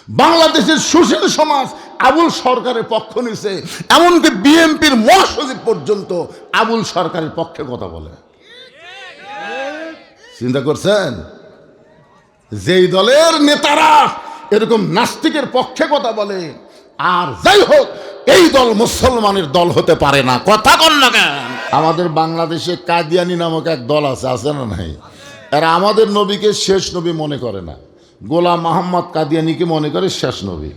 বাংলাদেশের সুশীল সমাজ আবুল সরকারের পক্ষ নিছে, এমনকি বিএনপির মহাসচিব পর্যন্ত আবুল সরকারের পক্ষে কথা বলে। চিন্তা করছেন? যেই দলের নেতারা এরকম নাস্তিকের পক্ষে কথা বলে, আর যাই হোক এই দল মুসলমানের দল হতে পারে না। কথা কন না কেন? আমাদের বাংলাদেশে কাদিয়ানি নামক এক দল আছে না নাই? এরা আমাদের নবীকে শেষ নবী মনে করে না, গোলাম মোহাম্মদ কাদিয়ানিকে মনে করে শেষ নবী।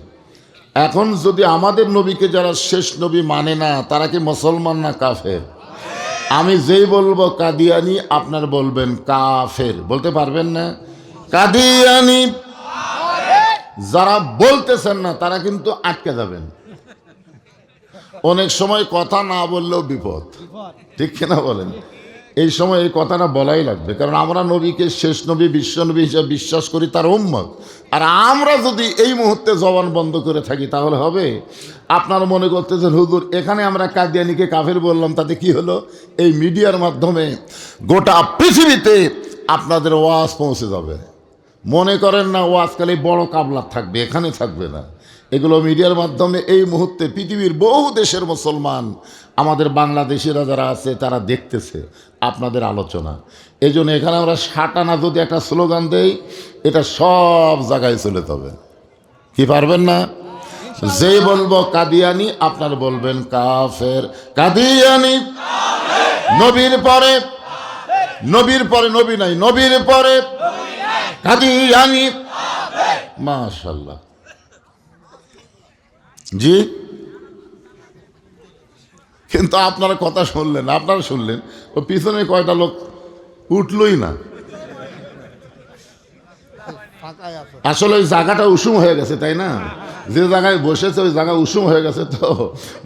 এখন যদি আমাদের নবীকে যারা শেষ নবী মানে না, তারা কি মুসলমান না কাফের? আমি যেই বলবো কাদিয়ানি, আপনার বলবেন কাফের। বলতে পারবেন না? কাদিয়ানি যারা বলতেছেন না তারা কিন্তু আটকে যাবেন। অনেক সময় কথা না বললেও বিপদ, ঠিক কিনা বলেন? এই সময় এই কথাটা বলাই লাগবে, কারণ আমরা নবীকে শেষ নবী, বিশ্ব নবী হিসেবে বিশ্বাস করি, তার উম্মত। আর আমরা যদি এই মুহূর্তে জবান বন্ধ করে থাকি তাহলে হবে? আপনারা মনে করতেছেন হুজুর এখানে আমরা কাদিয়ানিকে কাফের বললাম, তাতে কি হলো? এই মিডিয়ার মাধ্যমে গোটা পৃথিবীতে আপনাদের ওয়াজ পৌঁছে যাবে। মনে করেন না ওয়াজ খালি বড় কাবলার থাকবে, এখানে থাকবে না। এগুলো মিডিয়ার মাধ্যমে এই মুহূর্তে পৃথিবীর বহু দেশের মুসলমান, আমাদের বাংলাদেশিরা যারা আছে তারা দেখতেছে আপনাদের আলোচনা। এই জন্য এখানে আমরা সাটানা যদি একটা স্লোগান দেই, এটা সব জায়গায় চলে যাবে। কি পারবেন না? যেই বলবো কাদিয়ানি, আপনার বলবেন কাফের। কাদিয়ানি নবীর পরে, নবীর পরে নবী নাই, নবীর পরে কাদিয়ানি। মাশাআল্লাহ। জি, কিন্তু আপনারা কথা শুনলেন, আপনারা শুনলেন, ও পিছনে কয়টা লোক উঠলই না। আসলে ওই জায়গাটা উষুম হয়ে গেছে, তাই না? যে জায়গায় বসেছে ওই জায়গা উষুম হয়ে গেছে, তো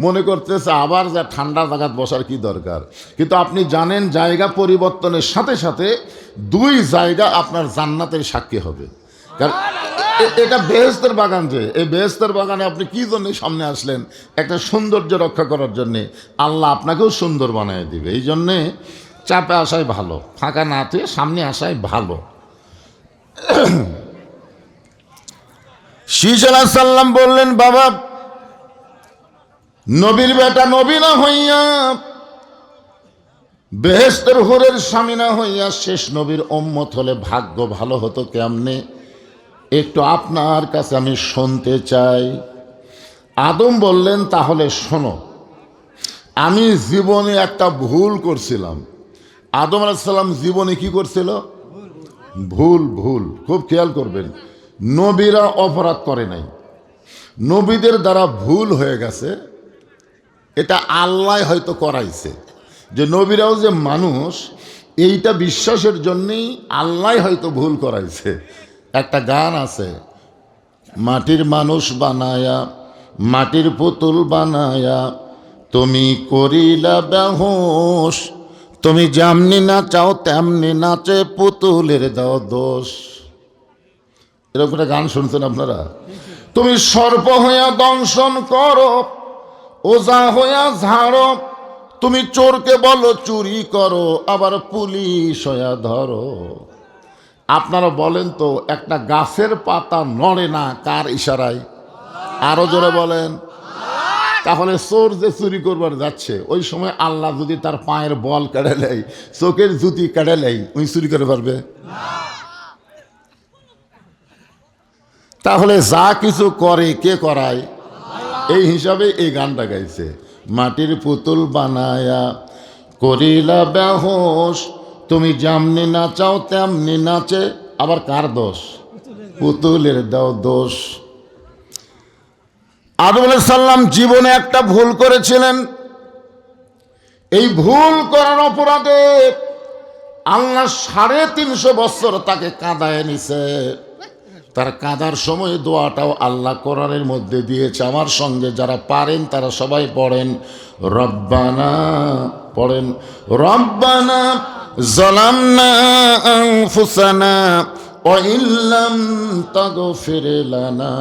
মনে করতেছে আবার যা ঠান্ডা জায়গায় বসার কি দরকার। কিন্তু আপনি জানেন জায়গা পরিবর্তনের সাথে সাথে দুই জায়গা আপনার জান্নাতের সাক্ষী হবে। কারণ এটা বেহেশতের বাগান, যে এই বেহেশতের বাগানে আপনি কি জন্য সামনে আসলেন? একটা সৌন্দর্য রক্ষা করার জন্যে। আল্লাহ আপনাকেও সুন্দর বানিয়ে দিবে। এই জন্যে চাপে আসাই ভালো, ফাঁকা না থেকে সামনে আসাই ভালো। শীষ আলাইহিস সালাম বললেন, বাবা নবীর বেটা নবী না হইয়া, বেহেশতের হুরের স্বামী না হইয়া শেষ নবীর উম্মত হলে ভাগ্য ভালো হতো কেমনে? একটু আপনার কাছে আমি শুনতে চাই। আদম বললেন, তাহলে শোনো, আমি জীবনে একটা ভুল করছিলাম। আদম আলাইহিস সালাম জীবনে কি করছিল? ভুল। খুব খেয়াল করবেন, নবীরা অপরাধ করে নাই, নবীদের দ্বারা ভুল হয়ে গেছে। এটা আল্লাহ হয়তো করাইছে, যে নবীরাও যে মানুষ, এইটা বিশ্বাসের জন্যেই আল্লাহ হয়তো ভুল করাইছে। একটা গান আছে, মাটির মানুষ বানায়া, মাটির পুতুল বানায়া, তুমি করিলা বেহুশ, তুমি যেমনি নাচাও তেমনি নাচে, পুতুলের দাও দোষ। এরকম একটা গান শুনছেন আপনারা? তুমি সর্প হইয়া দংশন করো, ওজা হইয়া ঝাড়ো, তুমি চোরকে বলো চুরি করো, আবার পুলিশ হইয়া ধরো। আপনারা বলেন তো, একটা গাছের পাতা নড়ে না কার ইশারায়? আরো জোরে বলেন। তাহলে চোর যে চুরি করবার যাচ্ছে, ওই সময় আল্লাহ যদি তার পায়ের বল কেড়ে নেয়, চোখের জুতি কেড়ে নেয়, উনি চুরি করে পারবে? তাহলে যা কিছু করে কে করায়? এই হিসাবে এই গানটা গাইছে, মাটির পুতুল বানায়া করিলা বেহুশ, তুমি যেমনি নাচাও তেমনি নাচে, আবার কার দোষ? পুতুলের দাও দোষ। আদম আলাইহিস সালাম জীবনে একটা ভুল করেছিলেন। এই ভুল করার অপরাধে আল্লাহ 350 বছর তাকে কাঁদায় নিছে। তার কাঁদার সময় দোয়াটাও আল্লাহ কোরআনের মধ্যে দিয়েছে। আমার সঙ্গে যারা পারেন তারা সবাই পড়েন, রব্বানা, পড়েন, রব্বানা যালামনা আনফুসানা ওয়া ইল্লাম তাগফির লানা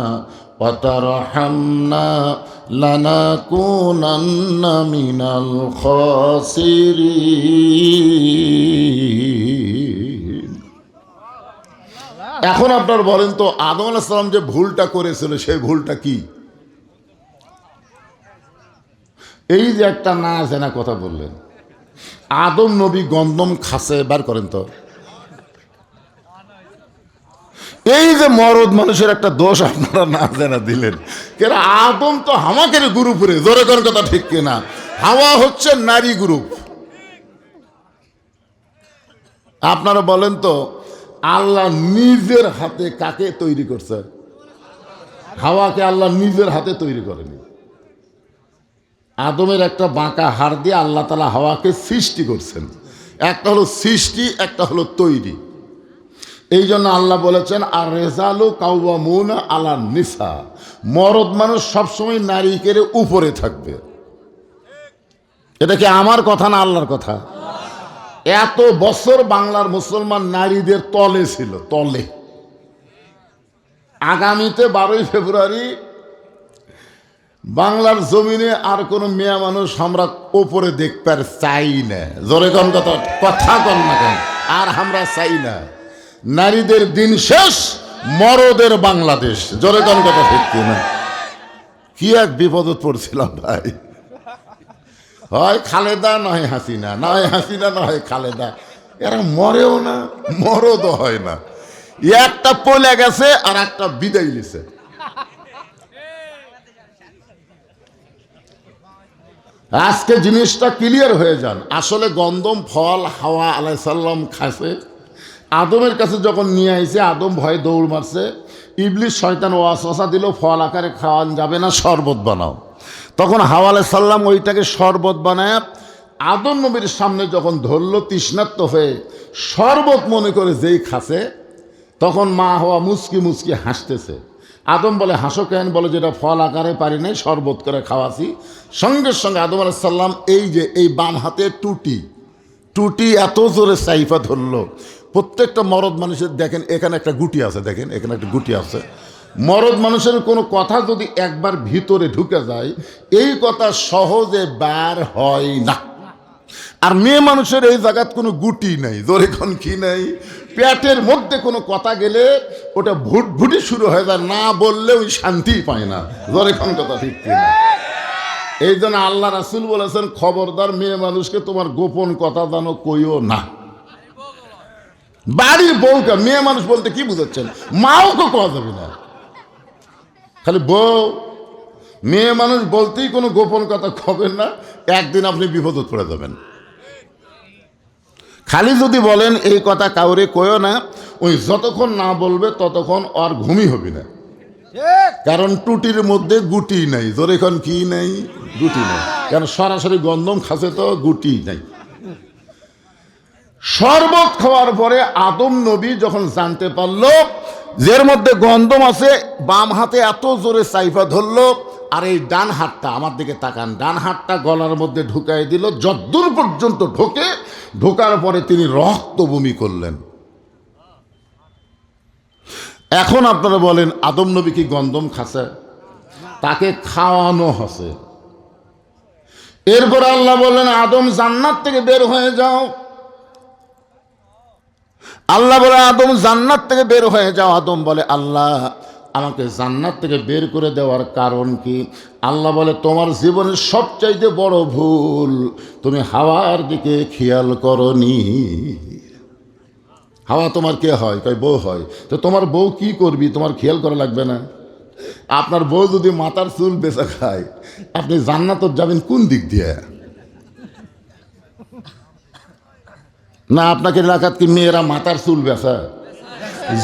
ওয়া তারহামনা লানাকুনান্না মিনাল খাসিরিন। এখন আপনার বলেন তো আদম আলাইহিস সালাম যে ভুলটা করেছিল সেই ভুলটা কি? এই যে একটা না জানা কথা বললেন, আদম নবী গন্ধম খাসে, বার করেন তো। এই যে মরদ মানুষের একটা দোষ আপনারা না জানা দিলেন, কেন আদম তো হামাকের গ্রুপে, জোরে করেন কথা ঠিক কিনা? হাওয়া হচ্ছে নারী গ্রুপ। আপনারা বলেন তো আল্লাহ নিজের হাতে কাকে তৈরি করছে? হাওয়াকে আল্লাহ নিজের হাতে তৈরি করেনি। আদমের একটা বাঁকা হাড় দিয়ে আল্লাহ তাআলা হাওয়াকে সৃষ্টি করছেন। একটা হলো সৃষ্টি, একটা হলো তৈরি। এই জন্য আল্লাহ বলেছেন আর রেজালু কাওয়ামুনা আলা নিসা, মরদ মানুষ সবসময় নারীকে উপরে থাকবে। এটা কি আমার কথা না আল্লাহর কথা? এত বছর বাংলার মুসলমান নারীদের তলে ছিল, তলে। আগামীতে 12ই ফেব্রুয়ারি বাংলার জমিনে আর কোন মেয়ে মানুষ আমরা ওপরে দেখতে চাই না। জোরে কোন কথা, কথা কন না কেন? আর আমরা চাই না। নারীদের দিন শেষ, মরদের বাংলাদেশ। জোরে কোন কথা ঠিক কিনা? কি এক বিপদে পড়ছিলাম ভাই। হয় খালেদা নয় হাসিনা, নয় হাসিনা নয় খালেদা, এরা মরেও না মরদও হয় না। একটা পলে গেছে আর একটা বিদায় লিছে। আজকে জিনিসটা ক্লিয়ার হয়ে যান। আসলে গন্ধম ফল হাওয়া আলাইহিস সালাম খাইছে। আদমের কাছে যখন নিয়ে আইছে, আদম ভয়ে দৌড় মারছে। ইবলিস শয়তান ওয়াসওয়াসা দিল, ফল আকারে খাওয়ান যাবে না, শরবত বানাও। তখন হাওয়া আলাইহিস সালাম ওইটাকে শরবত বানায় আদম নবীর সামনে যখন ধরলো তৃষ্ণার্ত হয়ে, শরবত মনে করে যেই খাসে, তখন মা হাওয়া মুচকি মুচকি হাসতেছে। আদম বলে হাসো কেন? বলে যেটা ফল আকারে পারি নাই, শরবত করে খাওয়াছি। সঙ্গে সঙ্গে আদম আলাইহিস সালাম এই যে এই বাম হাতে টুটি এত জোরে সাইফা ধরলো, প্রত্যেকটা মরদ মানুষের দেখেন এখানে একটা গুটি আছে, দেখেন এখানে একটা গুটি আছে। মরদ মানুষের কোনো কথা যদি একবার ভিতরে ঢুকে যায়, এই কথা সহজে বার হয় না। আর মেয়ে মানুষের এই জায়গাত কোনো গুটি নাই, জোরে কোন কি নাই? পেটের মধ্যে কোনো কথা গেলে ওটা ভুটভুটি শুরু হয়ে যায়, না বললে ওই শান্তি পায় না। জোরে কোন কথা ঠিক কিনা? এই জন্য আল্লাহ রাসূল বলেছেন, খবরদার মেয়ে মানুষকে তোমার গোপন কথা জানো কইও না। বাড়ির বউকে মেয়ে মানুষ বলতে কি বুঝাচ্ছেন? মাও তো কোয়া যাবে না, খালি বউ। মেয়ে মানুষ বলতেই কোনো গোপন কথা খবেন না, একদিন আপনি বিপদে পড়ে যাবেন। খালি যদি বলেন এই কথা কাউরে কইও না, ওই যতক্ষণ না বলবে ততক্ষণ আর ঘুমই হবে না। কারণ টুটির মধ্যে গুটি নাই। জোরে এখন কি নাই? গুটি নাই। কারণ সরাসরি গন্ধম খাসে তো গুটি নাই। শরবত খাওয়ার পরে আদম নবী যখন জানতে পারলো যের মধ্যে গন্ধম আছে, বাম হাতে এত জোরে সাইফা ধরলো, আর এই ডান হাতটা, আমার দিকে তাকান, ডান হাতটা গলার মধ্যে ঢুকাই দিল। যদ্দূর পর্যন্ত ঢোকার পরে তিনি রক্ত বমি করলেন। এখন আপনারা বলেন আদম নবী কি গন্ধম খাসে? তাকে খাওয়ানো হসে। এরপর আল্লাহ বললেন আদম জান্নাত থেকে বের হয়ে যাও। আল্লাহ বলে আদম জান্নাত থেকে বের হয়ে যাও। আদম বলে আল্লাহ আমাকে জান্নাত থেকে বের করে দেওয়ার কারণ কি? আল্লাহ বলে তোমার জীবনের সবচাইতে বড় ভুল, তুমি হাওয়ার দিকে খেয়াল করনি। হাওয়া তোমার কে হয়? কয় বউ হয়। তো তোমার বউ কি করবি? তোমার খেয়াল করা লাগবে না? আপনার বউ যদি মাথার চুল বেচা খায়, আপনি জান্নাত যাবেন কোন দিক দিয়ে? না আপনাকে এলাকাত কি মেয়েরা মাথার চুল বেচা?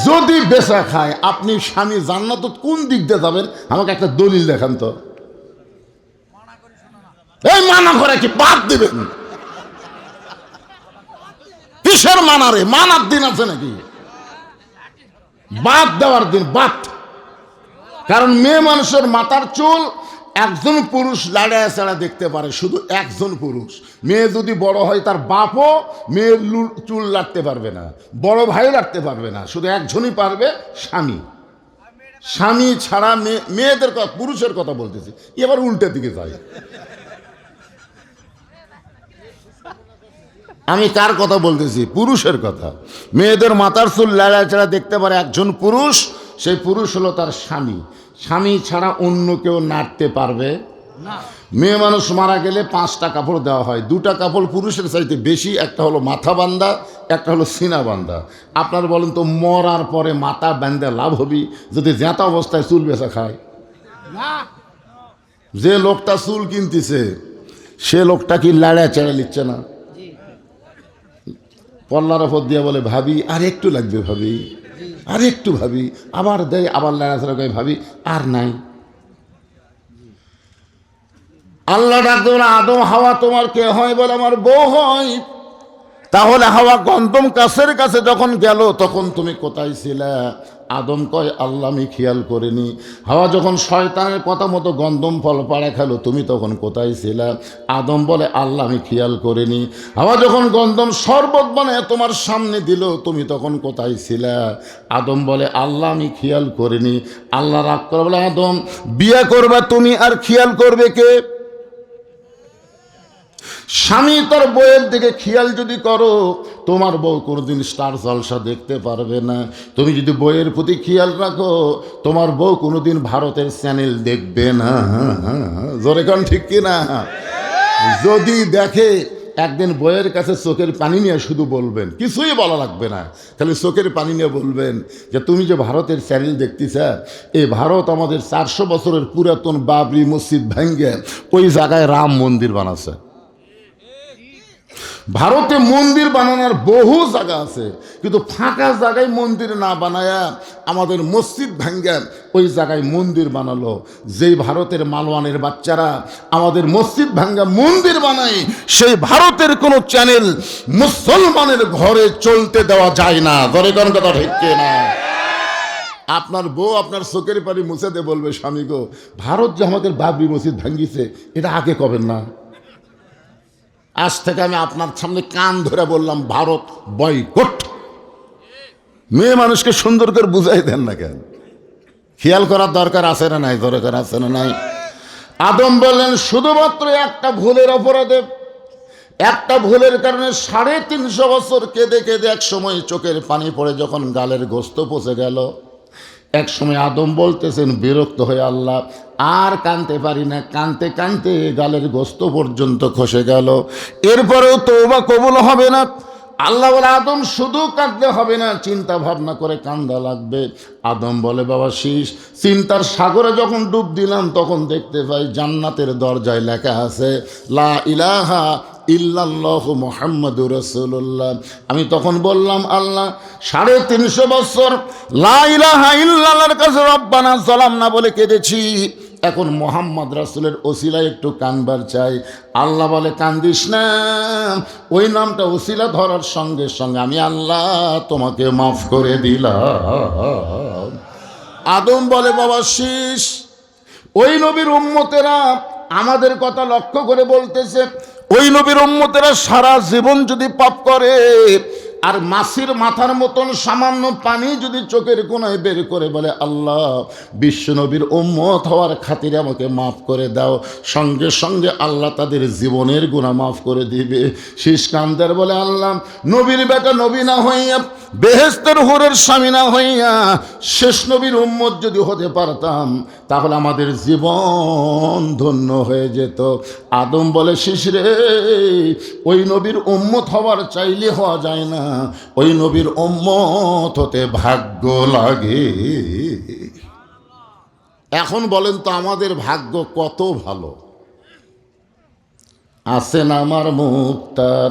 যদি বেচা খায়, আপনি স্বামী জান্নাত কোন দিক দিয়ে যাবেন? আমাকে একটা দলিল দেখান তো। এই মানা করে কি বাদ দিবেন? কিসের মানারে? মানার দিন আছে নাকি? বাদ দেওয়ার দিন বাদ। কারণ মেয়ে মানুষের মাথার চুল একজন পুরুষ লাড়ায় ছাড়া দেখতে পারে, শুধু একজন পুরুষ। মেয়ে যদি বড় হয়, তার বাপও মেয়ের চুল লাড়তে পারবে না, বড় ভাই লাড়তে পারবে না, শুধু একজনই পারবে, স্বামী। স্বামী ছাড়া মেয়েদের কথা, পুরুষের কথা বলতেছি। এবার উল্টো দিকে যায়। আমি কার কথা বলতেছি? পুরুষের কথা। মেয়েদের মাথার চুল লাড়াচাড়া দেখতে পারে একজন পুরুষ, সেই পুরুষ হলো তার স্বামী। স্বামী ছাড়া অন্য কেউ নাড়তে পারবে না। মেয়ে মানুষ মারা গেলে 5টা কাপড় দেওয়া হয়, 2টা কাপড় পুরুষের চাইতে বেশি, একটা হলো মাথা বান্ধা, একটা হলো সিনা বান্ধা। আপনার বলেন তো মরার পরে মাথা বান্ধা লাভ হবি যদি জ্যাঁতা অবস্থায় চুল বেচা খায়? যে লোকটা চুল কিনতেছে সে লোকটা কি লাড়া চেড়ে নিচ্ছে না? পল্লার ওপর দিয়ে বলে ভাবি আর একটু লাগবে, ভাবি আর একটু, ভাবি আবার দেয়, আবার লাড়াচাড়া করে, ভাবি আর নাই। আল্লাহ ডাকতে বলে আদম হাওয়া তোমার কে হয়? বলে আমার বউ হয়। তাহলে হাওয়া গন্ধম গাছের কাছে যখন গেল তখন তুমি কোথায় ছিলে? আদম কয় আল্লাহ আমি খেয়াল করিনি। হাওয়া যখন শয়তানের কথা মতো গন্ধম ফল পাড়া খেলো তুমি তখন কোথায় ছিলে? আদম বলে আল্লাহ আমি খেয়াল করিনি। হাওয়া যখন গন্ধম শরবত বানায় তোমার সামনে দিল তুমি তখন কোথায় ছিলে? আদম বলে আল্লাহ আমি খেয়াল করিনি। আল্লাহ রাগ করে বলে আদম বিয়ে করবে তুমি আর খেয়াল করবে কে? স্বামী তার বউয়ের দিকে খেয়াল যদি করো তোমার বউ কোনোদিন স্টার জলসা দেখতে পারবে না। তুমি যদি বউয়ের প্রতি খেয়াল রাখো তোমার বউ কোনোদিন ভারতের চ্যানেল দেখবে না। জোরে কোন ঠিক কিনা? যদি দেখে একদিন বউয়ের কাছে চোখের পানি নিয়ে শুধু বলবেন, কিছুই বলা লাগবে না, খালি চোখের পানি নিয়ে বলবেন যে তুমি যে ভারতের চ্যানেল দেখতেছ, এই ভারত আমাদের 400 বছরের পুরাতন বাবরি মসজিদ ভেঙ্গে ওই জায়গায় রাম মন্দির বানাচ্ছে। ভারতে মন্দির বানানোর বহু জায়গা আছে, কিন্তু ফাঁকা জায়গায় মন্দির না বানায়া আমাদের মসজিদ ভাঙ্গা ওই জায়গায় মন্দির বানালো। যেই ভারতের মালওয়ানের বাচ্চারা আমাদের মসজিদ ভাঙ্গা মন্দির বানায়, সেই ভারতের কোনো চ্যানেল মুসলমানের ঘরে চলতে দেওয়া যায় না। ধরে কোন কথা ঠিক না? আপনার বউ আপনার চোখের পানি মুছে দিয়ে বলবে স্বামী গো, ভারত যে আমাদের বাবরি মসজিদ ভাঙ্গিছে এটা আগে কবেন না। আজ থেকে আমি আপনার সামনে কান ধরে বললাম ভারত বয়কট। মেয়ে মানুষকে সুন্দর করে বুঝাই দেন না কেন? খেয়াল করার দরকার আছে না নাই? দরকার আছে না নাই? আদম বললেন শুধুমাত্র একটা ভুলের অপরাধে, একটা ভুলের কারণে 350 বছর কেঁদে কেঁদে এক সময় চোখের পানি পড়ে যখন গালের গোস্ত পচে গেল, এক সময় আদম বলতেছেন বিরক্ত হয়ে আল্লাহ আর কানতে পারি না, কানতে কানতে গালের গোস্ত পর্যন্ত খসে গেল, এরপরেও তওবা কবুল হবে না। আল্লাহ বলে আদম শুধু কাঁদতে হবে না, চিন্তা ভাবনা করে কান্দা লাগবে। আদম বলে বাবা শীষ, চিন্তার সাগরে যখন ডুব দিলাম তখন দেখতে পাই জান্নাতের দরজায় লেখা আছে লা ইলাহা ইল্লাল্লাহু মুহাম্মাদুর রাসূলুল্লাহ। আমি তখন বললাম আল্লাহ 350 বছর লা ইলাহা ইল্লাল্লাহর কাছে রব্বানা যালামনা বলে কেঁদেছি, এখন মোহাম্মদ রাসূলের ওসিলায় একটু কানবার চাই। আল্লাহ বলে কান্দিস না, ওই নামটা ওসিলা ধরার সঙ্গে সঙ্গে আমি আল্লাহ তোমাকে মাফ করে দিলাম। আদম বলে বাবা শীষ, ওই নবীর উম্মতেরা আমাদের কথা লক্ষ্য করে বলতেছে, ওই নবীর উম্মতেরা সারা জীবন যদি পাপ করে আর মাছির মাথার মতন সামান্য পানি যদি চোখের কোণায় বের করে বলে আল্লাহ বিশ্ব নবীর উম্মত হওয়ার খাতিরে আমাকে মাফ করে দাও, সঙ্গে সঙ্গে আল্লাহ তাদের জীবনের গুনাহ মাফ করে দিবে। শীষ কান্দার বলে আল্লাহ নবীর বেটা নবী না হইয়া, বেহেশতের হুরের স্বামী না হইয়া শেষ নবীর উম্মত যদি হতে পারতাম তাহলে আমাদের জীবন ধন্য হয়ে যেত। আদম বলে শীষ রে, ওই নবীর উম্মত হওয়ার চাইলে হওয়া যায় না, ওই নবীর উম্মত হতে ভাগ্য লাগে। এখন বলেন তো আমাদের ভাগ্য কত ভালো। আছেন আমার মুক্তার,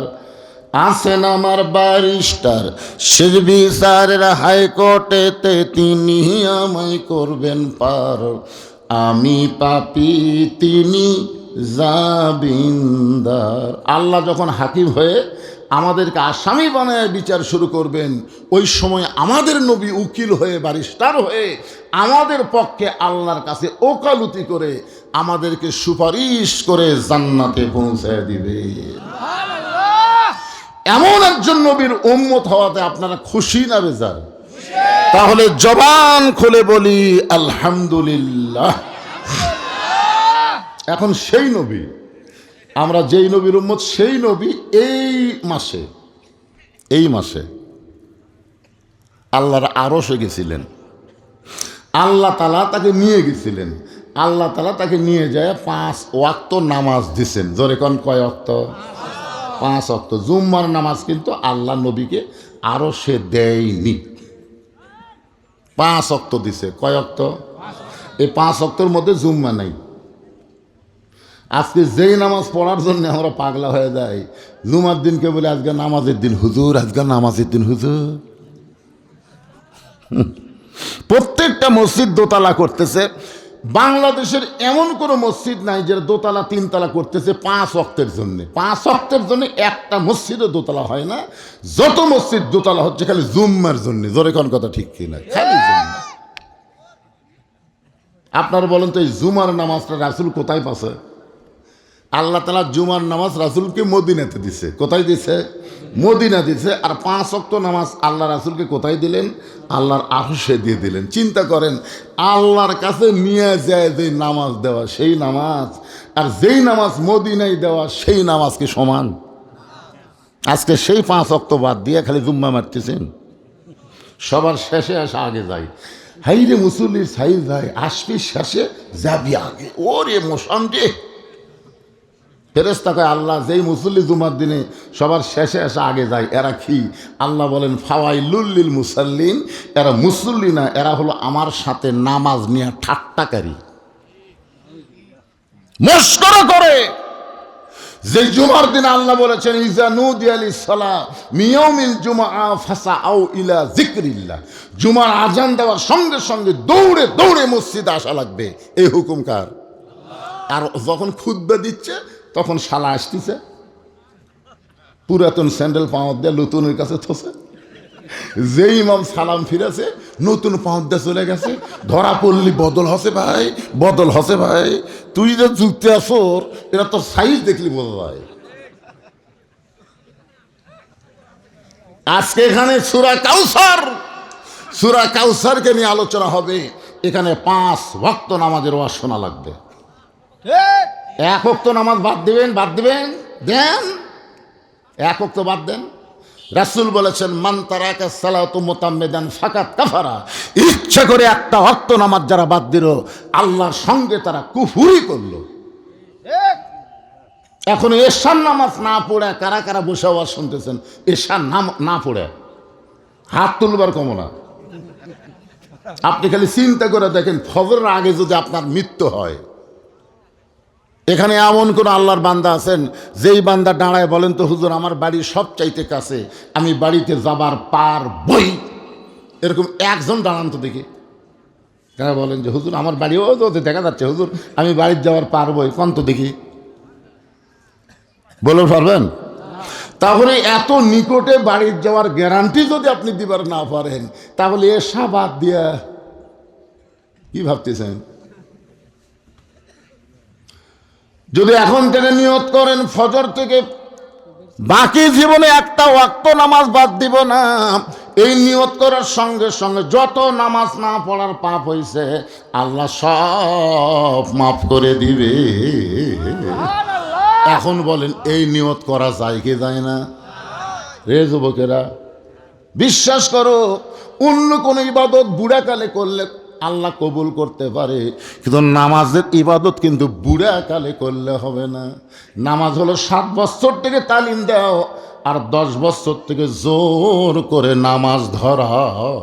আছেন আমার ব্যারিস্টার, শেষ বিচারের হাইকোর্টেতে তিনি আমায় করবেন পার, আমি পাপী তিনি জামিনদার। আল্লাহ যখন হাকিম হয়ে আমাদেরকে আসামি বানায় বিচার শুরু করবেন, ওই সময় আমাদের নবী উকিল হয়ে ব্যারিস্টার হয়ে আমাদের পক্ষে আল্লাহর কাছে ওকালতি করে আমাদেরকে সুপারিশ করে জান্নাতে পৌঁছে দিবে। এমন একজন নবীর উম্মত হওয়াতে আপনারা খুশি না বেজার? তাহলে জবান খুলে বলি আলহামদুলিল্লাহ। এখন সেই নবী আমরা যেই নবীর উম্মত সেই নবী এই মাসে আল্লাহর আরশে গেছিলেন। আল্লাহ তাআলা তাকে নিয়ে গেছিলেন। আল্লাহ তাআলা তাকে নিয়ে যায় 5 ওয়াক্ত নামাজ দিছেন। জোরে কোন কয় ওয়াক্ত? 5 ওয়াক্ত। জুম্মার নামাজ কিন্তু আল্লাহ নবীকে আরশে দেয়নি। 5 ওয়াক্ত দিছে। কয় ওয়াক্ত? এই 5 ওয়াক্তের মধ্যে জুম্মা নাই। আজকে যেই নামাজ পড়ার জন্য আমরা পাগলা হয়ে যাই, জুমার দিনকে বলে আজকে নামাজের দিন হুজুর, আজকে নামাজের দিন হুজুর। প্রত্যেকটা মসজিদ দোতলা করতেছে। বাংলাদেশের এমন কোনো মসজিদ নাই যে দোতলা 3 তলা করতেছে 5 ওয়াক্তের জন্য। 5 ওয়াক্তের জন্য একটা মসজিদও দোতলা হয় না। যত মসজিদ দোতলা হচ্ছে খালি জুম্মার জন্য। জোরে কোন কথা ঠিক কিনা? খালি জুম্মা। আপনারা বলেন তো এই জুমার নামাজটা রাসূল কোথায় পাচ্ছে? আল্লাহ তাআলা জুমার নামাজ রাসূলকে মদিনাতে দিছে। কোথায় দিছে? মদিনা দিছে। আর 5 ওয়াক্ত নামাজ আল্লাহ রাসূলকে কোথায় দিলেন? আল্লাহর আরশে দিয়ে দিলেন। চিন্তা করেন, আল্লাহর কাছে নিয়ে যায় যে নামাজ দেওয়া সেই নামাজ, আর যেই নামাজ মদিনায় দেওয়া সেই নামাজ কি সমান? আজকে সেই 5 ওয়াক্ত বাদ দিয়ে খালি জুম্মা মারতেছেন। সবার শেষে আসা আগে যায়। হাইরে মুসল্লির সাইজ যায়, আসবি শেষে যাবি আগে। ওরে মোশান্তি! ফেরেশতা কয় আল্লাহ যেই মুসল্লি জুমার দিনে সবার শেষে এসে আগে যায়, এরা কি? আল্লাহ বলেন ফাওয়াইলুল লিল মুসাল্লিন, এরা মুসল্লি না, এরা হলো আমার সাথে নামাজ নিয়ে ঠাট্টাকারী, মস্করা করে। যে জুমার দিন আল্লাহ বলেছেন ইজা নুদিয়া লিস-সালাহ মিয়াউমিল জুমআ ফাসাউ ইলা যিকরিল্লাহ, জুমার আজান দেওয়ার সঙ্গে সঙ্গে দৌড়ে দৌড়ে মসজিদে আসা লাগবে। এই হুকুম কার? আর যখন খুতবা দিচ্ছে তখন শালা আসতেছে, পুরাতন স্যান্ডেল পাওয়ার দিয়ে নতুনের কাছে থসে। যে ইমাম সালাম ফিরেছে নতুন পাওয়ার দিয়ে চলে গেছে। ধরা পড়লি বদল হসে ভাই, বদল হসে ভাই। তুই যে যুক্তি আসর, এরা তোর সাইজ দেখলি বোঝা যায়। আজকে এখানে সূরা কাউসারকে নিয়ে আলোচনা হবে। এখানে 5 ওয়াক্ত নামাজের ওয়াজ শোনা লাগবে। 1 ওয়াক্ত নামাজ বাদ দিবেন দেন, 1 ওয়াক্ত বাদ দেন। রাসূল বলেছেন মান তারাকা সালাতু মুতাম্মিদান ফাকাত কাফারা, ইচ্ছা করে একটা ওয়াক্ত নামাজ যারা বাদ দিল আল্লাহর সঙ্গে তারা কুফরি করলো। এখন এশার নামাজ না পড়ে কারা কারা বসে আওয়াজ শুনতেছেন? এশার না পড়ে হাত তুলবার কমনা। আপনি খালি চিন্তা করে দেখেন, ফজরের আগে যদি আপনার মৃত্যু হয়, এখানে এমন কোন আল্লাহর বান্দা আছেন যেই বান্দা দাঁড়ায় বলেন তো হুজুর আমার বাড়ি সব চাইতে কাছে, আমি বাড়িতে যাবার পারবই? এরকম একজন দাঁড়ান তো দেখি। যারা বলেন যে হুজুর আমার বাড়ি ও তো দেখা যাচ্ছে, হুজুর আমি বাড়িতে যাওয়ার পারবই, কোন তো দেখি, বলে পারবেন? তাহলে এত নিকটে বাড়ির যাওয়ার গ্যারান্টি যদি আপনি দিবার না পারেন, তাহলে এসা বাদ দিয়া কি ভাবতেছেন? যদি এখন থেকে নিয়ত করেন ফজর থেকে বাকি জীবনে একটা ওয়াক্ত নামাজ বাদ দিব না, এই নিয়ত করার সঙ্গে সঙ্গে যত নামাজ না পড়ার পাপ হয়েছে আল্লাহ সব মাফ করে দিবে। এখন বলেন এই নিয়ত করা যায় কি যায় না? রে যুবকেরা, বিশ্বাস করো অন্য কোন ইবাদত বুড়াকালে করলে আল্লাহ কবুল করতে পারে, কিন্তু নামাজের ইবাদত কিন্তু বুড়াকালে করলে হবে না। নামাজ হলো 7 বছর থেকে তালিম দাও আর 10 বছর থেকে জোর করে নামাজ ধরাও।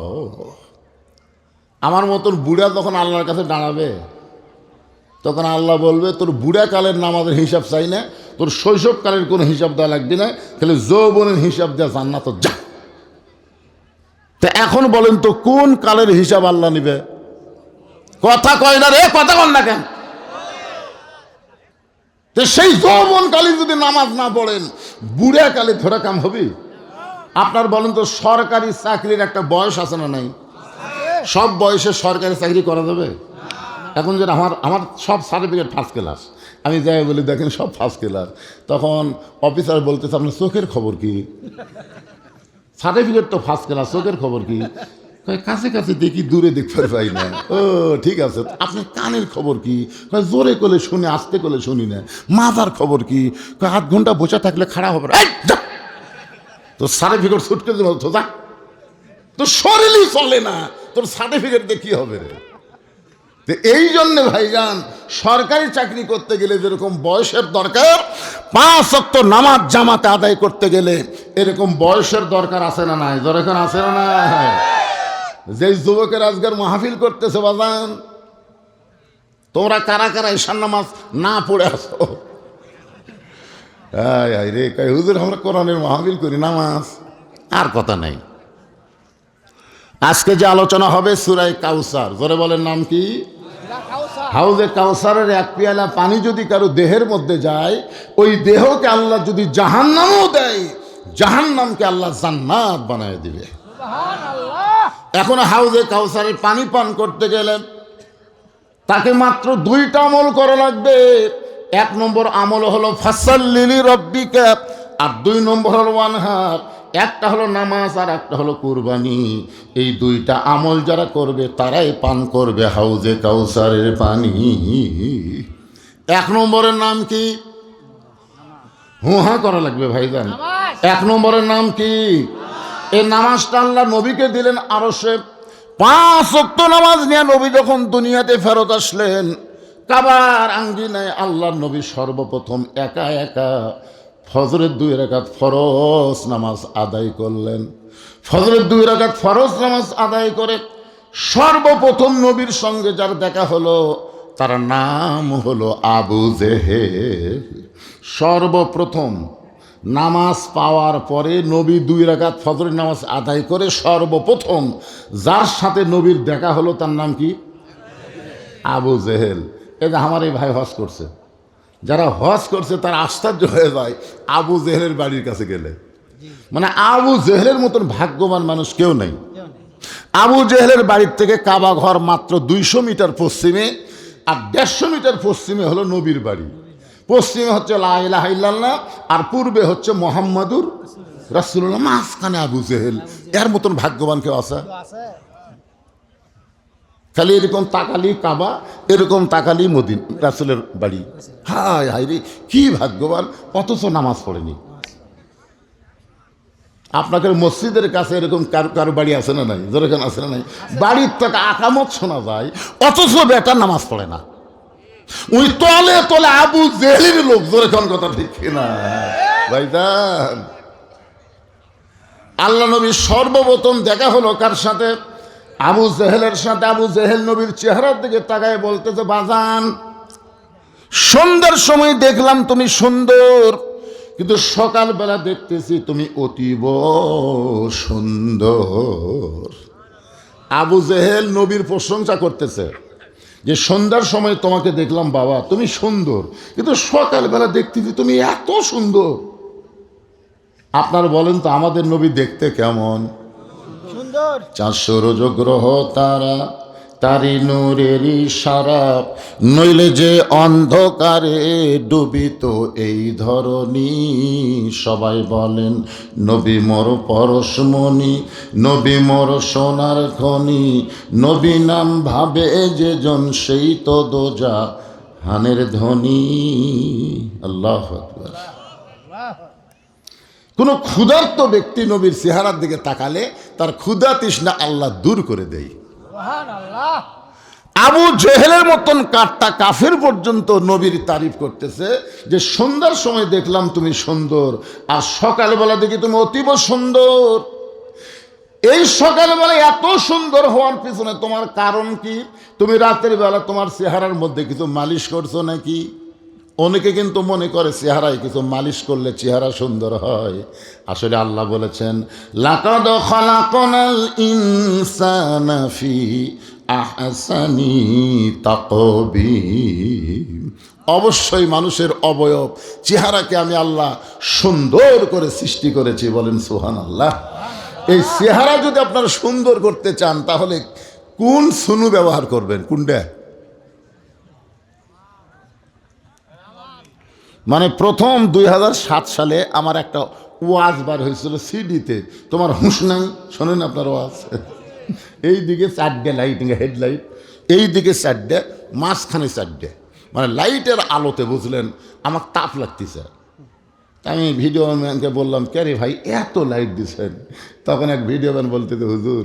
আমার মতন বুড়া যখন আল্লাহর কাছে দাঁড়াবে তখন আল্লাহ বলবে তোর বুড়াকালের নামাজের হিসাব চাই না, তোর শৈশবকালের কোনো হিসাব দেওয়া লাগবে না, খালি যৌবনের হিসাব দেওয়া জান্নাত যা। তা এখন বলেন তো কোন কালের হিসাব আল্লাহ নিবে? কথা কয় না রে, কথা কন না কেন? তো সেই যৌবনকালে যদি নামাজ না পড়েন বুড়া কালে ধরা কাম হবে? আপনার বলেন তো সরকারি চাকরির একটা বয়স আছে না নাই? সব বয়সে সরকারি চাকরি করা যাবে? এখন যেটা আমার সব সার্টিফিকেট ফার্স্ট ক্লাস, আমি যাই বলি দেখেন সব ফার্স্ট ক্লাস, তখন অফিসার বলতেছে আপনার চোখের খবর কি? সার্টিফিকেট তো ফার্স্ট ক্লাস, চোখের খবর কি? কাছে কাছে দেখি, দূরে দেখতে পাই না। ও ঠিক আছে, আপনার কানের খবর কি? জোরে করলে শুনি, আস্তে করলে শুনি না। মাথার খবর কি? আধ ঘন্টা বসে থাকলে খারাপ হবে। তোর সার্টিফিকেট ছুটকে দেবো তো, যা। তোর শরীরই চলে না, তোর সার্টিফিকেট দিয়ে কি হবে রে? এই জন্যে ভাইজান, সরকারি চাকরি করতে গেলে যেরকম বয়সের দরকার, 5 ওয়াক্ত নামাজ জামাতে আদায় করতে গেলে এরকম বয়সের দরকার আছে না নাই? দরকার আছে না নাই? যে যুবকের আজকের মাহফিল করতেছে বাজান, তোমরা কারা কারা ঈশান নামাজ না পড়ে আসো? রে হুজুর, আমরা কোরআনের মাহফিল করি, নামাজ আর কথা নাই। আজকে যে আলোচনা হবে সূরা কাউসার, জোরে বলেন নাম কি? হাউজে কাউসারের এক পেয়ালা পানি যদি কারো দেহের মধ্যে যায়, ওই দেহকে আল্লাহ যদি জাহান্নামও দেয়, জাহান্নামকে আল্লাহ জান্নাত বানায় দিবে। এখন হাউজে কাউসারের পানি পান করতে গেলে তাকে মাত্র 2টা আমল করা লাগবে। 1 নম্বর আমল হলো ফাসাল্লি লিরাব্বিকা, আর 2 নম্বর হলো ওয়ানহার। একটা হলো নামাজ আর একটা হলো কুরবানি। এই 2টা আমল যারা করবে তারাই পান করবে হাউজে কাউসারের পানি। 1 নম্বরের নাম কি? হুহা করা লাগবে ভাইজান। 1 নম্বরের নাম কি? এই নামাজটা আল্লাহ নবীকে দিলেন আরশে। 5 ওয়াক্ত নামাজ নিয়ে নবী যখন দুনিয়াতে ফেরত আসলেন, কাবার আঙ্গিনায় আল্লাহর নবী সর্বপ্রথম একা একা ফজরের 2 রাকাত ফরজ নামাজ আদায় করলেন। ফজরের 2 রাকাত ফরজ নামাজ আদায় করে সর্বপ্রথম নবীর সঙ্গে যার দেখা হলো, তার নাম হলো আবু জেহেল। সর্বপ্রথম নামাজ পাওয়ার পরে নবী 2 রাকাত ফজরের নামাজ আদায় করে সর্বপ্রথম যার সাথে নবীর দেখা হলো তার নাম কি? আবু জেহেল। এই যে আমার এই ভাই হজ করছে, যারা হজ করছে তারা আশ্চর্য হয়ে যায় আবু জেহেলের বাড়ির কাছে গেলে। মানে আবু জেহেলের মতন ভাগ্যবান মানুষ কেউ নেই। আবু জেহেলের বাড়ির থেকে কাবা ঘর মাত্র 200 মিটার পশ্চিমে, আর 150 মিটার পশ্চিমে হলো নবীর বাড়ি। পশ্চিমে হচ্ছে লা ইলাহা ইল্লাল্লাহ, আর পূর্বে হচ্ছে মুহাম্মাদুর রাসূলুল্লাহ। মাঝখানে আবু জেহেল। এর মতন ভাগ্যবান কেউ আছে? খালি এরকম তাকালি কাবা, এরকম তাকালি মদিনা রাসূলের বাড়ি। হায় হায় রে, কি ভাগ্যবান, অথচ নামাজ পড়েনি। আপনাদের মসজিদের কাছে এরকম কারো বাড়ি আছে না নাই? যেরকম আছে না নাই? বাড়ির থেকে আকামত শোনা যায়, অথচ বেটা নামাজ পড়ে না। ওই তলে তলে আবু জেহেলের লোক। যেরকম কথা ঠিক না ভাইজান? আল্লাহ নবী সর্বপ্রথম দেখা হলো কার সাথে? আবু জেহেলের সাথে। আবু জেহেল নবীর চেহারার দিকে তাকায় বলতেছে, বাজান, সন্ধ্যার সময় দেখলাম তুমি সুন্দর, কিন্তু সকালবেলা দেখতেছি তুমি অতীব সুন্দর। আবু জেহেল নবীর প্রশংসা করতেছে যে সন্ধ্যার সময় তোমাকে দেখলাম বাবা তুমি সুন্দর, কিন্তু সকালবেলা দেখতেছি তুমি এত সুন্দর। আপনার বলেন তো আমাদের নবী দেখতে কেমন? 400 রজগ্রহ তারা, তারি নূরেরই সারা, নইলে যে অন্ধকারে ডুবিত এই ধরনী। সবাই বলেন নবী মোর পরশমণি, নবী মোর সোনার খনি, নবী নাম ভাবে যে জন সেই তো দোজা হানের ধ্বনি। আল্লাহু আকবার। কোনো ক্ষুধার্ত ব্যক্তি নবীর চেহারার দিকে তাকালে তার ক্ষুধা তৃষ্ণা আল্লাহ দূর করে দেয়। আবু জেহেলের মতন কাট্টা কাফের পর্যন্ত নবীর তারিফ করতেছে যে সন্ধ্যার সময় দেখলাম তুমি সুন্দর, আর সকালবেলা দেখি তুমি অতীব সুন্দর। এই সকালবেলা এত সুন্দর হওয়ার পিছনে তোমার কারণ কি? তুমি রাতের বেলা তোমার চেহারার মধ্যে কিছু মালিশ করছো নাকি? অনেকে কিন্তু মনে করে চেহারায় কিছু মালিশ করলে চেহারা সুন্দর হয়। আসলে আল্লাহ বলেছেন, লাকাদ খালাকনাল ইনসানা ফি আহসানি তাকবীম। অবশ্যই মানুষের অবয়ব চেহারাকে আমি আল্লাহ সুন্দর করে সৃষ্টি করেছি। বলেন সুবহানাল্লাহ। এই চেহারা যদি আপনারা সুন্দর করতে চান তাহলে কোন সুনু ব্যবহার করবেন? কোনটা? মানে প্রথম 2007 সালে আমার একটা ওয়াজ বার হয়েছিল সিডিতে। তোমার হুঁশ নাই? শোনেন আপনার ওয়াজ? এই দিকে 4টে লাইট, হেডলাইট, এই দিকে 4টে, মাঝখানে 4টে, মানে লাইটের আলোতে বুঝলেন আমার তাপ লাগতেছে। আমি ভিডিও ম্যানকে বললাম, কে রে ভাই এত লাইট দিচ্ছেন? তখন এক ভিডিও ম্যান বলতেছে, হুজুর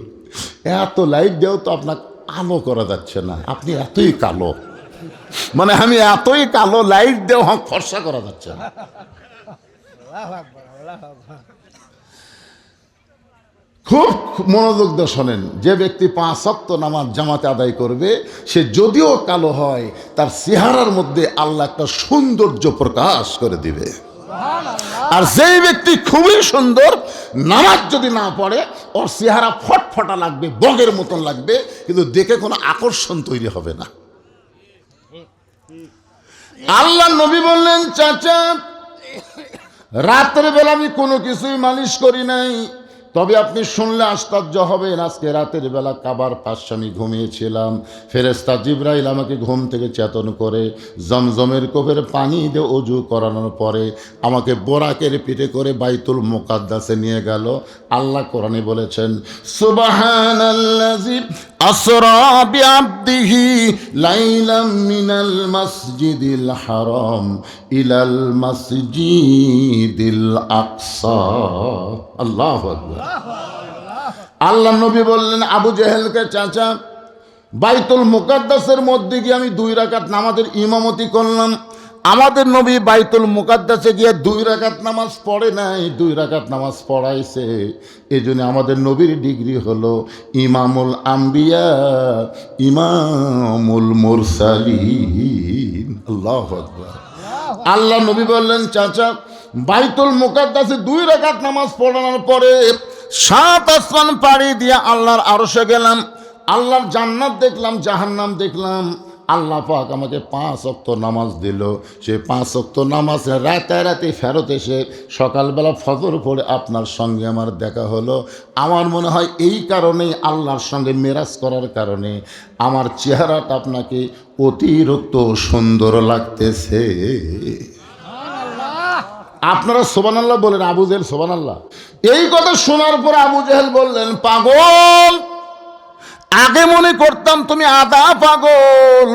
এত লাইট দিয়েও তো আপনার আলো করা যাচ্ছে না, আপনি এতই কালো। মানে আমি এতই কালো, লাইট দিয়েও ফর্সা করা যাচ্ছে না। খুব মনোযোগ দিয়ে শোনেন, যে ব্যক্তি 5 ওয়াক্ত নামাজ জামাতে আদায় করবে, সে যদিও কালো হয়, তার চেহারার মধ্যে আল্লাহ একটা সৌন্দর্য প্রকাশ করে দিবে। আর যেই ব্যক্তি খুবই সুন্দর, নামাজ যদি না পড়ে, ওর চেহারা ফটফটা লাগবে, বগের মতন লাগবে, কিন্তু দেখে কোনো আকর্ষণ তৈরি হবে না। আল্লাহ নবী বললেন, চাচা রাতের বেলা আমি কোনো কিছুই মালিশ করি নাই, তবে আপনি শুনলে আশ্চর্য হবেন, আজকে রাতের বেলা কাবার পাশে আমি ঘুমিয়েছিলাম, ফেরেশতা জিবরাইল আমাকে ঘুম থেকে চেতন করে জমজমের কোপের পানি দিয়ে ওযু করানোর পরে আমাকে বোরাকের পিঠে করে বাইতুল মুকাদ্দাসে নিয়ে গেল। আল্লাহ কোরআনে বলেছেন, সুবহানাল্লাযী আসরা বিআবদিহি লাইলাম মিনাল মাসজিদিল হারাম ইলাল মাসজিদিল আকসা। আল্লাহু আকবার। আল্লাহ নবী বললেন আবু জেহেলকে, চাচা বাইতুল মুকাদ্দাসের মধ্যে গিয়ে আমি 2 রাকাত নামাজের ইমামতি করলাম। আমাদের নবী বাইতুল মুকাদ্দাসে গিয়ে 2 রাকাত নামাজ পড়ে নাই, 2 রাকাত নামাজ পড়াইছে। এই জন্য আমাদের নবীর ডিগ্রি হলো ইমামুল আম্বিয়া, ইমামুল মুরসালিন। আল্লাহু আকবার। আল্লাহ নবী বললেন, চাচা বাইতুল মুকাদ্দাসে 2 রাকাত নামাজ পড়ানোর পরে 7 আসমান পাড়ি দিয়ে আল্লাহর আরশে গেলাম, আল্লাহর জান্নাত দেখলাম, জাহান্নাম দেখলাম। আল্লাহ পাক আমাকে 5 ওয়াক্ত নামাজ দিল। সে 5 ওয়াক্ত নামাজ রাতে ফেরত এসে সকালবেলা ফজর পড়ে আপনার সঙ্গে আমার দেখা হলো। আমার মনে হয় এই কারণেই, আল্লাহর সঙ্গে মেরাজ করার কারণে আমার চেহারাটা আপনাকে অতিরিক্ত সুন্দর লাগতেছে। আপনারা সুবহানাল্লাহ বলেন, আবু জেহেল সুবহানাল্লাহ। এই কথা শোনার পর আবু জেহেল বললেন, পাগল, আগে মনে করতাম তুমি আধা পাগল,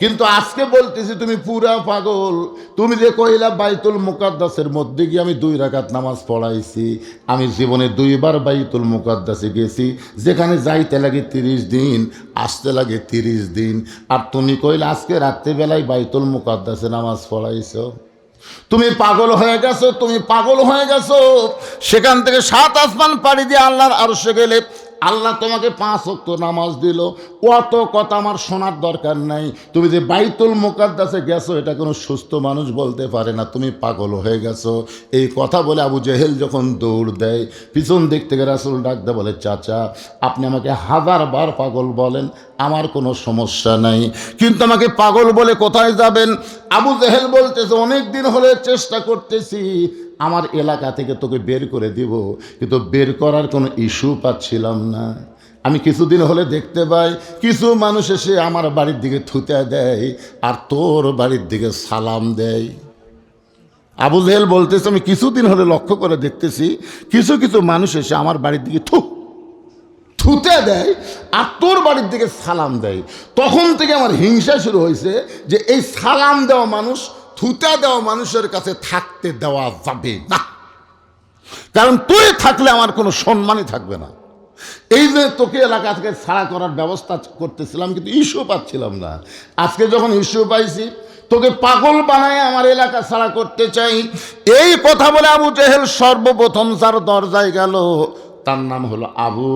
কিন্তু আজকে বলতেছি তুমি পুরা পাগল। তুমি যে কইলা বাইতুল মুকাদ্দাসের মধ্যে গিয়ে আমি 2 রাকাত নামাজ পড়াইছি, আমি জীবনে 2 বার বাইতুল মুকাদ্দাসে গেছি, যেখানে যাইতে লাগে 30 দিন, আসতে লাগে 30 দিন। আর তুমি কইলা আজকে রাত্রিবেলায় বাইতুল মুকাদ্দাসে নামাজ পড়াইছো। তুমি পাগল হয়ে গেছো, তুমি পাগল হয়ে গেছো। সেখান থেকে 7 আসমান পাড়ি দিয়ে আল্লাহর আরশে গেলে আল্লাহ তোমাকে 5 ওয়াক্ত নামাজ দিল। অত কথা আমার শোনার দরকার নাই। তুমি যে বাইতুল মুকাদ্দাসে গেছো, এটা কোনো সুস্থ মানুষ বলতে পারে না, তুমি পাগল হয়ে গেছো। এই কথা বলে আবু জেহেল যখন দৌড় দেয়, পিছন দিক থেকে রাসূল ডাক দেয়, বলে, চাচা আপনি আমাকে 1000 বার পাগল বলেন, আমার কোনো সমস্যা নাই, কিন্তু আমাকে পাগল বলে কোথায় যাবেন? আবু জেহেল বলতেছে, অনেক দিন হলে চেষ্টা করতেছি আমার এলাকা থেকে তোকে বের করে দিব, কিন্তু বের করার কোনো ইস্যু পাচ্ছিলাম না। আমি কিছুদিন হলে দেখতে পাই কিছু মানুষ এসে আমার বাড়ির দিকে থুতে দেয় আর তোর বাড়ির দিকে সালাম দেয়। আবু জেহেল বলতেছে, আমি কিছুদিন হলে লক্ষ্য করে দেখতেছি কিছু কিছু মানুষ এসে আমার বাড়ির দিকে থুতে দেয় আর তোর বাড়ির দিকে সালাম দেয়। তখন থেকে আমার হিংসা শুরু হয়েছে যে এই সালাম দেওয়া মানুষ, থুতে দেওয়া মানুষের কাছে থাকতে দেওয়া যাবে না, কারণ তুই থাকলে আমার কোনো সম্মানই থাকবে না। এই যে তোকে এলাকা থেকে ছাড়া করার ব্যবস্থা করতেছিলাম, কিন্তু ইস্যু পাচ্ছিলাম না। আজকে যখন ইস্যু পাইছি, তোকে পাগল বানায় আমার এলাকা ছাড়া করতে চাই। এই কথা বলে আবু জেহেল সর্বপ্রথম যার দরজায় গেল, তার নাম হলো আবু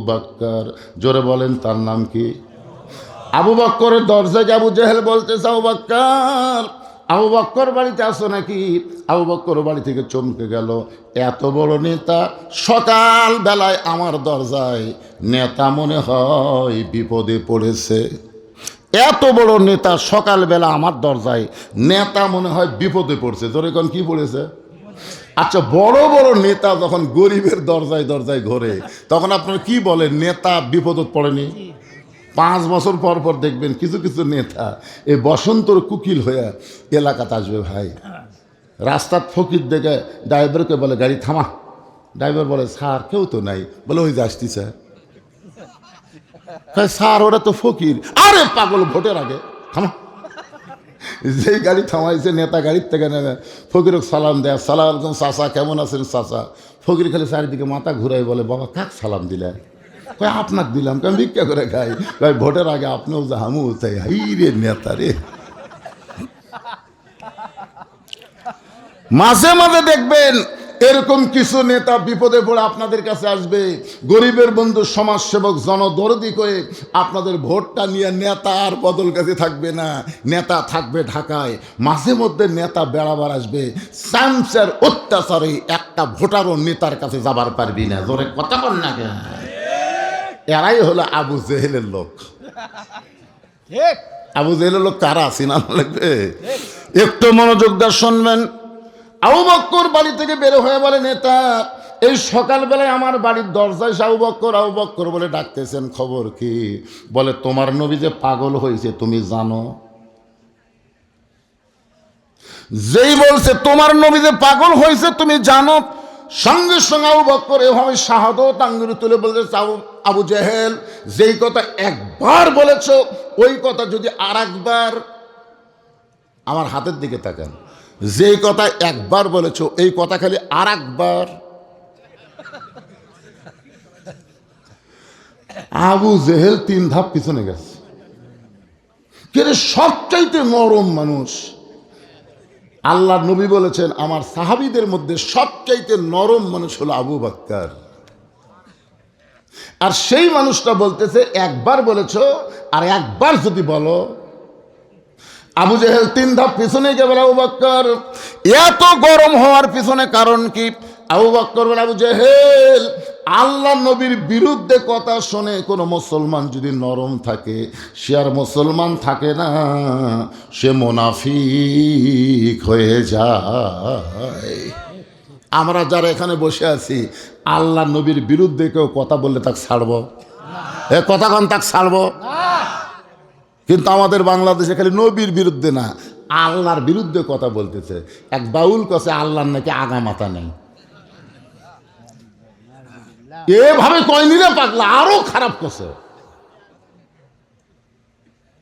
বকর। জোরে বলেন, তার নাম কি? আবু বকরের দরজায় আবু জেহেল বলতেছে, আবু বকর, আবু বকর বাড়িতে আসো নাকি? আবু বকর বাড়ি থেকে চমকে গেল, এত বড় নেতা সকাল বেলায় আমার দরজায়, নেতা মনে হয় বিপদে পড়েছে। এত বড় নেতা সকালবেলা আমার দরজায়, নেতা মনে হয় বিপদে পড়ছে। ধরে কোন কি পড়েছে? আচ্ছা, বড় বড় নেতা যখন গরিবের দরজায় দরজায় ঘোরে, তখন আপনার কি বলেন, নেতা বিপদত পড়েনি? 5 বছর পর পর দেখবেন কিছু কিছু নেতা এই বসন্তর কুকিল হয়ে এলাকাতে আসবে। ভাই রাস্তার ফকির দেখে ড্রাইভারকে বলে, গাড়ি থামা। ড্রাইভার বলে, স্যার কেউ তো নাই। বলে, ওই যে আসছি স্যার। স্যার ওরা তো ফকির। আরে পাগল, ভোটের আগে থামা। যেই গাড়ি থামাইছে নেতা গাড়ির থেকে নেমে ফকিরক সালাম দেয়, সালাম আলাইকুম চাচা, কেমন আছেন চাচা? ফকির খালি চারিদিকে মাথা ঘুরাই বলে, বাবা কাক সালাম দিলে? কয় আপনাকে দিলাম, আমি ভিক্ষা করে খাই। কয় ভোটের আগে আপনিও যা হামু চাই। হাই রে নেতা রে। মাঝে মাঝে দেখবেন এরকম কিছু নেতা বিপদে পড়ে আপনাদের কাছে আসবে, গরিবের বন্ধু, সমাজসেবক, জনদরদি করে আপনাদের ভোটটা নিয়ে নেতা আর বদল কাছে থাকবে না, নেতা থাকবে ঢাকায়। মাঝে মধ্যে নেতা বেড়াবার আসবে, চামচার অত্যাচারে একটা ভোটারও নেতার কাছে যাবার পারবি না। জোরে কথা বল না কেন? এরাই হলো আবু জেহেলের লোক। আবু জেহেলের লোক কারা চিনা লাগবে? একটু মনোযোগ দিয়ে শুনবেন। আবু বক্কর বাড়ি থেকে বের হয়ে বলে, নেতা এই সকালবেলায় আমার বাড়ির দরজায় আবু বক্কর বলে ডাকতেছেন, খবর কি? বলে তোমার নবী যে পাগল হয়েছে তুমি জানো? যেই বলছে তোমার নবী যে পাগল হয়েছে তুমি জানো, সঙ্গে সঙ্গে আবু বক্কর এভাবে শাহাদত আঙ্গুল তুলে বলতে, আবু জেহেল যেই কথা একবার বলেছ ওই কথা যদি আর একবার, আমার হাতের দিকে তাকান, যেই কথা একবার বলেছ এই কথা খালি আর একবার। আবু জেহেল 3 ধাপ পিছনে গেছে। কিন্তু সবচাইতে নরম মানুষ, আল্লাহ নবী বলেছেন আমার সাহাবীদের মধ্যে সবচাইতে নরম মানুষ হলো আবু বকর। আর সেই মানুষটা বলতেছে একবার বলেছ আর একবার যদি বলো। আবু জেহেল 3 ধাপ পিছনে গিয়ে বলে, আবু বকর এত গরম হওয়ার পিছনে কারণ কি? আবু বকর বলে, আবু জেহেল আল্লাহ নবীর বিরুদ্ধে কথা শুনে কোনো মুসলমান যদি নরম থাকে সে আর মুসলমান থাকে না, সে মুনাফিক হয়ে যায়। আমরা যারা এখানে বসে আছি আল্লাহ নবীর বিরুদ্ধে কেউ কথা বললে তাকে ছাড়বো? এ কথা কন তাকে ছাড়বো? কিন্তু আমাদের বাংলাদেশে খালি নবীর বিরুদ্ধে না, আল্লাহর বিরুদ্ধে কথা বলতেছে। এক বাউল কাছে আল্লাহর নাকি আগা মাথা নেই, এভাবে কয়নি রে পাগলা, আরো খারাপ করছে।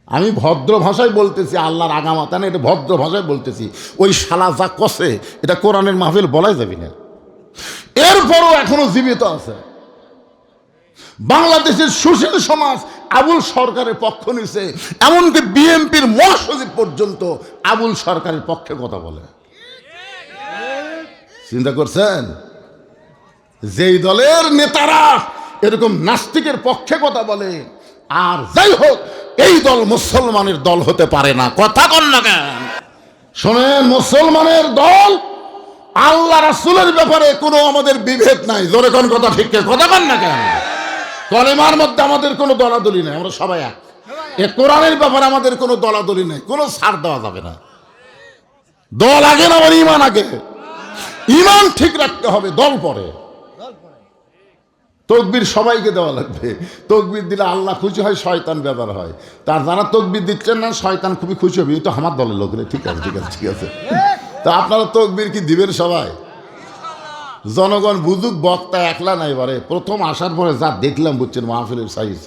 আমি ভদ্র ভাষায় বলতেছি, আল্লাহর আগা মাথা নেই, এটা ভদ্র ভাষায় বলতেছি। ওই শালা যা কষে এটা কোরআনের মাহফিল বলাই যাবি না। এরপরও এখনো জীবিত আছে। বাংলাদেশের সুশীল সমাজ আবুল সরকারের পক্ষ নিছে, এমনকি বিএনপির মহাসচিব পর্যন্ত আবুল সরকারের পক্ষে কথা বলে। চিন্তা করছেন? যেই দলের নেতারা এরকম নাস্তিকের পক্ষে কথা বলে, আর যাই হোক এই দল মুসলমানের দল হতে পারে না। কথা কন না কেন? শোনেন, মুসলমানের দল, আল্লাহ রাসূলের ব্যাপারে কোনো আমাদের বিভেদ নাই। জোরে কোন কথা, ঠিক কথা কন না কেন? কলেমার মধ্যে আমাদের কোনো দলাদলি নাই, আমরা সবাই এক। এ কোরআনের ব্যাপারে আমাদের কোনো দলাদলি নাই, কোনো ছাড় দেওয়া যাবে না। দল আগে না, আমার ইমান আগে। ইমান ঠিক রাখতে হবে, দল পরে। তকবীর সবাইকে দেওয়া লাগবে। তকবীর দিলে আল্লাহ খুশি হয়, শয়তান বেজার হয়। তার যারা তকবীর দিচ্ছেন না, শয়তান খুবই খুশি হবে, তো আমার দলের লোক। ঠিক আছে ঠিক আছে ঠিক আছে। তা আপনারা তকবীর কি দিবেন সবাই? জনগণ বুঝুক, বক্তা একলা নাই। এবারে প্রথম আসার পরে যা দেখলাম বুঝছেন মাহফিলের সাইজ,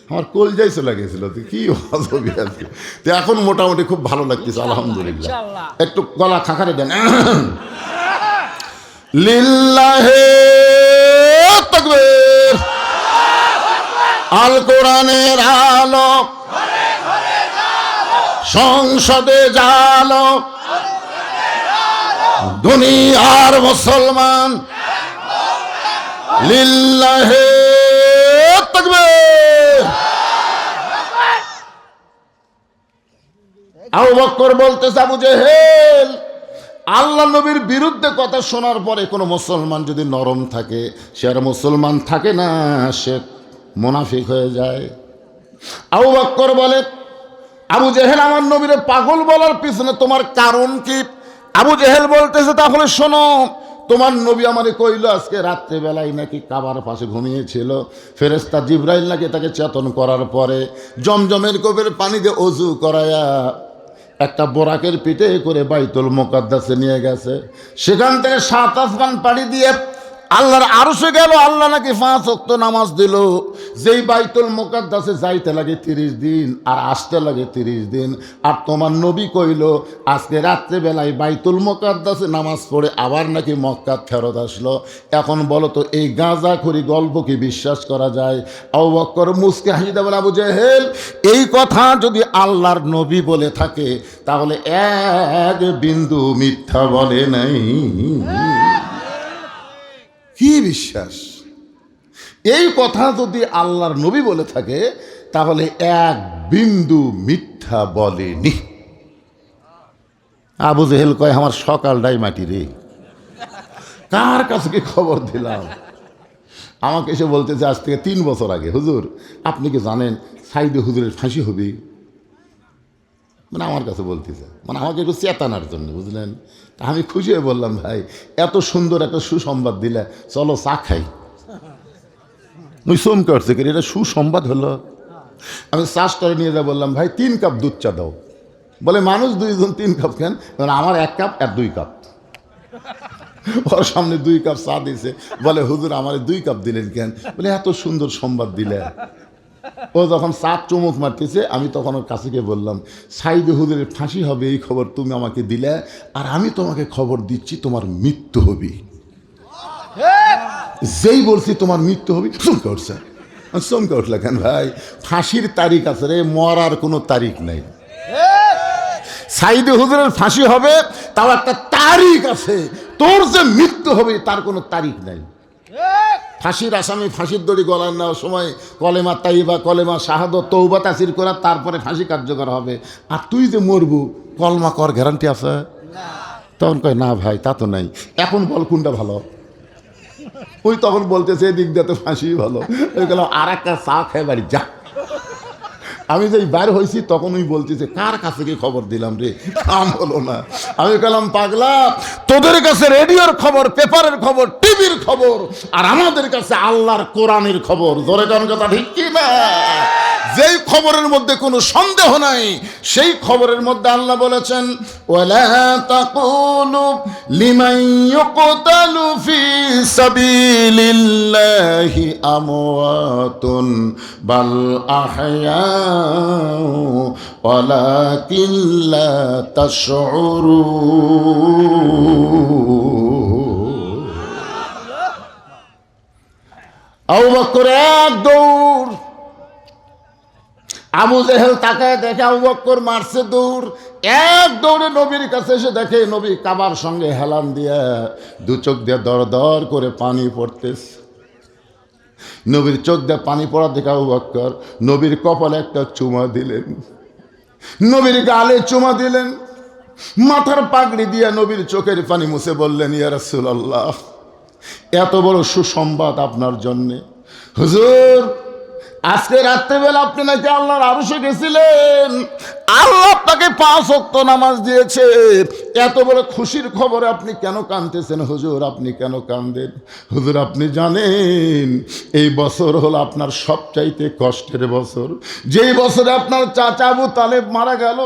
আমার কলজাই চলে গেছিল। কি অজবি আজকে। তো এখন মোটামুটি খুব ভালো লাগতেছে, আলহামদুলিল্লাহ। একটু গলা খাখারে দেন। লিল্লাহে তাকবীর। আল কোরআনের আলো সংসদে জালো, দুনিয়ার মুসলমান লিল্লাহে তাকবীর। আবু বকর বলতেছে, আবু জেহেল আল্লাহ নবীর বিরুদ্ধে কথা শোনার পরে কোনো মুসলমান যদি নরম থাকে সে আর মুসলমান থাকে না, সে মুনাফিক হয়ে যায়। আবু বকর বলে, আবু জেহেল আমার নবীরে পাগল বলার পিছনে তোমার কারণ কি? আবু জেহেল বলতেছে, তাহলে শোনো, তোমার নবী আমারে কইল আজকে রাত্রেবেলায় নাকি কাবার পাশে ঘুমিয়েছিল, ফেরেশতা জিবরাইল নাকি তাকে চেতন করার পরে জমজমের কূপের পানি দিয়ে ওযু করায়া একটা বোরাকের পিঠে করে বাইতুল মুকাদ্দাসে নিয়ে গেছে। সেখান থেকে 7 আসমান পাড়ি দিয়ে আল্লাহর আরশে গেল, আল্লাহ নাকি 5 ওয়াক্ত নামাজ দিল। যেই বাইতুল মুকাদ্দাসে যাইতে লাগে 30 দিন আর আসতে লাগে 30 দিন। আর তোমার নবী কইল আজকে রাত্রেবেলায় বাইতুল মুকাদ্দাসে নামাজ পড়ে আবার নাকি মক্কা ফেরত আসলো। এখন বলো তো এই গাঁজাখুরি গল্প কি বিশ্বাস করা যায়? আবু বকর মুসকে হাসিতে বলে, আবু জেহেল, এই কথা যদি আল্লাহর নবী বলে থাকে তাহলে এক বিন্দু মিথ্যা বলে নাই। কি বিশ্বাস? এই কথা যদি আল্লাহর নবী বলে থাকে তাহলে এক বিন্দু মিথ্যা বলেনি। আবু জেহেল কয়, আমার সকালটাই মাটি রে, কার কাছে কি খবর দিলাম? আমাকে এসে বলতেছে আজ থেকে 3 বছর আগে, হুজুর আপনি কি জানেন সাইদে হুজুরের ফাঁসি হবে? মানে আমার কাছে বলতেছে, মানে আমাকে একটু চেতানোর জন্য, বুঝলেন? তা আমি খুশি হয়ে বললাম, ভাই এত সুন্দর একটা সুসংবাদ দিলে, চলো চা খাই। ওই সোম করছে কি এটা সুসংবাদ হলো? আমি চা স্টলে নিয়ে যা বললাম, ভাই 3 কাপ দুধ চা দাও। বলে মানুষ 2 জন 3 কাপ কেন? আমার 1 কাপ আর 2 কাপ। ওর সামনে 2 কাপ চা দিয়েছে। বলে হুজুর আমার 2 কাপ দিলেন কেন? বলে এত সুন্দর সংবাদ দিলে। ও যখন চা চুমুক মারতেছে আমি তখন ওর কাছে গিয়ে বললাম, সাইদে হুজুরের ফাঁসি হবে এই খবর তুমি আমাকে দিলে, আর আমি তোমাকে খবর দিচ্ছি তোমার মৃত্যু হবে। যেই বলছি তোমার মৃত্যু হবে চমকে উঠছে। চমকে উঠলে কেন ভাই? ফাঁসির তারিখ আছে রে, মরার কোনো তারিখ নাই। সাইদে হুজুরের ফাঁসি হবে তাও একটা তারিখ আছে, তোর যে মৃত্যু হবে তার কোনো তারিখ নাই। ফাঁসির আসামি ফাঁসির দড়ি গলার নেওয়ার সময় কলেমা তাইবা, কলেমা শাহাদত, তৌবা তাসির করা, তারপরে ফাঁসি কার্যকর হবে। আর তুই যে মরবু কলমা কর গ্যারান্টি আছে? তখন কয় না ভাই তা তো নাই। এখন বল কোনটা ভালো? ওই তখন বলতেছে এদিক দিয়ে তো ফাঁসি ভালো। ওই গেলাম আর একটা চা খেয়ে বাড়ি যা। আমি যেই বাইর হয়েছি তখন ওই বলতেছে কার কাছে কি খবর দিলাম রে, কাম হলো না। আমি বললাম পাগলা, তোদের কাছে রেডিওর খবর, পেপারের খবর, টিভির খবর, আর আমাদের কাছে আল্লাহর কোরআনের খবর। জোরে কোন কথা ঠিক কি না? যেই খবরের মধ্যে কোনো সন্দেহ নাই সেই খবরের মধ্যে আল্লাহ বলেছেন, ওয়ালা তাকুলু লিমান ইউকতালু ফি সাবিলিল্লাহি আমওয়াতুন বাল আহইয়াউ ওয়ালাকিন লা তাশউরুন। আবু বকর এক দৌড়। আবু জেহেল তাকায় দেখে আবু বকর মারছে দৌড়। এক দৌড়ে নবীর কাছে এসে দেখে নবী কাবার সঙ্গে হেলান দিয়ে 2 চোখ দিয়ে দর দর করে পানি পড়তেছে। নবীর চোখ দিয়ে পানি পড়া দেখে আবু বকর নবীর কপালে একটা চুমা দিলেন, নবীর গালে চুমা দিলেন, মাথার পাগড়ি দিয়ে নবীর চোখের পানি মুছে বললেন, ইয়া রাসূলুল্লাহ, এত বড় সুসংবাদ আপনার জন্যে। হুজুর আজকে রাত্রেবেলা আপনি নাকি আল্লাহর আরশে গেছিলেন, আল্লাহ আপনাকে 5 ওয়াক্ত নামাজ দিয়েছে। এত বড় খুশির খবরে আপনি কেন কাঁদতেছেন হুজুর? আপনি কেন কাঁদেন? হুজুর আপনি জানেন এই বছর হলো আপনার সবচাইতে কষ্টের বছর। যেই বছরে আপনার চাচা আবু তালেব মারা গেল,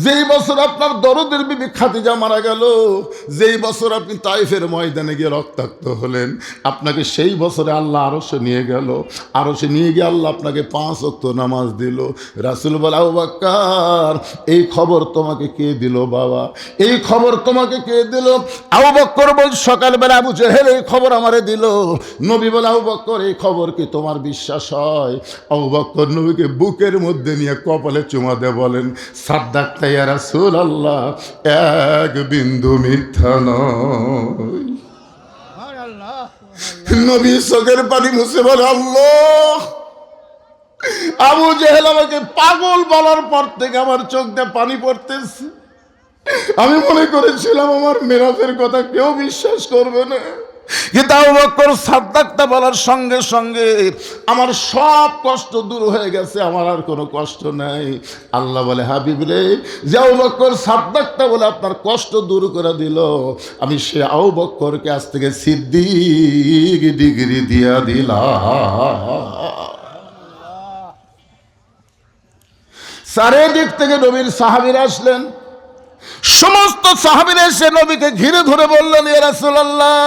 যেই বছর আপনার দরদের বিবি খাদিজা মারা গেল, যেই বছর আপনি তাইফের ময়দানে গিয়ে রক্তাক্ত হলেন, আপনাকে সেই বছরে আল্লাহ আরশে নিয়ে গেল। আরশে নিয়ে গিয়ে আল্লাহ আপনাকে 5 ওয়াক্ত নামাজ দিল। রাসূল বলে, আবু বকর এই খবর তোমাকে কে দিল বাবা? এই খবর তোমাকে কে দিল? আবু বকর বল, সকালবেলা আবু জেহেল এই খবর আমারে দিল। নবী বলে, আবু বকর এই খবর কি তোমার বিশ্বাস হয়? আবু বকর নবীকে বুকের মধ্যে নিয়ে কপালে চুমা দিয়ে বলেন, সাদ্দাকতা ইয়া রাসূলুল্লাহ, এক বিন্দু মিথ্যা নয়। নবী চোখের পানি মুছে বলে, আল্লাহ, আবু জেহেল আমাকে পাগল বলার পর থেকে আমার চোখ দিয়ে পানি পড়তেছে। আমি মনে করেছিলাম আমার মেরাজের কথা কেউ বিশ্বাস করবে না, কিন্তু আবু বকর সাদ্দাকতা বলার সঙ্গে সঙ্গে আমার সব কষ্ট দূর হয়ে গেছে, আমার আর কোনো কষ্ট নাই। আল্লাহ বলে, হাবিব রে, যে আবু বকর সাদ্দাকতা বলে আপনার কষ্ট দূর করে দিল, আমি সে আবু বকরকে আজ থেকে সিদ্দিক ডিগ্রি দিয়া দিলাম। চারিদিক থেকে নবীর সাহাবীরা আসলেন। সমস্ত সাহাবীরা এসে নবীকে ঘিরে ধরে বললেন, ইয়া রাসূলুল্লাহ,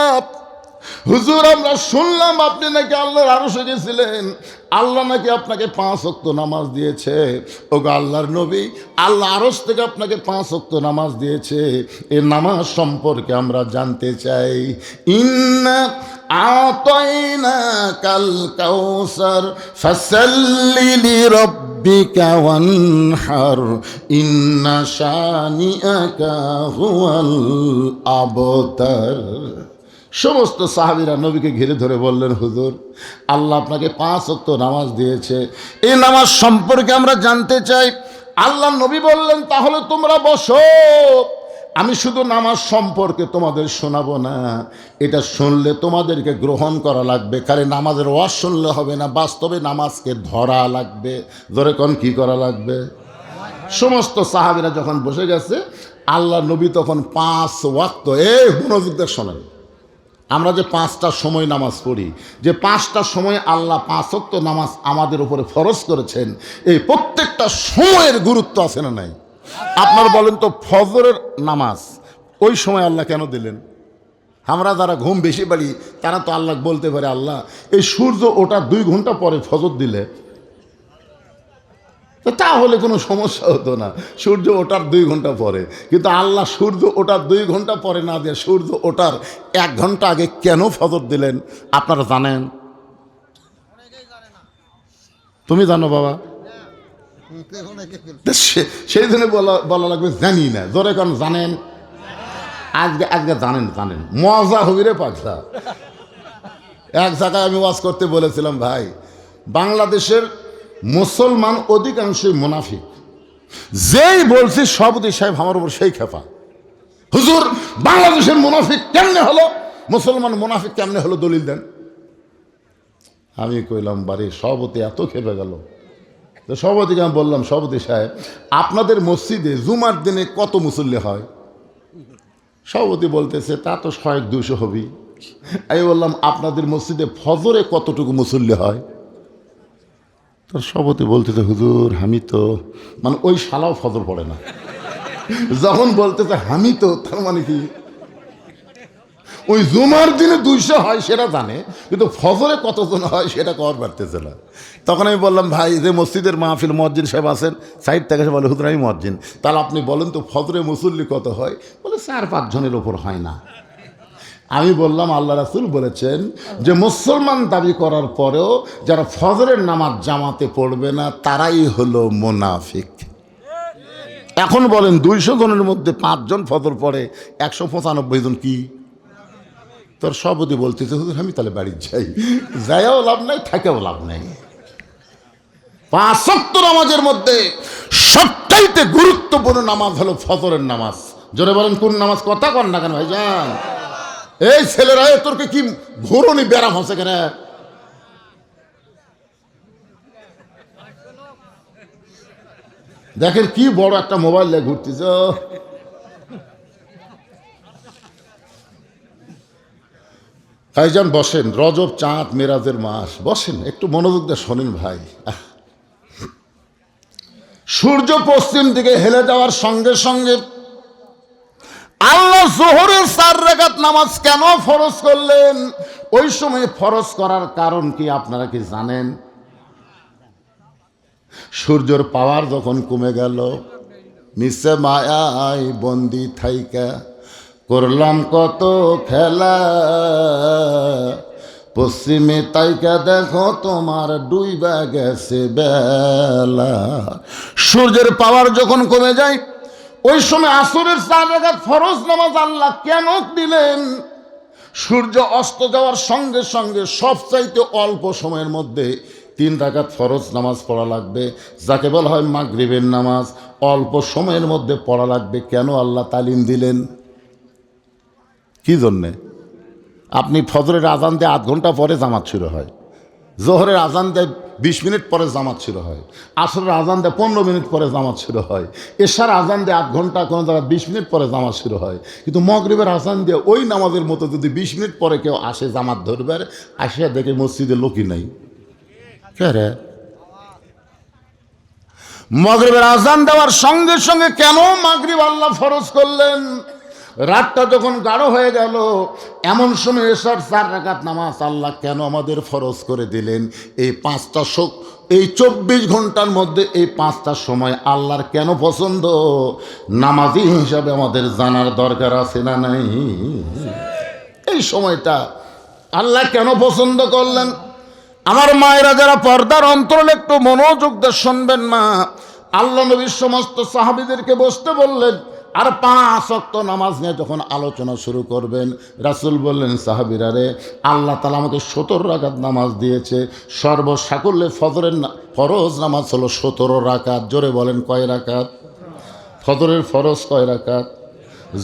হুজুর আমরা শুনলাম আপনি নাকি আল্লাহর আরশে গেছিলেন, আল্লাহ নাকি আপনাকে 5 ওয়াক্ত নামাজ দিয়েছে। ওগো আল্লাহর নবী, আল্লাহ আরশ থেকে আপনাকে 5 ওয়াক্ত নামাজ দিয়েছে, এই নামাজ সম্পর্কে আমরা জানতে চাই। ইন্না আতাইনাকাল কাউসার ফাসাল্লি লিরাব্বিকা ওয়ানহার ইন্না শানিআকা হুয়াল আবতার। সমস্ত সাহাবীরা নবীকে ঘিরে ধরে বললেন, হুজুর আল্লাহ আপনাকে 5 ওয়াক্ত নামাজ দিয়েছে, এই নামাজ সম্পর্কে আমরা জানতে চাই। আল্লাহ নবী বললেন, তাহলে তোমরা বসো, আমি শুধু নামাজ সম্পর্কে তোমাদের শোনাবো না, এটা শুনলে তোমাদেরকে গ্রহণ করা লাগবে। খালি নামাজের ওয়াজ শুনলে হবে না, বাস্তবে নামাজকে ধরা লাগবে। ধরে কোন কি করা লাগবে? সমস্ত সাহাবীরা যখন বসে গেছে, আল্লাহ নবী তখন 5 ওয়াক্ত, মনোযোগ দিয়ে শোনেন, আমরা যে 5টা সময় নামাজ পড়ি, যে 5টা সময় আল্লাহ 5 ওয়াক্ত নামাজ আমাদের উপরে ফরজ করেছেন, এই প্রত্যেকটা সময়ের গুরুত্ব আছে না নাই? আপনারা বলেন তো, ফজরের নামাজ ওই সময় আল্লাহ কেন দিলেন? আমরা যারা ঘুম বেশি পারি তারা তো আল্লাহ বলতে পারে, আল্লাহ এই সূর্য ওটা 2 ঘন্টা পরে ফজর দিলে তো তাহলে কোনো সমস্যা হতো না, সূর্য ওঠার 2 ঘন্টা পরে। কিন্তু আল্লাহ সূর্য ওঠার 2 ঘন্টা পরে না দিয়ে সূর্য ওঠার 1 ঘন্টা আগে কেন ফজর দিলেন আপনারা জানেন? তুমি জানো বাবা? সেই জন্য বলা লাগবে জানি না। জোরে কারণ জানেন, আজকে জানেন মজা হবি রে পাগলা। এক জায়গায় আমি ওয়াজ করতে বলেছিলাম, ভাই বাংলাদেশের মুসলমান অধিকাংশই মুনাফিক। যেই বলছি সভাপতি সাহেব আমার উপর সেই খেপা, হুজুর বাংলাদেশের মুনাফিক কেমনে হলো, মুসলমান মুনাফিক কেমনে হলো, দলিল দেন। আমি কইলাম, বাড়ি সভাপতি এত খেপে গেল। তো সভাপতিকে আমি বললাম, সভাপতি সাহেব আপনাদের মসজিদে জুমার দিনে কত মুসল্লি হয়? সভাপতি বলতেছে, তা তো 100-200 হবি। আমি বললাম, আপনাদের মসজিদে ফজরে কতটুকু মুসল্লি হয়? তার সভাপতি বলতেছে, হুজুর আমি তো, মানে ওই শালাও ফজর পড়ে না। যখন বলতেছে আমি তো, তার মানে কি ওই জুমার দিনে 200 হয় সেটা জানে, কিন্তু ফজরে কতজন হয় সেটা কর পারতেছে না। তখন আমি বললাম, ভাই যে মসজিদের মাহফিল মুয়াজ্জিন সাহেব আছেন, সাইড থেকে এসে বলে, হুজুর আমি মুয়াজ্জিন, তাহলে আপনি বলেন তো ফজরে মুসল্লি কত হয়? বলে 4-5 জনের ওপর হয় না। আমি বললাম, আল্লাহ রাসূল বলেছেন যে মুসলমান দাবি করার পরেও যারা ফজরের নামাজ জামাতে পড়বে না তারাই হলো মুনাফিক। এখন বলেন 200 জনের মধ্যে 5 জন ফজর পড়ে, 195 জন কি? তোর সভাপতি বলতেছে, হুজুর আমি তাহলে বাড়ি যাইও লাভ নাই, থাকেও লাভ নাই। 5 ওয়াক্ত নামাজের মধ্যে সবচাইতে গুরুত্বপূর্ণ নামাজ হলো ফজরের নামাজ। জোরে বলেন কোন নামাজ? কথা কন না কেন ভাইজান? এই ছেলেরা তোরকে কি ঘুরনি ব্যারাম হচ্ছে কেন? দেখেন কি বড় একটা মোবাইল নিয়ে ঘুরতেছ। ভাইজান বসেন, রজব চাঁদ মেরাজের মাস, বসেন একটু মনোযোগ দিয়ে শোনেন ভাই। সূর্য পশ্চিম দিকে হেলে যাওয়ার সঙ্গে সঙ্গে আল্লাহ যোহরের 4 রাকাত নামাজ কেন ফরজ করলেন? ওই সময় ফরজ করার কারণ কি আপনারা কি জানেন? সূর্যের পাওয়ার যখন কমে গেল, মিশে মায়ায় বন্দি থাইকা করলাম কত খেলা, পশ্চিমে তাইকা দেখো তোমার ডুইবা গেছে বেলা। সূর্যের পাওয়ার যখন কমে যায়, ওই সময় আসরের 4 রাকাত ফরজ নামাজ আল্লাহ কেন দিলেন? সূর্য অস্ত যাওয়ার সঙ্গে সঙ্গে সবচাইতে অল্প সময়ের মধ্যে 3 রাকাত ফরজ নামাজ পড়া লাগবে, যাকে বলা হয় মাগরিবের নামাজ। অল্প সময়ের মধ্যে পড়া লাগবে, কেন আল্লাহ তালিম দিলেন? কি জন্যে? আপনি ফজরের আজান দিয়ে 8 ঘন্টা পরে জামাত শুরু হয়, জোহরের আজান দেয় 20 মিনিট পরে জামাত শুরু হয়, আসরের আজান দেয় 15 মিনিট পরে জামাত শুরু হয়, এশার আজান দিয়ে 8 ঘন্টা, কোনো জায়গায় 20 মিনিট পরে জামাত শুরু হয়। কিন্তু মাগরিবের আজান দিয়ে ওই নামাজের মতো যদি 20 মিনিট পরে কেউ আসে জামাত ধরবে, আসিয়া দেখে মসজিদে লোকই নাই, কে রে? মাগরিবের আজান দেওয়ার সঙ্গে সঙ্গে কেন মাগরিব আল্লাহ ফরজ করলেন? রাতটা যখন গাঢ় হয়ে গেল, এমন সময় এশার 4 রাকাত নামাজ আল্লাহ কেন আমাদের ফরজ করে দিলেন? এই 5টা এই 24 ঘন্টার মধ্যে এই 5টা সময় আল্লাহর কেন পছন্দ, নামাজি হিসাবে আমাদের জানার দরকার আছে না নাই? এই সময়টা আল্লাহ কেন পছন্দ করলেন? আমার মায়েরা যারা পর্দার অন্তরালে একটু মনোযোগ দিয়ে শুনবেন মা, আল্লাহ নবীর সমস্ত সাহাবীদেরকে বসতে বললেন, আর 5 ওয়াক্ত নামাজ নিয়ে যখন আলোচনা শুরু করবেন, রাসূল বললেন, সাহাবীরা রে, আল্লাহ তাআলা আমাকে 17 রাকাত নামাজ দিয়েছে। সর্বসাকুল্যে ফরজ নামাজ হলো 17 রাকাত। জোরে বলেন কয় রাকাত? ফজরের ফরজ কয় রাকাত?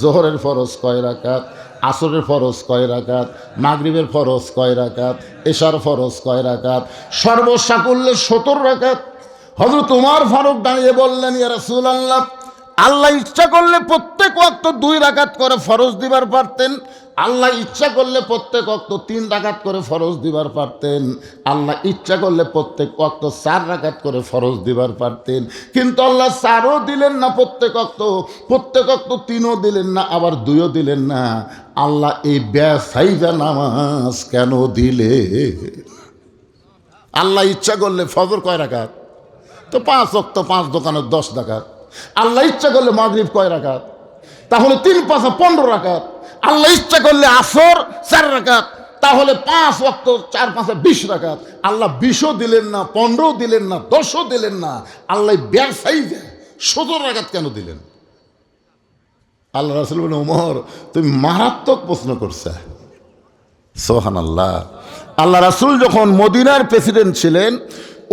জোহরের ফরজ কয় রাকাত? আসরের ফরজ কয় রাকাত? মাগরিবের ফরজ কয় রাকাত? এশার ফরজ কয় রাকাত? সর্বসাকুল্যে 17 রাকাত। হযরত ওমর ফারুক দাঁড়িয়ে বললেন, ইয়া রাসূলুল্লাহ, আল্লাহ ইচ্ছা করলে প্রত্যেক ওয়াক্ত 2 রাকাত করে ফরজ দিবার পারতেন, আল্লাহ ইচ্ছা করলে প্রত্যেক ওয়াক্ত 3 রাকাত করে ফরজ দিবার পারতেন, আল্লাহ ইচ্ছা করলে প্রত্যেক ওয়াক্ত 4 রাকাত করে ফরজ দিবার পারতেন, কিন্তু আল্লাহ 4ও দিলেন না প্রত্যেক ওয়াক্ত 3ও দিলেন না, আবার 2ও দিলেন না। আল্লাহ এই বেসাইজা নামাজ কেন দিলে? আল্লাহ ইচ্ছা করলে ফজর কয় রাকাত? তো 5 ওয়াক্ত, 5 দোকানে 10 রাকাত। আল্লাহ ইচ্ছা করলে মাগরিব কয় রাকাত? তাহলে 3 5 15 রাকাত। আল্লাহ ইচ্ছা করলে আসর 4 রাকাত, তাহলে 5 ওয়াক্ত 4 5 20 রাকাত। আল্লাহ 20ও দিলেন না, 15ও দিলেন না, 10ও দিলেন না, আল্লাহ বেসাইজে 17 রাকাত কেন দিলেন? আল্লাহ রাসূল বলেন, ওমর তুমি মারাত্মক প্রশ্ন করছে। সুবহানাল্লাহ। আল্লাহ রাসূল যখন মদিনার প্রেসিডেন্ট ছিলেন,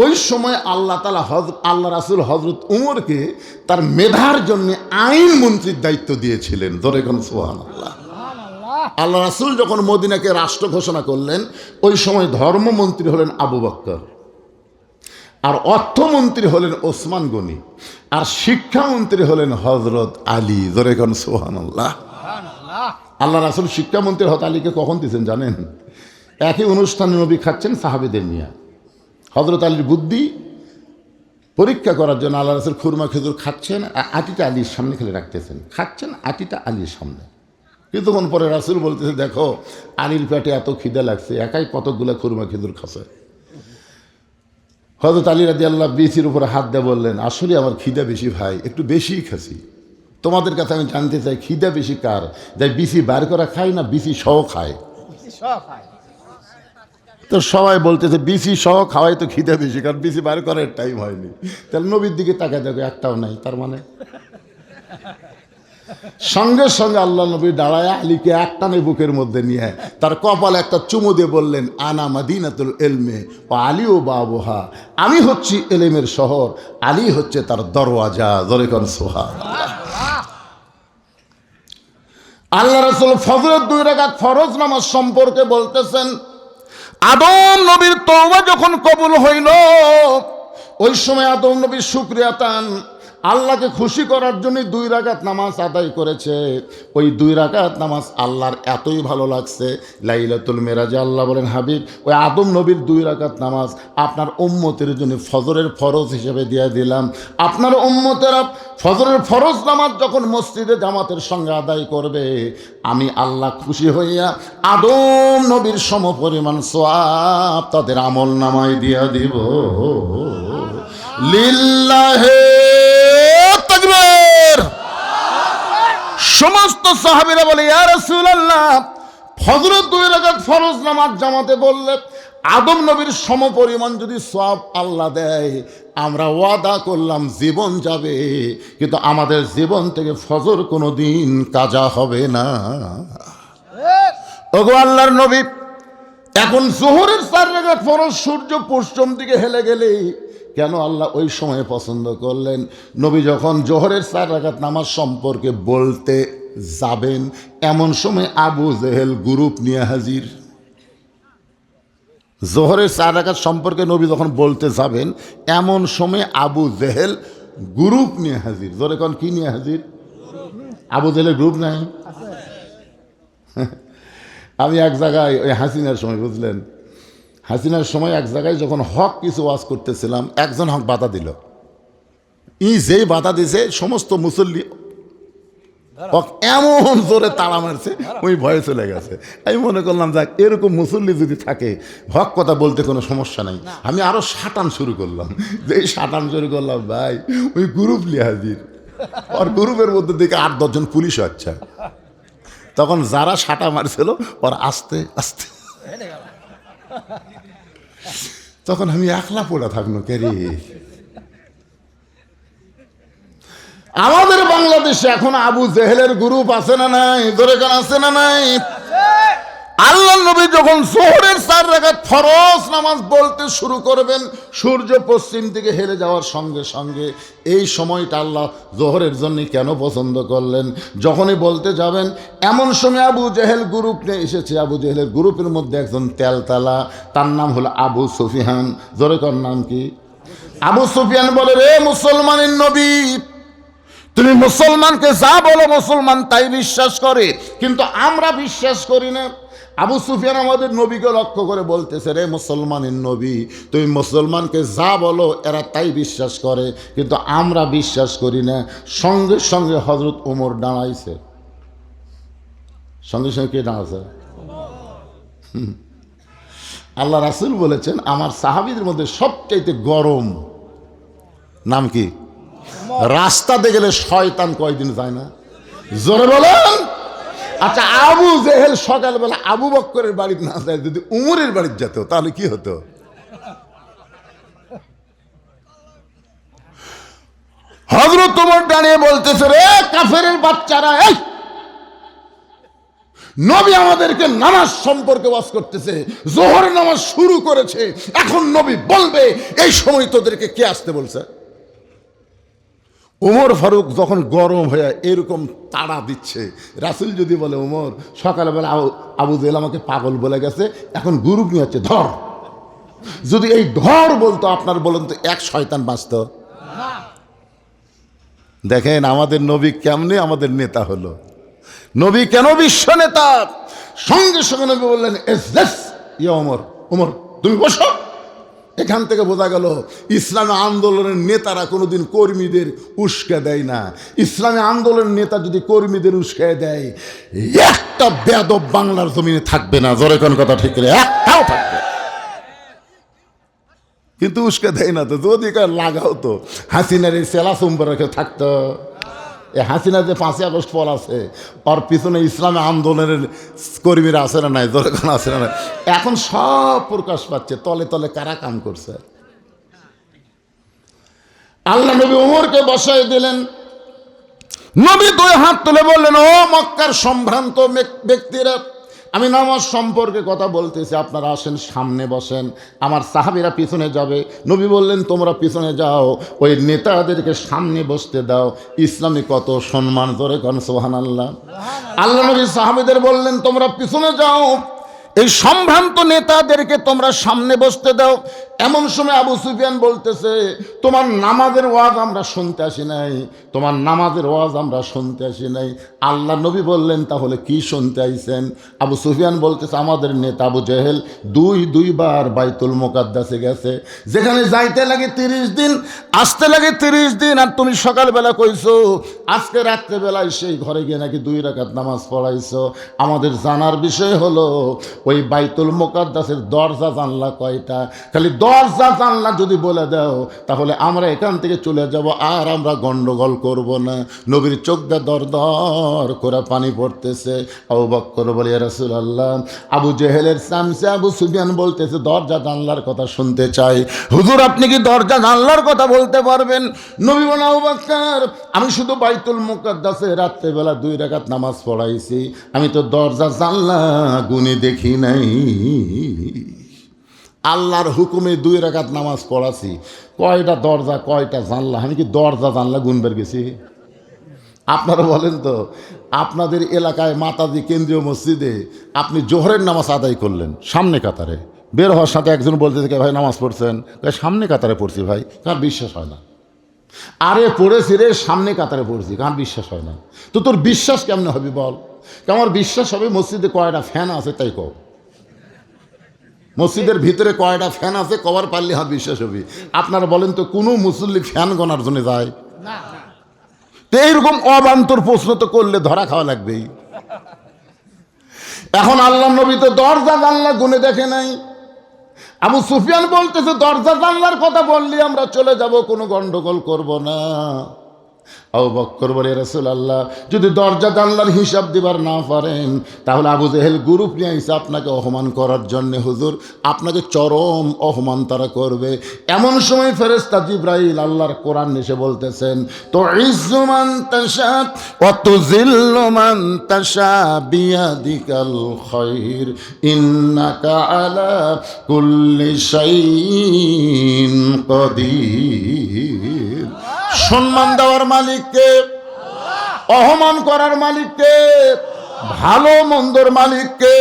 ওই সময় আল্লাহ রাসূল হযরত উমরকে তার মেধার জন্য আইন মন্ত্রীর দায়িত্ব দিয়েছিলেন। ধরে কোন সুবহানাল্লাহ। আল্লাহ রাসূল যখন মদিনাকে রাষ্ট্র ঘোষণা করলেন, ওই সময় ধর্মমন্ত্রী হলেন আবু বকর, আর অর্থমন্ত্রী হলেন ওসমান গনি, আর শিক্ষামন্ত্রী হলেন হযরত আলী। ধরে কোন সুবহানাল্লাহ। আল্লাহ রাসূল শিক্ষামন্ত্রী হযরত আলীকে কখন দিয়েছেন জানেন? একই অনুষ্ঠানে নবী খাচ্ছেন সাহাবীদের নিয়ে। হযরত আলীর বুদ্ধি পরীক্ষা করার জন্য আল্লাহ রাসূল খুরমা খেজুর খাচ্ছেন, আটিটা আলীর সামনে খেলে রাখতেছেন, খাচ্ছেন আটিটা আলীর সামনে। কিছুক্ষণ পরে রাসূল বলতেছে, দেখো আলীর পেটে এত খিদে লাগছে, একাই কতগুলো খুরমা খেজুর খাচ্ছে। হযরত আলী রাদিয়াল্লাহু বিচির উপরে হাত দিয়ে বললেন, আসলে আমার খিদা বেশি ভাই, একটু বেশিই খাসি। তোমাদের কাছে আমি জানতে চাই, খিদা বেশি কার, যাই বিচি বার করা খায় না বিচি সহ খায়? তো সবাই বলতেছে বিচি সহ খাওয়াই তো খিদা বেশি, কারণ বিচি বার করার টাইম হয়নি। তাহলে নবীর দিকে তাকায় দেখো, একটাও নাই। তার মানে সঙ্গে সঙ্গে আল্লাহ নবী দাঁড়ায় আলীকে একটানে বুকের মধ্যে নিয়ে তার কপালে একটা চুমু দিয়ে বললেন, আনা মাদিনাতুল ইলমে ও আলী ও বাবুহা, আমি হচ্ছি এলেমের শহর, আলী হচ্ছে তার দরওয়াজা। জোরে কোন সুবহানাল্লাহ। আল্লাহ রাসূল ফজরের 2 রাকাত ফরজ নামাজ সম্পর্কে বলতেছেন, আদম নবীর তওবা যখন কবুল হইল, ওই সময় আদম নবী শুকরিয়া তান আল্লাহকে খুশি করার জন্য 2 রাকাত নামাজ আদায় করেছে। ওই 2 রাকাত নামাজ আল্লাহর এতই ভালো লাগছে, লাইলাতুল মেরাজে আল্লাহ বলেন, হাবিব ওই আদম নবীর 2 রাকাত নামাজ আপনার উম্মতের জন্য ফজরের ফরজ হিসেবে দিয়ে দিলাম। আপনার উম্মতেরা ফজরের ফরজ নামাজ যখন মসজিদে জামাতের সঙ্গে আদায় করবে, আমি আল্লাহ খুশি হইয়া আদম নবীর সমপরিমাণ সওয়াব তাদের আমল নামায় দিয়া দিব। লিল্লাহে তাকবীর। সমস্ত সাহাবীরা বলে, ইয়া রাসূলুল্লাহ, ফজরের 2 রাকাত ফরজ নামাজ জামাতে বললে আদম নবীর সমপরিমাণ যদি সওয়াব আল্লাহ দেয়, আমরা ওয়াদা করলাম জীবন যাবে, কিন্তু আমাদের জীবন থেকে ফজর কোনোদিন কাজা হবে না। ওগো আল্লাহর নবী, এখন যোহরের 4 রাকাত ফরজ সূর্য পশ্চিম দিকে হেলে গেলে কেন আল্লাহ ওই সময় পছন্দ করলেন? নবী যখন জোহরের 4 রাকাত নামাজ সম্পর্কে বলতে যাবেন, এমন সময় আবু জেহেল গ্রুপ নিয়ে হাজির। জোহরের 4 রাকাত সম্পর্কে নবী যখন বলতে যাবেন, এমন সময় আবু জেহেল গ্রুপ নিয়ে হাজির। জোরে কোন কি নিয়ে হাজির? আবু জেহেলের গ্রুপ নাই? আমি এক জায়গায় ওই হাসিনার সময়, বুঝলেন, হাসিনার সময় এক জায়গায় যখন হক কিছু ওয়াজ করতেছিলাম, একজন হক বাধা দিল। যেই বাধা দিছে সমস্ত মুসল্লি এমন জোরে তাড়া মারছে ওই ভয়ে চলে গেছে। আমি মনে করলাম যাক এরকম মুসল্লি যদি থাকে হক কথা বলতে কোনো সমস্যা নাই। আমি আরো সাটান শুরু করলাম, যে এই সাটান শুরু করলাম ভাই ওই গ্রুপ লিয়ে হাজির, আর গ্রুপের মধ্যে দেখে 8-10 জন পুলিশ আচ্ছা। তখন যারা সাটা মারছিল ওর আস্তে আস্তে, তখন আমি একলা পড়ে থাকলো কে রে। আমাদের বাংলাদেশে এখন আবু জেহেলের গ্রুপ আছে না নাই? ধরে কেন আছে না নাই? আল্লাহ নবী যখন যোহরের 4 রাকাত ফরজ নামাজ বলতে শুরু করবেন, সূর্য পশ্চিম দিকে হেলে যাওয়ার সঙ্গে সঙ্গে এই সময়টা আল্লাহ যোহরের জন্য কেন পছন্দ করলেন? যখনই বলতে যাবেন এমন সময় আবু জেহেল গ্রুপ নিয়ে এসেছে। আবু জেহেলের গ্রুপের মধ্যে একজন তেলতালা, তার নাম হলো আবু সুফিয়ান। জোরে কর নাম কি? আবু সুফিয়ান বলে, রে মুসলমানের নবী, তুমি মুসলমানকে যা বলো মুসলমান তাই বিশ্বাস করে, কিন্তু আমরা বিশ্বাস করি না। আবু সুফিয়ান আমাদের নবীকে লক্ষ্য করে বলতেছে, রে মুসলমানের নবী, তুমি মুসলমানকে যা বলো এরা তাই বিশ্বাস করে, কিন্তু আমরা বিশ্বাস করি না। সঙ্গে সঙ্গে হযরত ওমর দাঁড়াইছে। সঙ্গে সঙ্গে কে দাঁড়াছে? আল্লাহ রাসূল বলেছেন আমার সাহাবীদের মধ্যে সবচাইতে গরম নাম কি? রাস্তাতে গেলে শয়তান কয়দিন যায় না? জোরে বলেন। আচ্ছা, আবু জেহেল সকালবেলা আবু বক্করের বাড়িতে না যায়, যদি উমরের বাড়িতে যেত তাহলে কি হতো? হযরত ওমর দাঁড়িয়ে বলতেছে, রে কাফেরের বাচ্চারা, এই নবী আমাদেরকে নামাজ সম্পর্কে ওয়াজ করতেছে, যোহরের নামাজ শুরু করেছে, এখন নবী বলবে এই সময় তোদেরকে কে আসতে বলছে? ওমর ফারুক যখন গরম হয়ে এরকম তাড়া দিচ্ছে, রাসূল যদি বলে ওমর সকালবেলা আবু জেহেল আমাকে পাগল বলে গেছে, এখন গ্রুপ নিয়ে হচ্ছে ধর, যদি এই ধর বলতো আপনার বলেন তো এক শয়তান বাঁচত? দেখেন আমাদের নবী কেমনে আমাদের নেতা হলো। নবী কেন বিশ্ব নেতা? সঙ্গে সঙ্গে নবী বললেন, ইয়া ওমর, ওমর তুমি বসো। এখান থেকে বোঝা গেল ইসলামী আন্দোলনের নেতারা কোনোদিন কর্মীদের উস্কে দেয় না। ইসলামী আন্দোলনের নেতা যদি কর্মীদের উস্কে দেয়, একটা বেয়াদব বাংলার জমিনে থাকবে না। জোরে কোন কথা ঠিক করে একটাও থাকবে, কিন্তু উস্কে দেয় না। তো যদি লাগাও তো হাসিনার এই সেলা সোমবার রেখে থাকতো। এই হাসিনা যে 5ই আগস্ট পর আছে, ওর পিছনে ইসলামী আন্দোলনের কর্মীরা আছে না নাই? জোরে কোন আছে না নাই? এখন সব প্রকাশ পাচ্ছে তলে তলে কারা কাম করছে। আল্লাহ নবী ওমরকে বসায় দিলেন। নবী 2 হাত তুলে বললেন, ও মক্কার সম্ভ্রান্ত ব্যক্তিরা, আমি নামাজ সম্পর্কে কথা বলতেছি, আপনারা আসেন সামনে বসেন, আমার সাহাবীরা পিছনে যাবে। নবী বললেন তোমরা পিছনে যাও, ওই নেতাদেরকে সামনে বসতে দাও। ইসলামে কত সম্মান, ধরে কোন সুবহানাল্লাহ। আল্লাহ নবী সাহাবীদের বললেন তোমরা পিছনে যাও, এই সম্ভ্রান্ত নেতাদেরকে তোমরা সামনে বসতে দাও। এমন সময় আবু সুফিয়ান বলতেছে, তোমার নামাজের ওয়াজ আমরা শুনতে আসি নাই, তোমার নামাজের ওয়াজ আমরা শুনতে আসি নাই। আল্লাহ নবী বললেন তাহলে কি শুনতে আইছেন? আবু সুফিয়ান বলতেছে, আমাদের নেতা আবু জেহেল দুইবার বাইতুল মুকাদ্দাসে গেছে, যেখানে যাইতে লাগে 30 দিন, আসতে লাগে 30 দিন, আর তুমি সকালবেলা কইছো আজকে রাত্রেবেলায় সেই ঘরে গিয়ে নাকি 2 রাকাত নামাজ পড়াইছো। আমাদের জানার বিষয় হলো ওই বাইতুল মুকাদ্দাসের দরজা জানলা কয়টা? খালি দরজা জানলা যদি বলে দাও তাহলে আমরা এখান থেকে চলে যাব, আর আমরা গন্ডগোল করব না। নবীর চোখ দিয়ে দর দর করে পানি পড়তেছে। আবু বকর বলে, ইয়া রাসূলুল্লাহ, আবু জেহেলের সামসে আবু সুফিয়ান বলতেছে দরজা জানলার কথা শুনতে চাই, হুজুর আপনি কি দরজা জানলার কথা বলতে পারবেন? নবী বলেন, আবু বকর, আমি শুধু বাইতুল মুকাদ্দাসে রাত্রেবেলা 2 রাকাত নামাজ পড়াইছি, আমি তো দরজা জানলা গুনে দেখি নাই। আল্লাহর হুকুমে 2 রাকাত নামাজ পড়াছি, কয়টা দরজা কয়টা জানলা, আমি কি দরজা জানলা গুনবার গেছি? আপনারা বলেন তো, আপনাদের এলাকায় মাতাজি কেন্দ্রীয় মসজিদে আপনি জোহরের নামাজ আদায় করলেন, সামনে কাতারে বের হওয়ার সাথে একজন বলতে থাকে, ভাই নামাজ পড়ছেন? সামনে কাতারে পড়ছি ভাই। কার বিশ্বাস হয় না? আরে পড়েছি রে, সামনে কাতারে পড়ছি, কার বিশ্বাস হয় না? তো তোর বিশ্বাস কেমনে হবে বল? আমার বিশ্বাস হবে মসজিদে কয়টা ফ্যান আছে তাই কও। মসজিদের ভিতরে কয়টা ফ্যান আছে কবার পারলে হাত বিশ্বাস হবে। আপনারা বলেন তো, কোনো মুসল্লি ফ্যান গনার জন্য যায়? তো এইরকম অবান্তর প্রশ্ন তো করলে ধরা খাওয়া লাগবেই। এখন আল্লাহ নবী তো দরজা জানলা গুনে দেখে নাই। আবু সুফিয়ান বলতেছে দরজা জানলার কথা বললি আমরা চলে যাব, কোনো গন্ডগোল করব না। আবু বকর বলে রাসূলুল্লাহ যদি দরজা জানলার হিসাব দিবার না পারেন তাহলে আবু জেহেল গ্রুপ নিয়ে এসে আপনাকে অপমান করার জন্য হুজুর আপনাকে চরম অপমান তারা করবে। এমন সময় ফেরেশতা জিবরাইল আল্লাহর কোরআন এসে বলতেছেন তো ইজ্জু মান তাশা ওয়া তুযিল্লু মান তাশা বিয়াদিকাল খায়র ইন্নাকা আলা কুল্লি শাইইন কাদির। সম্মান দেওয়ার মালিককে, অপমান করার মালিককে, ভালো মন্দর মালিককে,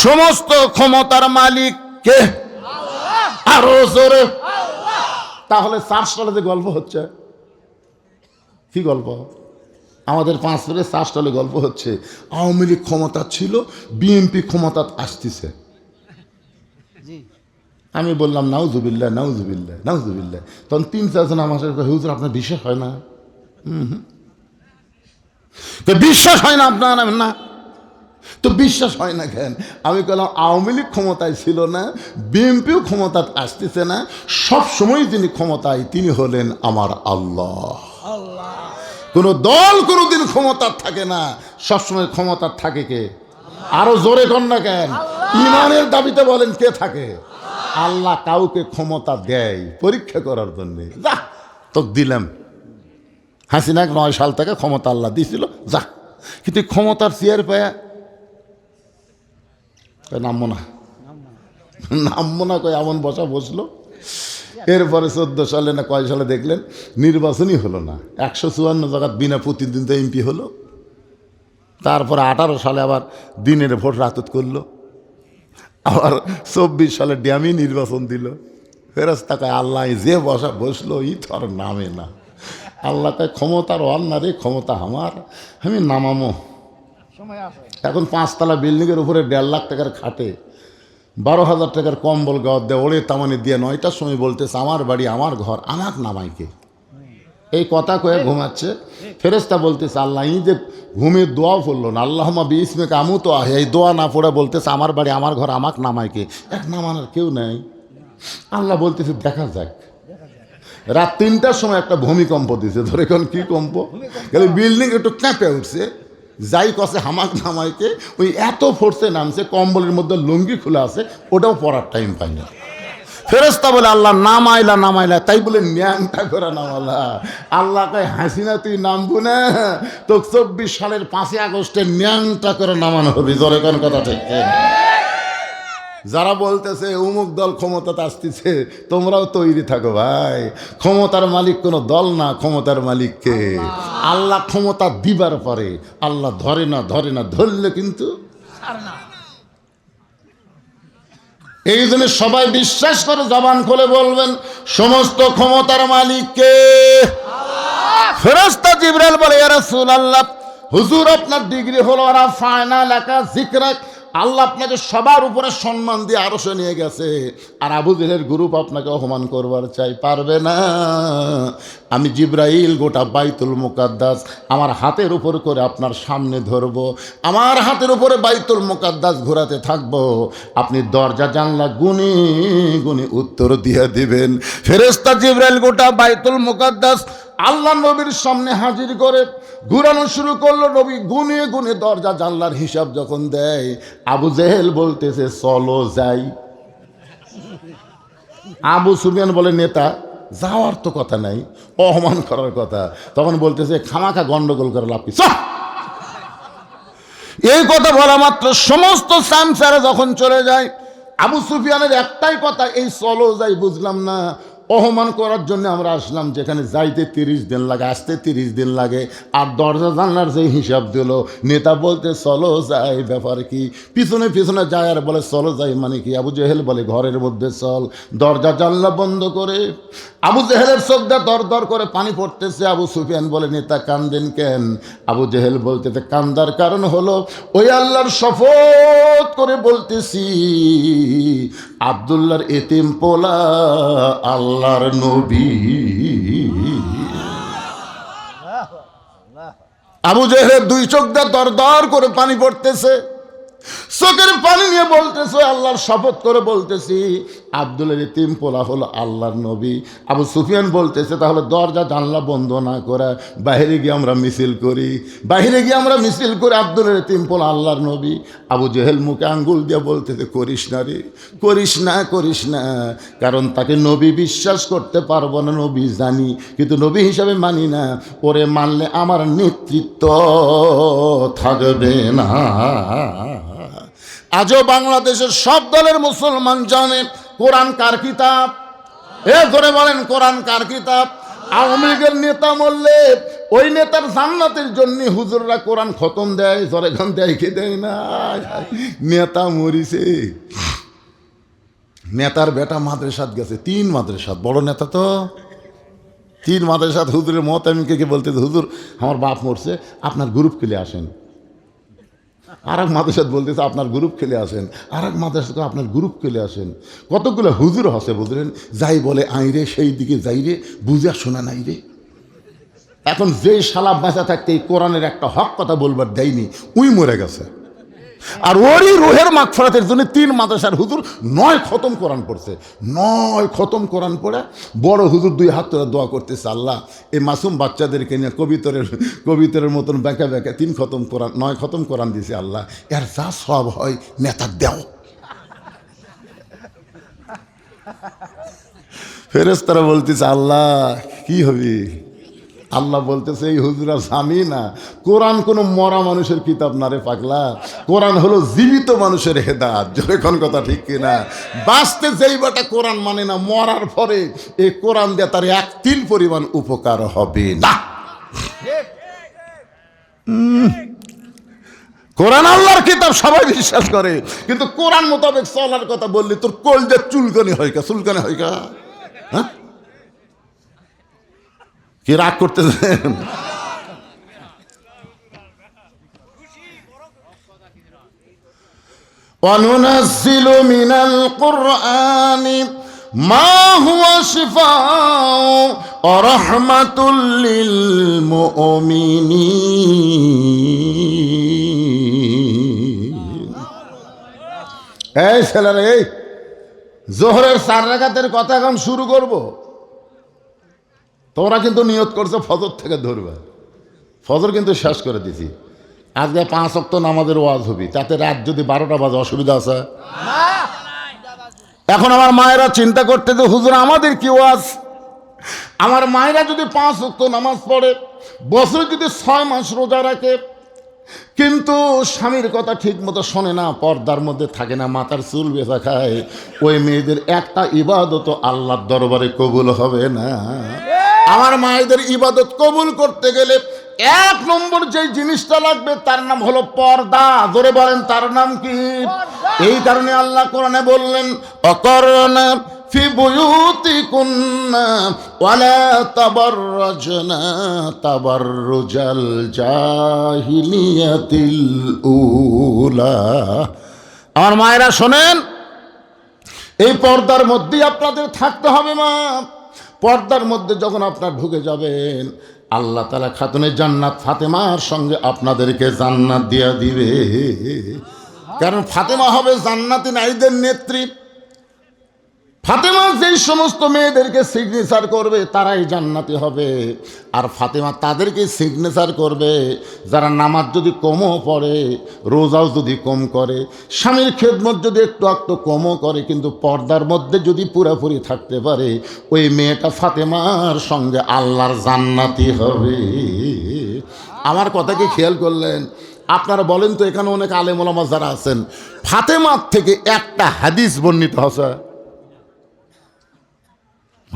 সমস্ত ক্ষমতার মালিককে। আরো জোরে। তাহলে 4 সালে গল্প হচ্ছে কি গল্প? আমাদের 5 সালে 4 সালে গল্প হচ্ছে আওয়ামী লীগ ক্ষমতা ছিল, বিএনপি ক্ষমতা আসতেছে। আমি বললাম নাউজুবিল্লাহ নাউজুবিল্লাহ নাউজুবিল্লাহ। তখন 3-4 জন আমার সাথে হুজুর আপনার বিশ্বাস হয় না? তো বিশ্বাস হয় না আপনার? না তো বিশ্বাস হয় না কেন? আমি বললাম আওয়ামী লীগ ক্ষমতায় ছিল না, বিএনপিও ক্ষমতা আসতেছে না, সব সময় যিনি ক্ষমতায় তিনি হলেন আমার আল্লাহ। কোন দল কোনোদিন ক্ষমতা থাকে না, সবসময় ক্ষমতা থাকে কে? আরো জোরে কর না কেন? ইমানের দাবিতে বলেন কে থাকে? আল্লাহ কাউকে ক্ষমতা দেয় পরীক্ষা করার জন্য। যা তোকে দিলাম, হাসিনা 9 সাল থেকে ক্ষমতা আল্লাহ দিয়েছিল, যা। কিন্তু ক্ষমতার চেয়ার পায়া নামবো না, নামবো না কয় এমন বসলো। এরপরে 14 সালে না কয় সালে দেখলেন নির্বাচনই হলো না, 154 জায়গা বিনা প্রতিদ্বন্দ্বিতা এমপি হলো। তারপরে 18 সালে আবার দিনের ভোট রাতত করলো, আবার 24 সালে ড্যামি নির্বাচন দিল। ফেরেশতা কয় আল্লাহ যে বসলো ই তো আর নামে না। আল্লাহ কয় ক্ষমতার অন্য রে, ক্ষমতা আমার, আমি নামামো। এখন 5 তলা বিল্ডিংয়ের উপরে 1.5 লাখ টাকার খাটে 12,000 টাকার কম্বল গাওয়ার দেয় ওরে তামানি দিয়ে 9টার সময় বলতেছে আমার বাড়ি আমার ঘর, আমার নামাইকে। এই কথা কয়ে ঘুমাচ্ছে। ফেরেশতা বলতেছে আল্লাহ ই যে ঘুমে দোয়া পড়লো না, আল্লাহুম্মা বিইসমিকা আমুতু আহি, এই দোয়া না পড়ে বলতেছে আমার বাড়ি আমার ঘর আমাক নামাইকে। এক নামানোর কেউ নাই। আল্লাহ বলতেছে দেখা যাক। রাত 3টার সময় একটা ভূমিকম্প দিছে, ধরে এখন কি কম্প, বিল্ডিং একটু কাঁপে উঠছে। যাই কষে হামাক নামাইকে ওই এত ফোর্সে নামছে, কম্বলের মধ্যে লুঙ্গি খোলা আছে, ওটাও পরার টাইম পাই না। ফেরেশতা বলে আল্লাহ নামাইলা, তাই বলে ন্যাংটা করে নামালা। আল্লাহ কয় হাসিনা তুই নামবো না, তো 24 সালের 5 আগস্টে ন্যাংটা করে নামানো হবে। জোরে কোন কথা ঠিক? যারা বলতেছে অমুক দল ক্ষমতাতে আসতেছে, তোমরাও তৈরি থাকো ভাই। ক্ষমতার মালিক কোনো দল না, ক্ষমতার মালিককে আল্লাহ। ক্ষমতা দিবার পরে আল্লাহ ধরে না, ধরলে কিন্তু এই জন্য সবাই বিশ্বাস করে জবান খুলে বলবেন সমস্ত ক্ষমতার মালিককে। ফেরেশতা জিবরাইল বলে ইয়া রাসূলুল্লাহ হুজুর আপনার ডিগ্রি হলো রাফা'না লাকা যিকরাক, আল্লাহ আপনাকে সবার উপরে সম্মান দিয়ে আরশে নিয়ে গেছে, আর আবু জেহেলের গ্রুপ আপনাকে অপমান করবার চাই, পারবে না। আমি জিবরাইল গোটা বাইতুল মুকাদ্দাস আমার হাতের উপর করে আপনার সামনে ধরব, আমার হাতের উপরে বাইতুল মুকাদ্দাস ঘোরাতে থাকব, আপনি দরজা জানলা গুনে গুনে উত্তর দিয়ে দিবেন। ফেরেশতা জিবরাইল গোটা বাইতুল মুকাদ্দাস আল্লাহ নবীর সামনে হাজির করে ঘুরানো শুরু করলো। নবী গুনে গুনে দরজা জানলার হিসাব যখন দেয়, আবু জেহেল বলতেছে চলো যাই। আবু সুফিয়ান বলে নেতা যাওয়ার তো কথা নাই, অপমান করার কথা। তখন বলতেছে খামাখা গন্ডগোল করে লাভ কি। এই কথা বলা মাত্র সমস্ত সামসারা যখন চলে যায়, আবু সুফিয়ানের একটাই কথা, এই চলো যাই বুঝলাম না, অপমান করার জন্য আমরা আসলাম, যেখানে যাইতে 30 দিন লাগে, আসতে 30 দিন লাগে, আর দরজা জানলার যে হিসাব দিল। নেতা বলতে চলো যাই, ব্যাপার কি? পিছনে পিছনে যায় আর বলে চলো যাই মানে কি? আবু জেহেল বলে ঘরের মধ্যে চল। দরজা জানলা বন্ধ করে আবু জেহেলের চোখ দিয়ে দর দর করে পানি পড়তেছে। আবু সুফিয়ান বলে নেতা কান্দেন কেন? আবু জেহেল বলতেছে কান্দার কারণ হলো ওই আল্লাহর শপথ করে বলতেছি, আব্দুল্লাহর এতিম পোলা আল্লাহর নবী। আবু জেহেলের দুই চোখ দিয়ে দর দর করে পানি পড়তেছে, চোখের পানি নিয়ে বলতেছে, আল্লাহর শপথ করে বলতেছি আব্দুলের এতিম পোলা হলো আল্লাহর নবী। আবু সুফিয়ান বলতেছে, তাহলে দরজা জানলা বন্ধ না করে বাইরে গিয়ে আমরা মিছিল করি, বাইরে গিয়ে আমরা মিছিল করি, আব্দুলের এতিম পোলা আল্লাহর নবী। আবু জেহেল মুখে আঙ্গুল দিয়ে বলতেছে, করিস না রে, করিস না, করিস না, কারণ তাকে নবী বিশ্বাস করতে পারবো না, নবী জানি কিন্তু নবী হিসাবে মানি না, ওরে মানলে আমার নেতৃত্ব থাকবে না। আজও বাংলাদেশের সব দলের মুসলমান জানে কোরআন কার কিতাব। ধরে বলেন কোরআন কার কিতাব? আওয়ামী লীগের নেতা মরলে ওই নেতার জান্নাতের জন্য হুজুররা কোরআন খতম দেয়, জরে গান দেয়, কে দেয় না? নেতা মরিছে, নেতার বেটা মাদ্রাসাত গেছে, 3 মাদ্রাসাত, বড় নেতা তো 3 মাদ্রাসাত। হুজুরের মত আমি কে বলতে, হুজুর আমার বাপ মরছে, আপনার গ্রুপ খেলে আসেন। আর এক মাদ্রাসাত বলতেছে আপনার গ্রুপ খেলে আসেন, আর এক মাদ্রাসাত আপনার গ্রুপ খেলে আসেন। কতগুলো হুজুর হসে বুঝলেন, যাই বলে আইরে সেই দিকে যাই রে, বুঝা শোনা নাই রে। এখন যেই শালা বাঁচা থাকতে এই কোরআনের একটা হক কথা বলবার দেয়নি, উই মরে গেছে। আর ওরই রুহের মাগফিরাতের জন্য 3 মাদ্রাসার হুজুর 9 খতম কোরআন পড়ছে, 9 খতম কোরআন পড়ে বড় হুজুর 2 হাত ধরে দোয়া করতেছে, আল্লাহ এই মাসুম বাচ্চাদেরকে নিয়ে কবিতরের মতন বেঁকা বেঁকা 3 খতম কোরআন, 9 খতম কোরআন দিছে, আল্লাহ এর যা সব হয় নেতার দেও। ফেরেশতারা বলতেছে, আল্লাহ কি হবে? আল্লাহ বলতেছে, এই হুজুরা জানি না কোরআন কোনো মরা মানুষের কিতাব না রে পাগলা, কোরআন হলো জীবিত মানুষের হেদায়েত। যখন কথা ঠিক কিনা? বাঁচতে যেই বাটা কোরআন মানে না, মরার পরে এই কোরআন দিয়ে তার 1 তিল পরিমাণ উপকার হবে না। কোরআন আল্লাহর কিতাব সবাই বিশ্বাস করে, কিন্তু কোরআন মোতাবেক চলার কথা বললি তোর কলজে চুলকানি হয় কা, চুলকানি হয় কা? হ্যাঁ, কি রাগ করতেছেন? ওয়ানুনাজ্জিলু মিনাল কুরআনি মা হুয়া শিফাউ ওয়া রাহমাতুল লিল মুমিনিন। এই ছেলেরা, এই জোহরের 4 রাকাতের কথা এখন শুরু করব। তোমরা কিন্তু নিয়ত করছো ফজর থেকে ধরবে, ফজর কিন্তু শেষ করে দিছি। আজকে 5 ওয়াক্ত নামাজের ওয়াজ হবে, তাতে রাত যদি 12টা বাজে অসুবিধা আছে? এখন আমার মায়েরা চিন্তা করতে যে হুজুর আমাদের কি ওয়াজ? আমার মায়েরা যদি 5 ওয়াক্ত নামাজ পড়ে, বছরে যদি 6 মাস রোজা রাখে, কিন্তু স্বামীর কথা ঠিক মতো শোনে না, পর্দার মধ্যে থাকে না, মাথার চুল বেঁচা খায়, ওই মেয়েদের একটা ইবাদত আল্লাহর দরবারে কবুল হবে না। আমার মায়েদের ইবাদত কবুল করতে গেলে 1 নম্বর যে জিনিসটা লাগবে তার নাম হলো পর্দা। জোরে বলেন তার নাম কি? এই কারণে আল্লাহ কোরআনে বললেন, অকরনা ফি বুয়ুতিকুন্না ওয়ালা তাবাররাজনা তাবাররুজাল জাহিলিয়াতিল উলা। আমার মায়েরা শোনেন, এই পর্দার মধ্যেই আপনাদের থাকতে হবে। মা, পর্দার মধ্যে যখন আপনার ঢুকে যাবেন, আল্লাহ তাআলা খাতুনে জান্নাত ফাতেমার সঙ্গে আপনাদেরকে জান্নাত দিয়া দিবে। কারণ ফাতেমা হবে জান্নাতি নারীদের নেত্রী। ফাতেমা যেই সমস্ত মেয়েদেরকে সিগনেচার করবে তারাই জান্নাতি হবে। আর ফাতেমা তাদেরকে সিগনেচার করবে যারা নামাজ যদি কমও পড়ে, রোজাও যদি কম করে, স্বামীর খেদমত যদি একটু একটু কমও করে, কিন্তু পর্দার মধ্যে যদি পুরোপুরি থাকতে পারে, ওই মেয়েটা ফাতেমার সঙ্গে আল্লাহর জান্নাতি হবে। আমার কথা কি খেয়াল করলেন? আপনারা বলেন তো, এখানে অনেক আলেম ওলামা যারা আছেন, ফাতেমার থেকে একটা হাদিস বর্ণিত আছে?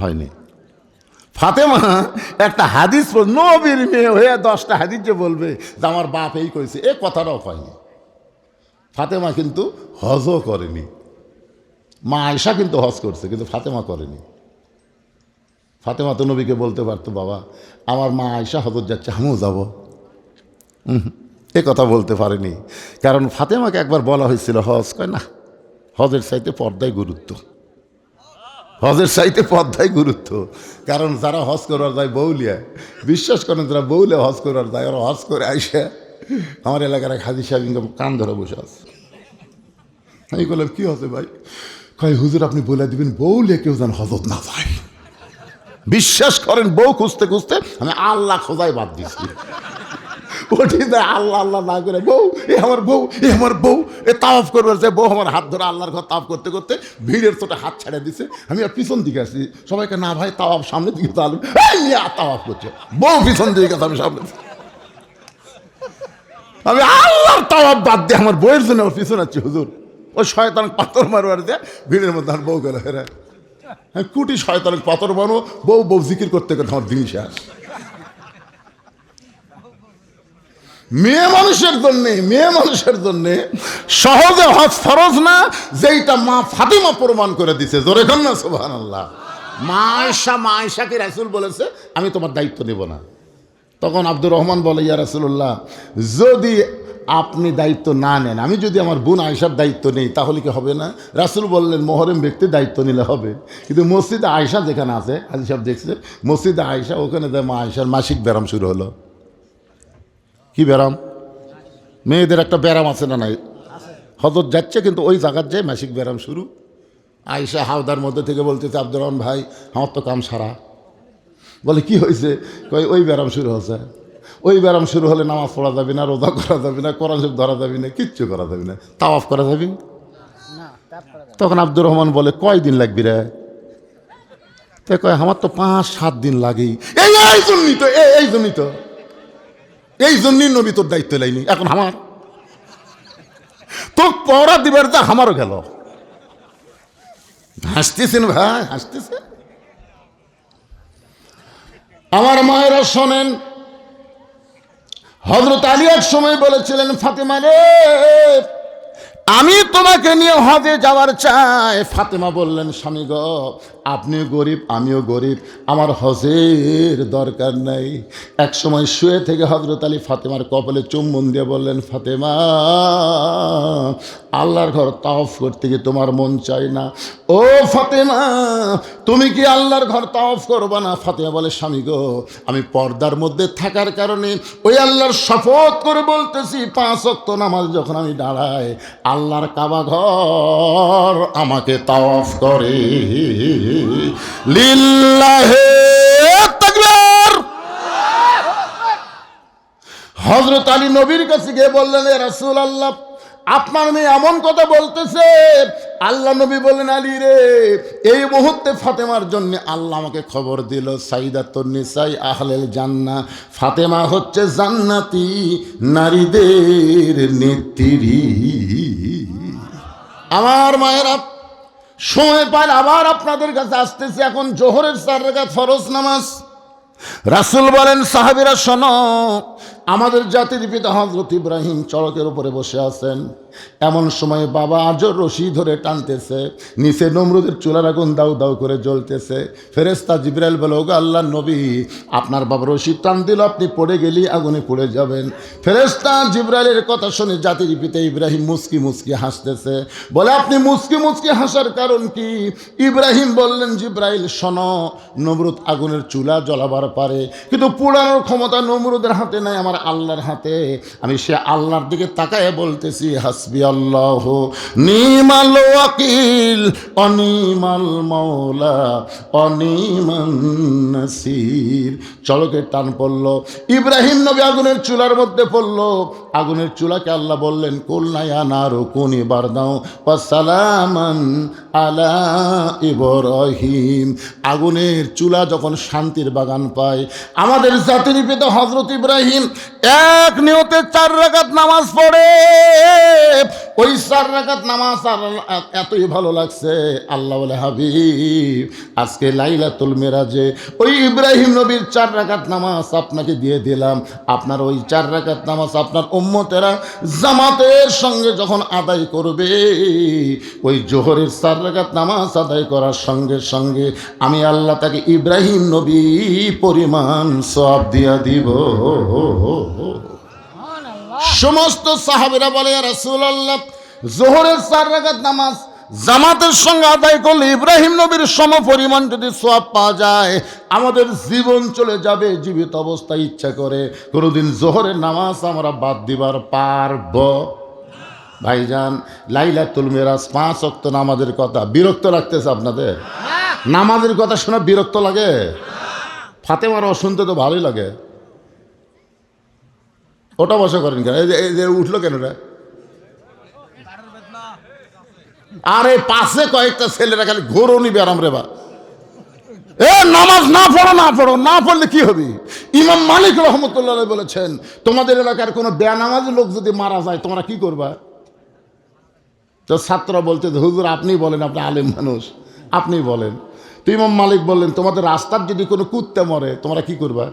হয়নি। ফাতেমা একটা হাদিস, নবীর মেয়ে হয়ে 10টা হাদিস যে বলবে যে আমার বাপ এই করেছে, এ কথাটাও হয়নি। ফাতেমা কিন্তু হজও করেনি। মা আয়েশা কিন্তু হজ করছে, কিন্তু ফাতেমা করেনি। ফাতেমা তো নবীকে বলতে পারতো, বাবা আমার মা আয়েশা হজর যাচ্ছে, আমিও যাব। এ কথা বলতে পারেনি, কারণ ফাতেমাকে একবার বলা হয়েছিল হজ, কয় না, হজের চাইতে পর্দায় গুরুত্ব। হজের চাইতে পদ্মায় গুরুত্ব। কারণ যারা হজ করার যায় বউলিয়া, বিশ্বাস করেন যারা বউলিয়া হজ করার যায়, ওরা হজ করে আইসা আমার এলাকার এক হাজি সাহেব কান ধরে বসে আছে। আমি বললাম কি হচ্ছে ভাই? কয় হুজুর আপনি বলে দিবেন বউলিয়া কেউ যেন হজত না যায়। বিশ্বাস করেন বউ খুঁজতে খুঁজতে আমি আল্লাহ খোঁজাই বাদ দিচ্ছি। ওটি আল্লাহ আল্লাহ না করে বউ এ আমার বউ, এ আমার বউ, এ তাওয়াফ করবার যে বউ আমার হাত ধরে আল্লাহর ঘর তাওয়াফ করতে করতে ভিড়ের চোটে হাত ছেড়ে দিছে। আমি আর পিছন দিকে আসছি, সবাইকে না ভাই তাওয়াফ সামনের দিকে তাহলে তাওয়াফ করছে, বউ পিছন দিকে গেছে, আমি সামনে। আমি আল্লাহর তাওয়াফ বাদ দিয়ে আমার বউয়ের জন্য আমার পিছন আছি। হুজুর ওই শয়তান পাথর মারবার দিয়ে ভিড়ের মধ্যে আমার বউ গেল হেরা। আমি কুটি শয়তান পাথর মারো, বউ বউ জিকির করতে করতে আমার দিন শেষ। মেয়ে মানুষের জন্য সহজে হজ ফরজ না, যেইটা মা ফাতিমা প্রমাণ করে দিছে। জোরে কর না সুবহানাল্লাহ। মা আয়েশাকে রাসূল বলেছে আমি তোমার দায়িত্ব নেব না। তখন আব্দুর রহমান বলে ইয়া রাসূলুল্লাহ, যদি আপনি দায়িত্ব না নেন, আমি যদি আমার বোন আয়েশার দায়িত্ব নেই তাহলে কি হবে না? রাসূল বললেন মোহরেম ব্যক্তি দায়িত্ব নিলে হবে। কিন্তু মসজিদে আয়েশা যেখানে আছে, হাজি সাহেব দেখছে মসজিদে আয়েশা, ওখানে মা আয়েশার মাসিক ব্যারাম শুরু হলো। কি ব্যারাম? মেয়েদের একটা ব্যারাম আছে না নাই? হজরত যাচ্ছে কিন্তু ওই জায়গার যায় মাসিক ব্যারাম শুরু। আয়েশা হাওদার মধ্যে থেকে বলতেছে আব্দুর রহমান ভাই আমার তো কাম সারা। বলে কি হয়েছে? কই ওই ব্যারাম শুরু হচ্ছে। ওই ব্যারাম শুরু হলে নামাজ পড়া যাবে না, রোজা করা যাবে না, কোরআন শরীফ ধরা যাবে না, কিচ্ছু করা যাবে না, তাওয়াফ করা যাবে না। তখন আব্দুর রহমান বলে কয়দিন লাগবে রে? তাই কয় আমার তো 5-7 দিন লাগেই। এই জন্যই নবী তোর দায়িত্ব লাইনি, এখন আমার তো পড়া দিবার যা আমারও গেল। হাসতেছেন ভাই, হাসতেছে। আমার মায়েরা শোনেন, হযরত আলী এক সময় বলেছিলেন ফাতেমা রে আমি তোমাকে নিয়ে হজে যাওয়ার চাই। ফাতেমা বললেন স্বামী গো আপনি গরিব আমিও গরিব, আমার হজের দরকার নাই। এক সময় শুয়ে থেকে হযরত আলী ফাতেমার কপালে চুম্বন দিয়ে বললেন ফাতেমা আল্লাহর ঘর তাওয়াফ করতে গিয়ে তোমার মন চাই না? ও ফাতেমা তুমি কি আল্লাহর ঘর তাওয়াফ করবা না? ফাতেমা বলে স্বামী গো আমি পর্দার মধ্যে থাকার কারণে ওই আল্লাহর শপথ করে বলতেছি 5 ওয়াক্ত নামাজ যখন আমি দাঁড়াই আল্লাহর কাবা ঘর আমাকে তাওয়াফ করে। লিল্লাহে তাকবীর। হযরত আলী নবীর কাছে গিয়ে বললেন এ রাসূলুল্লাহ আপনার মেয়ে এমন কথা বলতেছে। আল্লাহ নবী বললেন আলী রে এই মুহূর্তে ফাতেমার জন্য আল্লাহ আমাকে খবর দিল সাইয়্যিদাতুন নিসাই আহলেল জান্নাহ, ফাতেমা হচ্ছে জান্নাতি নারীদের নেত্রী। আমার মায়েরা সময় পায় আবার আপনাদের কাছে আসতেছে। এখন জোহরের 4 রাকাত ফরজ নামাজ। রাসূল বলেন সাহাবীরা শোনো, আমাদের জাতির পিতা হযরত ইব্রাহিম চড়কের উপরে বসে আছেন। এমন সময় বাবা আজর রশি ধরে টানতেছে, নিচে নমরুদের চুলার আগুন দাউ দাউ করে জ্বলতেছে। ফেরেশতা জিবরাইল বলে ওগো আল্লাহর নবী আপনার বাবা রশি টান দিল, আপনি পড়ে গেলে আগুনে পড়ে যাবেন। ফেরেশতা জিবরাইলের কথা শুনে জাতির পিতা ইব্রাহিম মুচকি মুচকি হাসতেছে। বলে আপনি মুচকি মুচকি হাসার কারণ কি? ইব্রাহিম বললেন জিবরাইল শোনো, নমরুদ আগুনের চুলা জ্বলাবার পারে কিন্তু পোড়ানোর ক্ষমতা নমরুদের হাতে নাই, আমার আল্লাহর হাতে। আমি সে আল্লাহর দিকে তাকায় বলতেছি হাসবি আল্লাহ নিমাল ওয়াকিল অনিমাল মাওলা অনিমান নাসির। চলকের টান পড়ল, ইব্রাহিম নবী আগুনের চুলার মধ্যে পড়ল। আগুনের চুলাকে আল্লাহ বললেন কুলনা ইয়া নারু কুনি বারদাও ওয়া সালামান আলা ইব্রাহিম। আগুনের চুলা যখন শান্তির বাগান পায়, আমাদের জাতির পিতা হযরত ইব্রাহিম এক নিয়তে 4 রাকাত নামাজ পড়ে। ওই 4 রাকাত নামাজ এতই ভালো লাগছে, আল্লাহ বলে হাবিব আজকে লাইলাতুল মেরাজে ওই ইব্রাহিম নবীর 4 রাকাত নামাজ আপনাকে দিয়ে দিলাম। আপনার ওই 4 রাকাত নামাজ আপনার উম্মতেরা জামাতের সঙ্গে যখন আদায় করবে, ওই জোহরের 4 রাকাত নামাজ আদায় করার সঙ্গে সঙ্গে আমি আল্লাহ তাকে ইব্রাহিম নবী পরিমাণ সওয়াব দিয়া দিব। সমস্ত সাহাবীরা বলে ইয়া রাসূলুল্লাহ জোহরের 4 রাকাত নামাজ জামাতের সঙ্গে আদায় করলে ইব্রাহিম নবীর সম পরিমাণ যদি সওয়াব পাওয়া যায়, আমাদের জীবন চলে যাবে জীবিত অবস্থায় ইচ্ছা করে কোনোদিন জোহরের নামাজ আমরা বাদ দিবার পারব? ভাইজান, লাইলাতুল মিরাজ 5 ওয়াক্ত নামাজের কথা বিরক্ত লাগতেছে আপনাদের? নামাজের কথা শুনে বিরক্ত লাগে? ফাতেমার শুনতে তো ভালোই লাগে। ওটা বসা করেন কেন? এই যে উঠলো কেন রে? আরে পাশে কয়েকটা ছেলেরা খালি ঘোরও নিবে আরাম রে বা। নামাজ না পড়লে কি হবে? ইমাম মালিক রহমতুল্লাহ বলেছেন, তোমাদের এলাকার কোনো বেনামাজি লোক যদি মারা যায় তোমরা কি করবা? তো ছাত্ররা বলতে, হুজুর আপনি বলেন, আপনি আলেম মানুষ, আপনি বলেন। তো ইমাম মালিক বললেন, তোমাদের রাস্তার যদি কোনো কুত্তে মরে তোমরা কি করবা?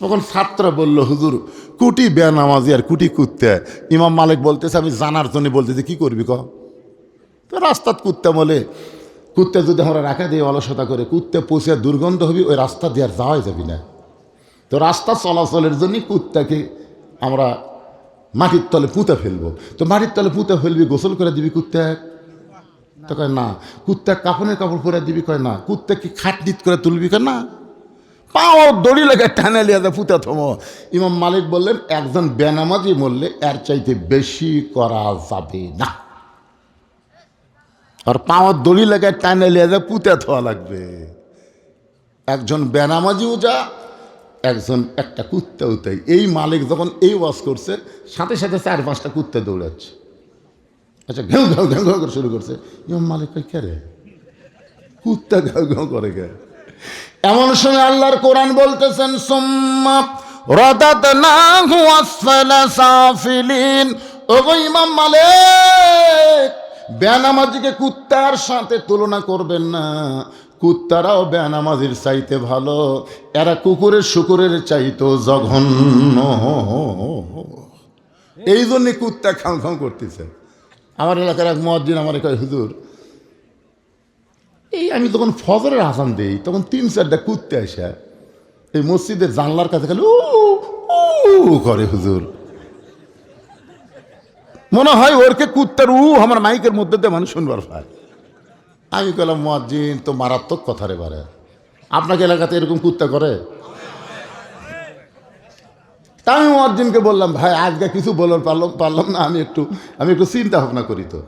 তখন ছাত্র বলল, হুজুর কুটি বেনামাজি আর কুটি কুত্তে। ইমাম মালিক বলতেছে, আমি জানার জন্য বলতেছি, কি করবি ক? তো রাস্তার কুত্তে বলে, কুত্তে যদি আমরা রাখা দিয়ে অলসতা করে কুত্তে পৌঁছে দুর্গন্ধ হবি, ওই রাস্তা দিয়ে আর যাওয়াই যাবি না। তো রাস্তা চলাচলের জন্য কুত্তাকে আমরা মাটির তলে পুঁতে ফেলবো। তো মাটির তলে পুঁতে ফেলবি, গোসল করে দিবি কুত্তে? তো কয় না। কুত্তা কাপড়ের কাপড় পরে দিবি? কয় না। কুত্তা কি খাটনিট করে তুলবি? কয় না। পাও দড়ি লেগে টানে লিয়ে পুঁতে থমো। ইমাম মালিক বললেন, একজন বেনামাজি মরলে এর চাইতে বেশি করা যাবে না, আর পাওয়ার দড়ি লেগে টানে লিয়ে পুঁতে থোয়া লাগবে। একজন বেনামাজিও যা, একজন একটা কুত্তাও তাই। এই মালিক যখন এই ওয়াজ করছে, সাথে সাথে 4-5টা কুত্তা দৌড়াচ্ছে। আচ্ছা, ঘেউ ঘেউ ঘেউ ঘেউ করে শুরু করছে। ইমাম মালিক কই, কে রে কুত্তা ঘেউ ঘেউ করে কে? এমন সময় আল্লাহর কোরআন বলতেছেন, সুম্মা রাদাদনাহু আসফালা সাফিলিন। ওগো ইমাম মালিক, বেনামাজিকে কুত্তার সাথে তুলনা করবেন না। কুত্তারাও বেনামাজির চাইতে ভালো, এরা কুকুরের শুকুরের চাইতেও জঘন্য। এই জন্যে কুত্তা খাও খাও করতেছে। আমার এলাকার এক মুয়াজ্জিন আমারে কয়, হুজুর এই আমি যখন ফজরের আজান দিই তখন 3-4টা কুত্তে আসে এই মসজিদের জানলার কাছে খালি উ করে। হুজুর মনে হয় ওরকে কুত্তার আমার মাইকের মধ্যে দিয়ে মানুষ শুনবার পায়। আমি বললাম, মুয়াজ্জিন তো মারাত্মক কথা রে বারে, আপনাকে এলাকাতে এরকম কুত্তা করে? তা আমি মুয়াজ্জিনকে বললাম, ভাই আজকে কিছু বলার পারলাম না, আমি একটু চিন্তা ভাবনা করি। তো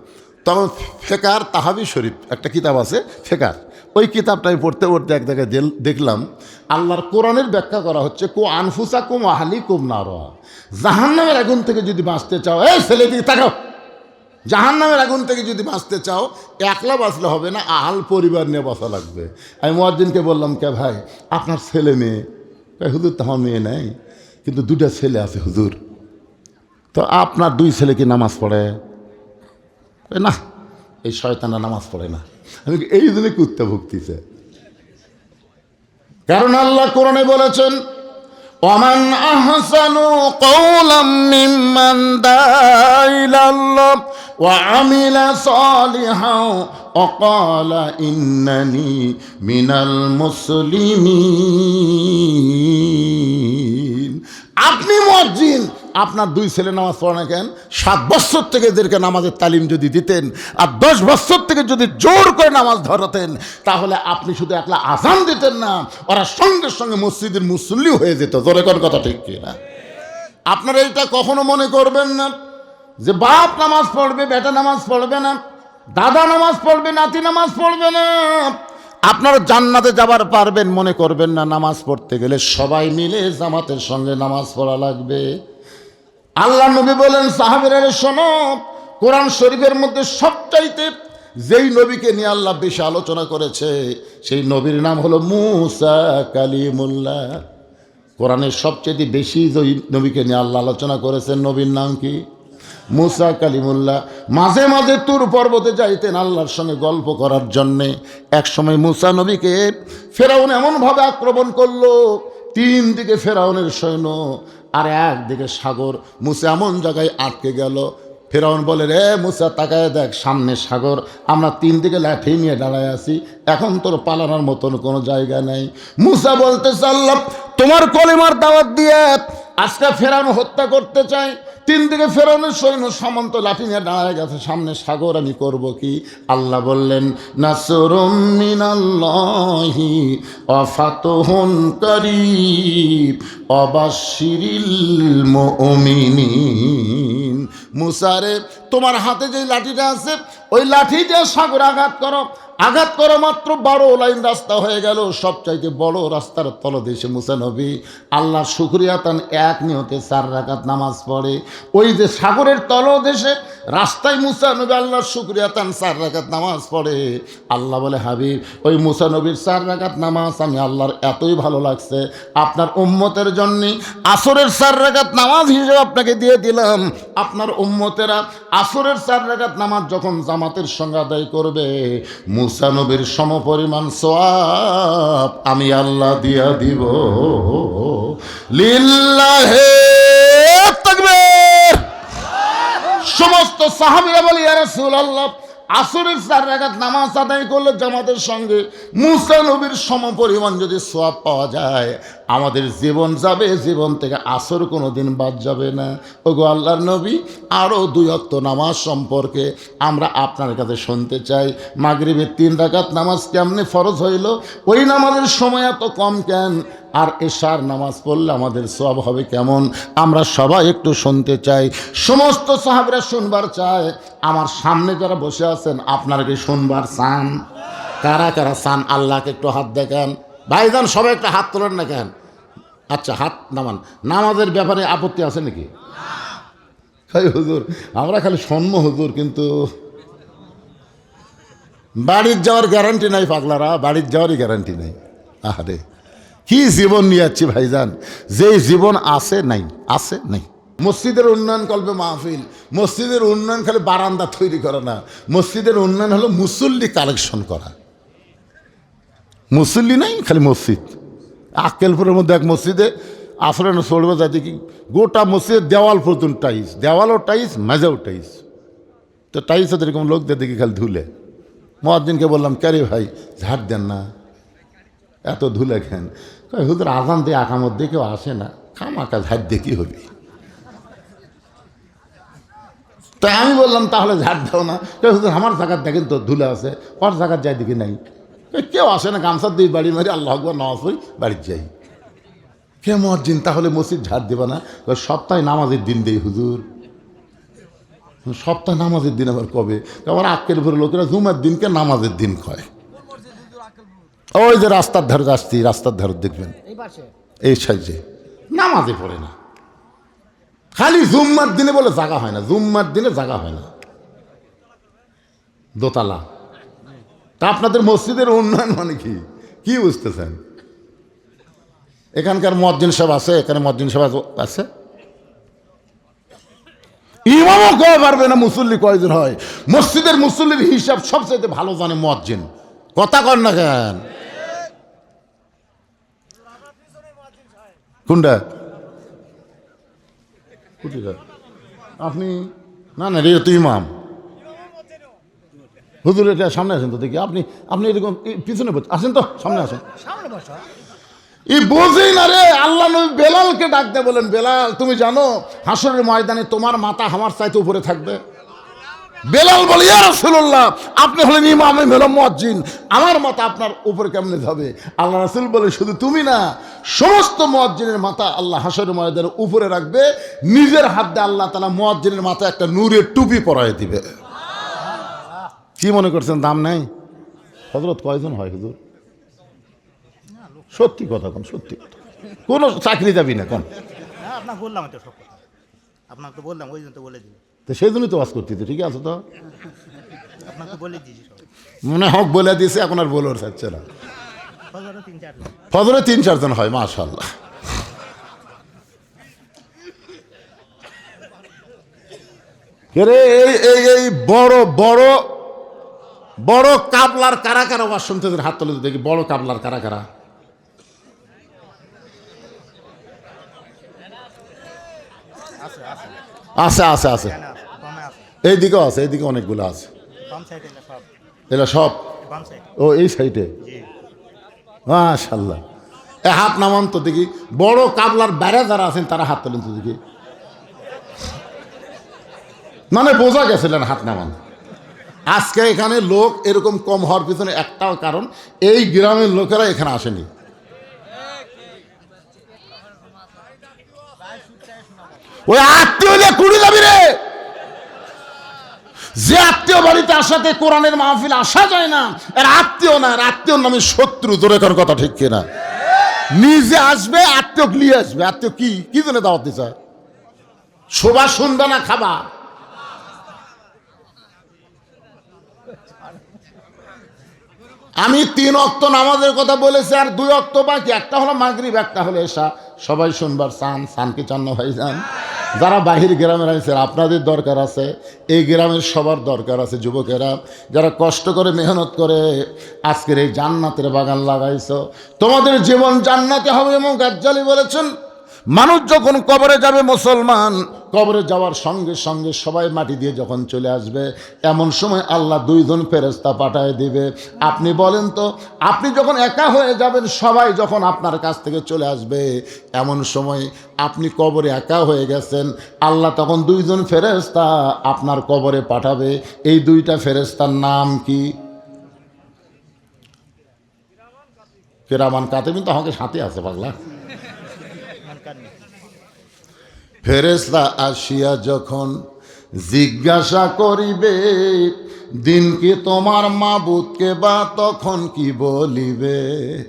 তখন ফেকার তাহাবি শরীফ একটা কিতাব আছে ফেকার, ওই কিতাবটা আমি পড়তে পড়তে এক জায়গায় দেখলাম আল্লাহর কোরআনের ব্যাখ্যা করা হচ্ছে, কো আনফুসা কুম আহলি কুম নারা। জাহান্নামের আগুন থেকে যদি বাঁচতে চাও, এই ছেলে দিকে তাকাও, জাহান্নামের আগুন থেকে যদি বাঁচতে চাও একলা বাঁচলে হবে না, আহাল পরিবার নিয়ে বাঁচা লাগবে। আমি মুয়াজ্জিনকে বললাম, কে ভাই আপনার ছেলে মেয়ে? হুজুর তো আমার মেয়ে নেই, কিন্তু 2টা ছেলে আছে হুজুর। তো আপনার 2 ছেলে কি নামাজ পড়ে? না, এই শয়তানরা নামাজ পড়ে না। আমি এই জন্য কুত্তা ভুগতিছে, কারণ আল্লাহ কোরআনে বলেছেন, ওয়ামান আহসানু কওলাম মিম্মান দাআ ইলাল্লাহ ওয়া আমিলা সালিহান ওয়া ক্বালা ইন্নানি মিনাল মুসলিমিন। আপনি মুয়াজ্জিন, আপনার 2 ছেলে নামাজ পড়ে না কেন? 7 বছর থেকে এদেরকে নামাজের তালিম যদি দিতেন আর 10 বছর থেকে যদি জোর করে নামাজ ধরাতেন, তাহলে আপনি শুধু একলা আজান দিতেন না, ওরা সঙ্গে সঙ্গে মসজিদের মুসল্লি হয়ে যেত। জোরে কোন কথা ঠিক কি না? আপনারা এটা কখনো মনে করবেন না যে বাপ নামাজ পড়বে, বেটা নামাজ পড়বে না, দাদা নামাজ পড়বে, নাতি নামাজ পড়বে না, আপনারা জান্নাতে যাবার পারবেন মনে করবেন না। নামাজ পড়তে গেলে সবাই মিলে জামাতের সঙ্গে নামাজ পড়া লাগবে। আল্লাহ নবী বলেন, সাহাবীরা শোনো, কোরআন শরীফের মধ্যে সবচাইতে যেই নবীকে নিয়ে আল্লাহ বেশি আলোচনা করেছে সেই নবীর নাম হলো মুসা কালিমুল্লাহ। কোরআনের সবচেয়ে বেশি যে নবীকে নিয়ে আল্লাহ আলোচনা করেছেন নবীর নাম কি? মুসা কালিমুল্লাহ। মাঝে মাঝে তুর পর্বতে যাইতেন আল্লাহর সঙ্গে গল্প করার জন্যে। এক সময় মুসা নবীকে ফেরাউন এমনভাবে আক্রমণ করলো, 3 দিকে ফেরাউনের সৈন্য আর একদিকে সাগর। মুসা এমন জায়গায় আটকে গেল, ফেরাউন বলে, রে মুসা তাকায় দেখ, সামনে সাগর, আমরা 3 দিকে লাঠি নিয়ে দাঁড়ায় আছি, এখন তোর পালানোর মতন কোনো জায়গা নেই। মুসা বলতেছে, আল্লাহ তোমার কলিমার দাওয়াত দিয়ে আজকে ফেরাউন হত্যা করতে চায়, তিন দিকে ফেরাউনের সৈন্য সামন্ত লাঠি নিয়ে দাঁড়ায় গেছে, সামনে সাগর, আমি করব কি? আল্লাহ বললেন নাসরুম মিনাল্লাহি ওয়া ফাতহুন কারীব ওয়া বাশশিরিল মুমিনিন। মুসা রে, তোমার হাতে যে লাঠিটা আছে ওই লাঠি দিয়ে সাগর আঘাত করো, আঘাত করো, মাত্র 12 লাইন রাস্তা হয়ে গেল। সবচাইতে বড় রাস্তার তলদেশে মুসা নবী আল্লাহ শুকরিয়া তান এক নিয়তে 4 রাকাত নামাজ পড়ে। ওই যে সাগরের তলদেশে রাস্তায় মুসা নবী আল্লাহর শুকরিয়া তান 4 রাকাত নামাজ পড়ে। আল্লাহ বলে হাবিব, ওই মুসা নবীর 4 রাকাত নামাজ আমি আল্লাহর এতই ভালো লাগছে, আপনার উম্মতের জন্য আসরের 4 রাকাত নামাজ হিসেবে আপনাকে দিয়ে দিলাম। আপনার উম্মতেরা আসরের 4 রাকাত নামাজ যখন জামাতের সঙ্গে আদায় করবে, মুসা নবীর সমপরিমাণ সওয়াব আমি আল্লাহ দিয়া দিব। লিল্লাহে তাকবীর। সমস্ত সাহাবীরা বলে ইয়া রাসূলুল্লাহ, আসরের 4 রাকাত নামাজ আদায় করলে জামাতের সঙ্গে মুসা নবীর সমপরিমাণ যদি সওয়াব পাওয়া যায়, আমাদের জীবন যাবে, জীবন থেকে আসর কোনো দিন বাদ যাবে না। ওগো আল্লাহর নবী, আরও 2 ওয়াক্ত নামাজ সম্পর্কে আমরা আপনার কাছে শুনতে চাই। মাগরিবের 3 রাকাত নামাজ কেমনে ফরজ হইল? ওই নামাজের সময় এত কম কেন? আর এশার নামাজ পড়লে আমাদের সওয়াব হবে কেমন? আমরা সবাই একটু শুনতে চাই। সমস্ত সাহাবীরা শুনবার চায়। আমার সামনে যারা বসে আছেন, আপনারা কি শুনবার চান? কারা কারা চান? আল্লাহকে একটু হাত দেখান। ভাইজান সবাই একটা হাত তোলেন না কেন? আচ্ছা, হাত নামান। নামাজের ব্যাপারে আপত্তি আছে নাকি? হুজুর আমরা খালি শুনবো হুজুর, কিন্তু বাড়ির যাওয়ার গ্যারান্টি নাই। পাগলারা, বাড়ির যাওয়ারই গ্যারান্টি নাই। আরে কি জীবন নিয়ে যাচ্ছি ভাইজান, যেই জীবন আছে নাই, আছে নাই। মসজিদের উন্নয়ন কল্পে মাহফিল। মসজিদের উন্নয়ন খালি বারান্দা তৈরি করা না, মসজিদের উন্নয়ন হলো মুসল্লি কালেকশন করা। মুসল্লি নাই, খালি মসজিদ। আক্কেলপুরের মধ্যে এক মসজিদে আসরে চলবে যায় দেখি, গোটা মসজিদের দেওয়াল পর্যন্ত টাইস, দেওয়ালও টাইস, মেঝেও টাইস। তো টাইস এরকম লোকদের দেখি খালি ধুলে। মুয়াজ্জিনকে বললাম, ক্যারে ভাই ঝাড় দেন না, এত ধুলে খেন। হুজুর আজান দিয়ে আকামত দিয়ে কেউ আসে না, খামাকা ঝাড় দিয়ে কি হবি? তাই আমি বললাম তাহলে ঝাড় দাও না। হুজুর আমার জায়গার দেখেন তো ধুলে আছে, ওর জায়গার যাই দেখি নাই। কেউ আসে না, গামছা দিয়ে বাড়ি মারি আল্লাহ আকবার নামাজ পড়ি বাড়ির যাই। কে মুয়াজ্জিন তাহলে মসজিদ ঝাড় দেবে না? সপ্তাহে নামাজের দিন দেই হুজুর। সপ্তাহে নামাজের দিন আবার কবে? আমার আক্কেলপুরের লোকেরা জুমার দিনকে নামাজের দিন কয়। ওই যে রাস্তার ধারে আসছি, রাস্তার ধারে দেখবেন এই সাইজে নামাজে পড়ে না, খালি জুম্মার দিনে বলে জাগা হয় না, জুম্মার দিনে জাগা হয় না। দোতলা। তা আপনাদের মসজিদের উন্নয়ন মানে কি? কি বুঝতেছেন? এখানকার মুয়াজ্জিন সাহেব আছে, এখানে মুয়াজ্জিন সাহেব আছে, ইমামও কয় পারবে না মুসল্লি কয়জন হয়। মসজিদের মুসল্লির হিসাব সবচেয়ে ভালো জানে মুয়াজ্জিন। কথা কর না কেন? কোনটা? আপনি না না, এটা তো ইমাম। হুজুর এটা সামনে আসেন তো দেখি। আপনি আপনি এরকম পিছনে আসেন তো, সামনে আসেন। বোঝেই না রে। আল্লাহ নবী বেলালকে ডাকতে বলেন, বেলাল তুমি জানো হাসরের ময়দানে তোমার মাথা আমার চাইতে উপরে থাকবে? বেলাল বলে, ইয়া রাসূলুল্লাহ আপনি হলেন ইমাম, আমি হলাম মুয়াজ্জিন, আমার মাথা আপনার উপরে কেমনে যাবে? আল্লাহ রাসূল বলে, শুধু তুমি না, সমস্ত মুয়াজ্জিনের মাথা আল্লাহ হাসরের ময়দানের উপরে রাখবে। নিজের হাত দিয়ে আল্লাহ তাআলা মুয়াজ্জিনের মাথায় একটা নূরের টুপি পরায় দিবে। কি মনে করছেন দাম নাই? হযরত কয়জন হয় হুজুর? সত্যি কথা কোন, সত্যি কথা। কোনো চাকরি যাবি না কোন? আপনাকে বললাম তো সব কথা, আপনাকে তো বললাম, ওই জন্য তো বলে দিই। তো সেই জন্যই তো ওয়াজ করতে, তো ঠিক আছে তো, আপনাকে বলে দিয়েছি সব। মনে হক বলে দিয়েছে, এখন আর বলার থাকছে না। ফজরে 3-4 জন হয়, মাশাআল্লাহ। এই বড় বড় বড় কাবলার কারা কারা ওয়াজ শুনতে হাত তুলে দেখি। বড় কাবলার কারা কারা? আছে আছে আছে, এইদিকেও আছে, এইদিকে অনেকগুলো আছে। এরা সব ও এই সাইডে, মাশাআল্লাহ। হাত নামান তো দেখি, বড় কাবলার বাইরে যারা আছেন তারা হাত তোলেন তো দেখি। মানে বোঝা গেছিলেন হাত নামান। আজকে এখানে লোক এরকম কম হওয়ার পিছনে একটাও কারণ, এই গ্রামের লোকেরা এখানে আসেনি। ওই আত্মীয় হলে কুড়ি যাবি রে। যে আত্মীয় বাড়িতে আসাতে কোরআনের মাহফিল আসা যায় না, এর আত্মীয় না, এর আত্মীয়র নামে শত্রু। জোরে কোন কথা ঠিক কিনা? নিজে আসবে, আত্মীয় নিয়ে আসবে। আত্মীয় কি জন্য দাওয়াত দিতে চায়? শোভা শুনবে না, খাবা। আমি 3 ওয়াক্ত নামাজের কথা বলেছি, আর 2 ওয়াক্ত বাকি। একটা হলো মাগরিব, একটা হলো এশা। সবাই শুনবার চান কি চান না ভাই? যান। যারা বাহির গ্রামে রয়েছে আপনাদের দরকার আছে, এই গ্রামের সবার দরকার আছে। যুবকেরা যারা কষ্ট করে মেহনত করে আজকের এই জান্নাতের বাগান লাগাইছো, তোমাদের জীবন জান্নাতে হবে। এবং গাজ্জালী বলেছেন, মানুষ যখন কবরে যাবে, মুসলমান কবরে যাওয়ার সঙ্গে সঙ্গে সবাই মাটি দিয়ে যখন চলে আসবে, এমন সময় আল্লাহ 2 জন ফেরেশতা পাঠায় দিবে। আপনি বলেন তো, আপনি যখন একা হয়ে যাবেন, সবাই যখন আপনার কাছ থেকে চলে আসবে, এমন সময় আপনি কবরে একা হয়ে গেছেন, আল্লাহ তখন 2 জন ফেরেশতা আপনার কবরে পাঠাবে। এই 2টা ফেরেশতার নাম কি? কিরামান কাতিবিন। তো আমাকে সাথে আছে পাগলা। ফেরেশতা আসিয়া যখন জিজ্ঞাসা করিবে, দিন কি তোমার মাবুদকে, বা তখন কি বলিবে?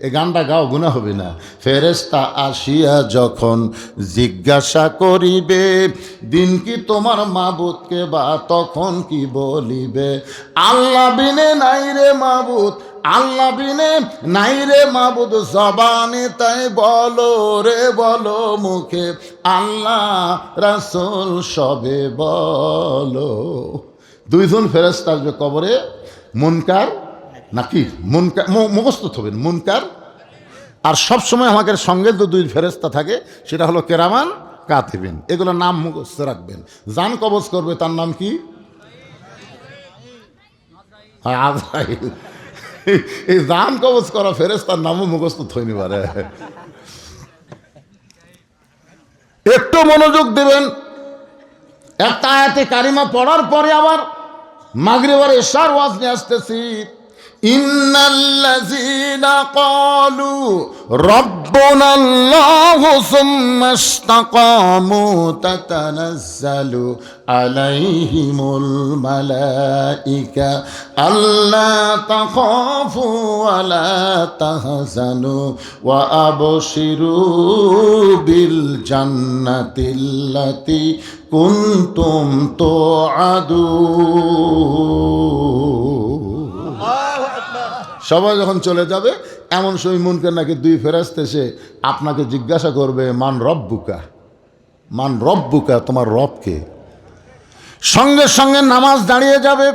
এই গানটা গাও, গুনাহ হবে না। ফেরেশতা আসিয়া যখন জিজ্ঞাসা করিবে, দিন কি তোমার মাবুদকে, বা তখন কি বলিবে? আল্লাহ বিনে নাই রে মাবুদ, আল্লাহ বিনে নাই রে মাবুদ, জবানে তাই বলো রে বলো মুখে, আল্লাহ রাসূল সবে বলো। 2 জন ফেরেশতা আসবে কবরে, মুনকার নাকির। মুনকার মুখস্থ হবেন, মুনকার। আর সব সময় আমাদের সঙ্গে যে 2 ফেরেশতা থাকে, সেটা হলো কিরামান কাতিবিন। এগুলো নাম মুখস্থ রাখবেন। জান কবজ করবে, তার নাম কি? আজরাইল। এই জান কবজ করা ফেরেশতার নামও মুখস্থ থইনি পারে। একটু মনোযোগ দেবেন। একটা আয়াতে কারিমা পড়ার পরে আবার মাগরিব আর এশার ওয়াজ নিয়ে আসতেছি। ইন্নাল্লাযীনা ক্বালু রাব্বুনাল্লাহু সুম্মা ইসতাকামু তাতানাজ্জালু আলাইহিমুল মালাইকা আল্লা তাখাফু ওয়া লা তাহজানু ওয়া আবশিরু বিল জান্নাতিল্লাতী কুনতুম তুআদুন। সবাই যখন চলে যাবে, এমন সময় মুনকার নাকি 2 ফেরেশতা এসে আপনাকে জিজ্ঞাসা করবে, মান রব্বুকা, মান রব্বুকা, তোমার রবকে। সঙ্গে সঙ্গে নামাজ দাঁড়িয়ে যাবে।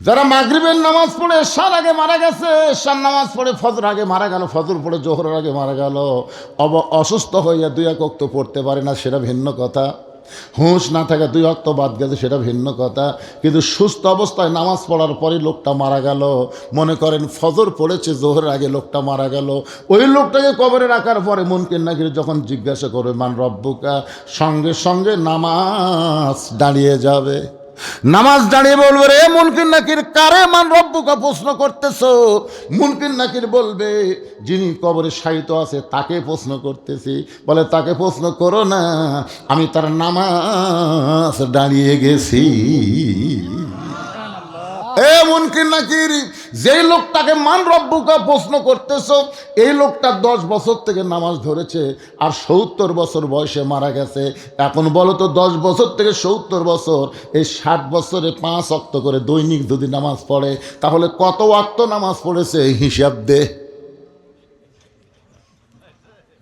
যারা মাগরিবের নামাজ পড়ে এশার আগে মারা গেছে, এশার নামাজ পড়ে ফজর আগে মারা গেল, ফজর পড়ে জোহরের আগে মারা গেল, অসুস্থ হইয়া 2 ওয়াক্ত পড়তে পারে না, সেটা ভিন্ন কথা। হুঁশ না থাকে 2 ওয়াক্ত বাদ গেছে, সেটা ভিন্ন কথা। কিন্তু সুস্থ অবস্থায় নামাজ পড়ার পরে লোকটা মারা গেল, মনে করেন ফজর পড়েছে, জোহরের আগে লোকটা মারা গেল, ওই লোকটাকে কবরে রাখার পরে মুনকির নাকির যখন জিজ্ঞাসা করবে মান রব্বুকা, সঙ্গে সঙ্গে নামাজ দাঁড়িয়ে যাবে। নামাজ দাঁড়িয়ে বলবে, রে মুনকির নাকির, কারে মান রব্বুকা প্রশ্ন করতেছো? মুনকির নাকির বলবে, যিনি কবরে শায়িত আছে তাকে প্রশ্ন করতেছি। বলে, তাকে প্রশ্ন করো না, আমি তার নামাজ দাঁড়িয়ে গেছি। এ মুনকির নাকির, যেই লোকটাকে মান রব্বুকা প্রশ্ন করতেছো, এই লোকটা 10 বছর থেকে নামাজ ধরেছে আর 70 বছর বয়সে মারা গেছে। এখন বলো তো, 10 বছর থেকে 70 বছর, এই 60 বছরে 5 ওয়াক্ত করে দৈনিক যদি নামাজ পড়ে, তাহলে কত ওয়াক্ত নামাজ পড়েছে হিসাব দে।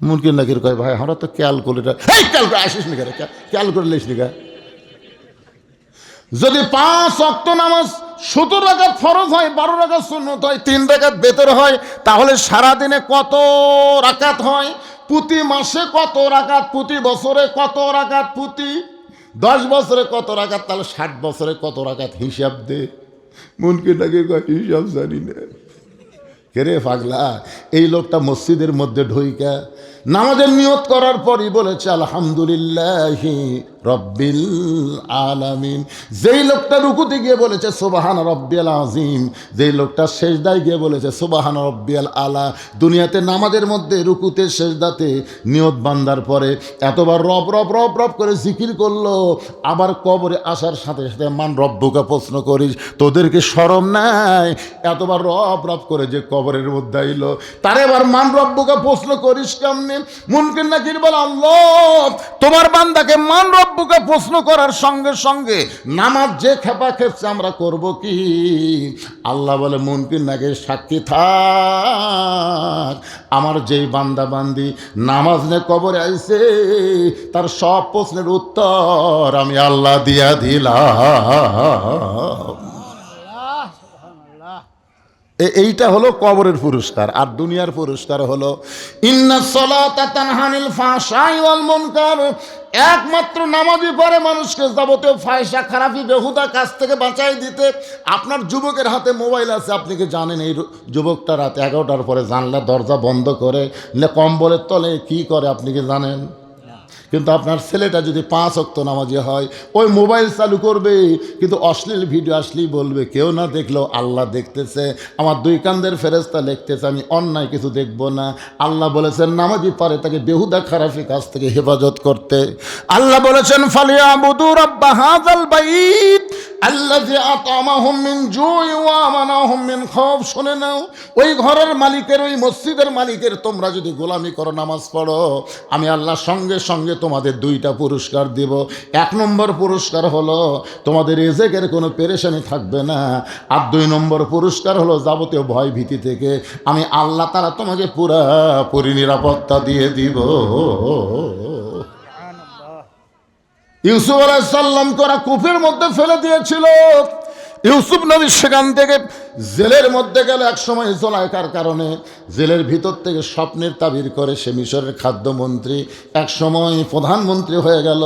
মুনকির নাকির কয়, ভাই আমরা তো ক্যালকুলেটার, এই ক্যালকুলেটার আসিস নি, ক্যালকুলেটার লিস নি। যদি 5 ওয়াক্ত নামাজ 17 রাকাত ফরজ হয়, 12 রাকাত সুন্নত হয়, 3 রাকাত বেতর হয়, তাহলে সারাদিনে কত রাকাত হয়? প্রতি মাসে কত রাকাত? প্রতি বছরে কত রাকাত? প্রতি 10 বছরে কত রাকাত? তাহলে 60 বছরে কত রাকাত? হিসাব দে। মুনকির নাকির কয়, হিসাব জানি না। কেরে পাগলা, এই লোকটা মসজিদের মধ্যে ঢুইকা নামাজের নিয়ত করার পরই বলেছে আলহামদুলিল্লাহি রব্বিল আলামিন। যেই লোকটা রুকুতে গিয়ে বলেছে সুবহান রব্বিয়াল আযীম, যেই লোকটা সেজদায় গিয়ে বলেছে সুবহান রব্বিয়াল আলা। দুনিয়াতে নামাজের মধ্যে রুকুতে সেজদাতে নিয়ত বান্দার পরে এতবার রব রব রব রব করে জিকির করলো, আবার কবরে আসার সাথে সাথে মান রব্বুকা প্রশ্ন করিস, তোদেরকে শরম নাই? এতবার রব রব করে যে কবরের মধ্যে আইলো, তার এবার মান রব্বুকা প্রশ্ন করিস কেমনে? মুনকির নাকির বলে আল্লাহ তোমার বান্দাকে মান রব্বুকা প্রশ্ন করার সঙ্গে সঙ্গে নামাজ যে খেপা খেপছে আমরা করব কি? আল্লাহ বলে মুনকির নাকির সাক্ষী থাক, আমার যেই বান্দা বান্দি নামাজ নে কবরে আইছে তার সব প্রশ্নের উত্তর আমি আল্লাহ দিয়া দিলাম। এইটা হলো কবরের পুরস্কার। আর দুনিয়ার পুরস্কার হলো ইন্নাস সালাতা তানহা আনিল ফাহশাই ওয়াল মুনকার। একমাত্র নামাজই পারে মানুষকে যাবতীয় ফায়সা খারাপি বেহুদা কাজ থেকে বাঁচাই দিতে। আপনার যুবকের হাতে মোবাইল আছে, আপনি কি জানেন এই যুবকটা রাত 11টার পরে জানলা দরজা বন্ধ করে কম্বলের তলে কি করে? আপনি কি জানেন? কিন্তু আপনার ছেলেটা যদি 5 ওয়াক্ত নামাজি হয়, ওই মোবাইল চালু করবে, কিন্তু অশ্লীল ভিডিও আসলেই বলবে কেউ না দেখলেও আল্লাহ দেখতেছে, আমার 2 কান্দের ফেরেশতা লিখতেছে, আমি অন্যায় কিছু দেখব না। আল্লাহ বলেছেন নামাজি পারে তাকে বেহুদা খারাপি কাজ থেকে হেফাজত করতে। আল্লাহ বলেছেন ফালিয়াবুদু রাব্ব হাযাল বাইত আল্লাযী আতামাহুম মিন জুই ওয়া আমানাহুম মিন খাউফ। শুনে নাও, ওই ঘরের মালিকের, ওই মসজিদের মালিকের তোমরা যদি গোলামি করো, নামাজ পড়ো, আমি আল্লাহ সঙ্গে সঙ্গে তোমাদের 2টা পুরস্কার দিব। 1 নম্বর পুরস্কার হলো তোমাদের রিজিকের কোনো পেরেশানি থাকবে না। আর 2 নম্বর পুরস্কার হলো যাবতীয় ভয় ভীতি থেকে আমি আল্লাহ তাআলা তোমাকে পুরোপুরি নিরাপত্তা দিয়ে দিব। ইউসুফ আলাইহিস সালামকে ওরা কূপের মধ্যে ফেলে দিয়েছিল। ইউসুফ নবী সেখান থেকে জেলের মধ্যে গেল। এক সময় জুলাইখার কারণে জেলের ভিতর থেকে স্বপ্নের তাবির করে সে মিশরের খাদ্যমন্ত্রী, এক সময় প্রধানমন্ত্রী হয়ে গেল।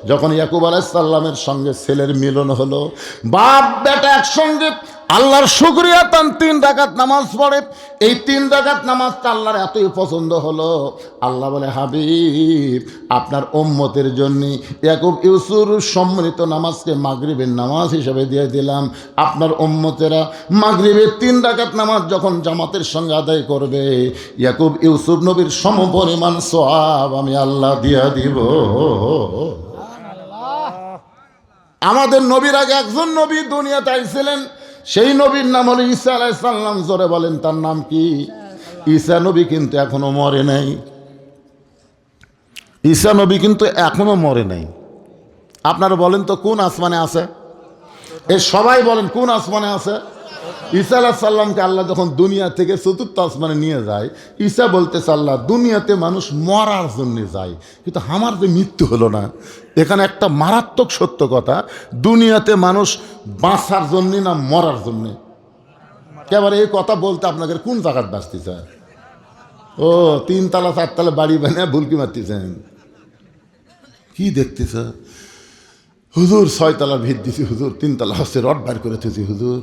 যখন ইয়াকুব আলাইহিস সালামের সঙ্গে ছেলের মিলন হলো, বাপ বেটা একসঙ্গে আল্লাহর শুকরিয়া তান 3 রাকাত নামাজ পড়ে। এই 3 রাকাত নামাজটা আল্লাহর এতই পছন্দ হলো, আল্লাহ বলে হাবিব আপনার উম্মতের জন্য ইয়াকুব ইউসুফ সম্মিলিত নামাজকে মাগরিবের নামাজ হিসেবে দিয়ে দিলাম। আপনার উম্মতেরা মাগরিবের 3 রাকাত নামাজ যখন জামাতের সঙ্গে আদায় করবে, ইয়াকুব ইউসুফ নবীর সমপরিমাণ সওয়াব আমি আল্লাহ দিয়া দিব। আমাদের নবীর আগে একজন নবী দুনিয়াতে আইছিলেন, সেই নবীর নাম হলো ঈসা আলাইহিস সালাম। জোরে বলেন তার নাম কি? ঈসা নবী কিন্তু এখনো মরে নাই। ঈসা নবী কিন্তু এখনো মরে নাই। আপনারা বলেন তো কোন আসমানে আছে? এ সবাই বলেন কোন আসমানে আছে? ঈসা আলাইহিস সালামকে আল্লাহ যখন দুনিয়া থেকে 4র্থ আসমানে নিয়ে যায়, ঈসা বলতেছে আল্লাহ দুনিয়াতে মানুষ মরার জন্য যায়, কিন্তু আমার যে মৃত্যু হলো না। এখানে একটা মারাত্মক সত্য কথা, দুনিয়াতে মানুষ বাঁচার জন্যে না মরার জন্যে? একেবারে এই কথা বলতে আপনাকে কোন জায়গায় বাঁচতে চায়? ও 3 তলা 4 তলা বাড়ি বানিয়ে ভুলকি মারতেছেন, কি দেখতেছে? হুজুর 6 তলার ভিত দিছি, হুজুর 3 তলা হচ্ছে রড বার করে থেছি, হুজুর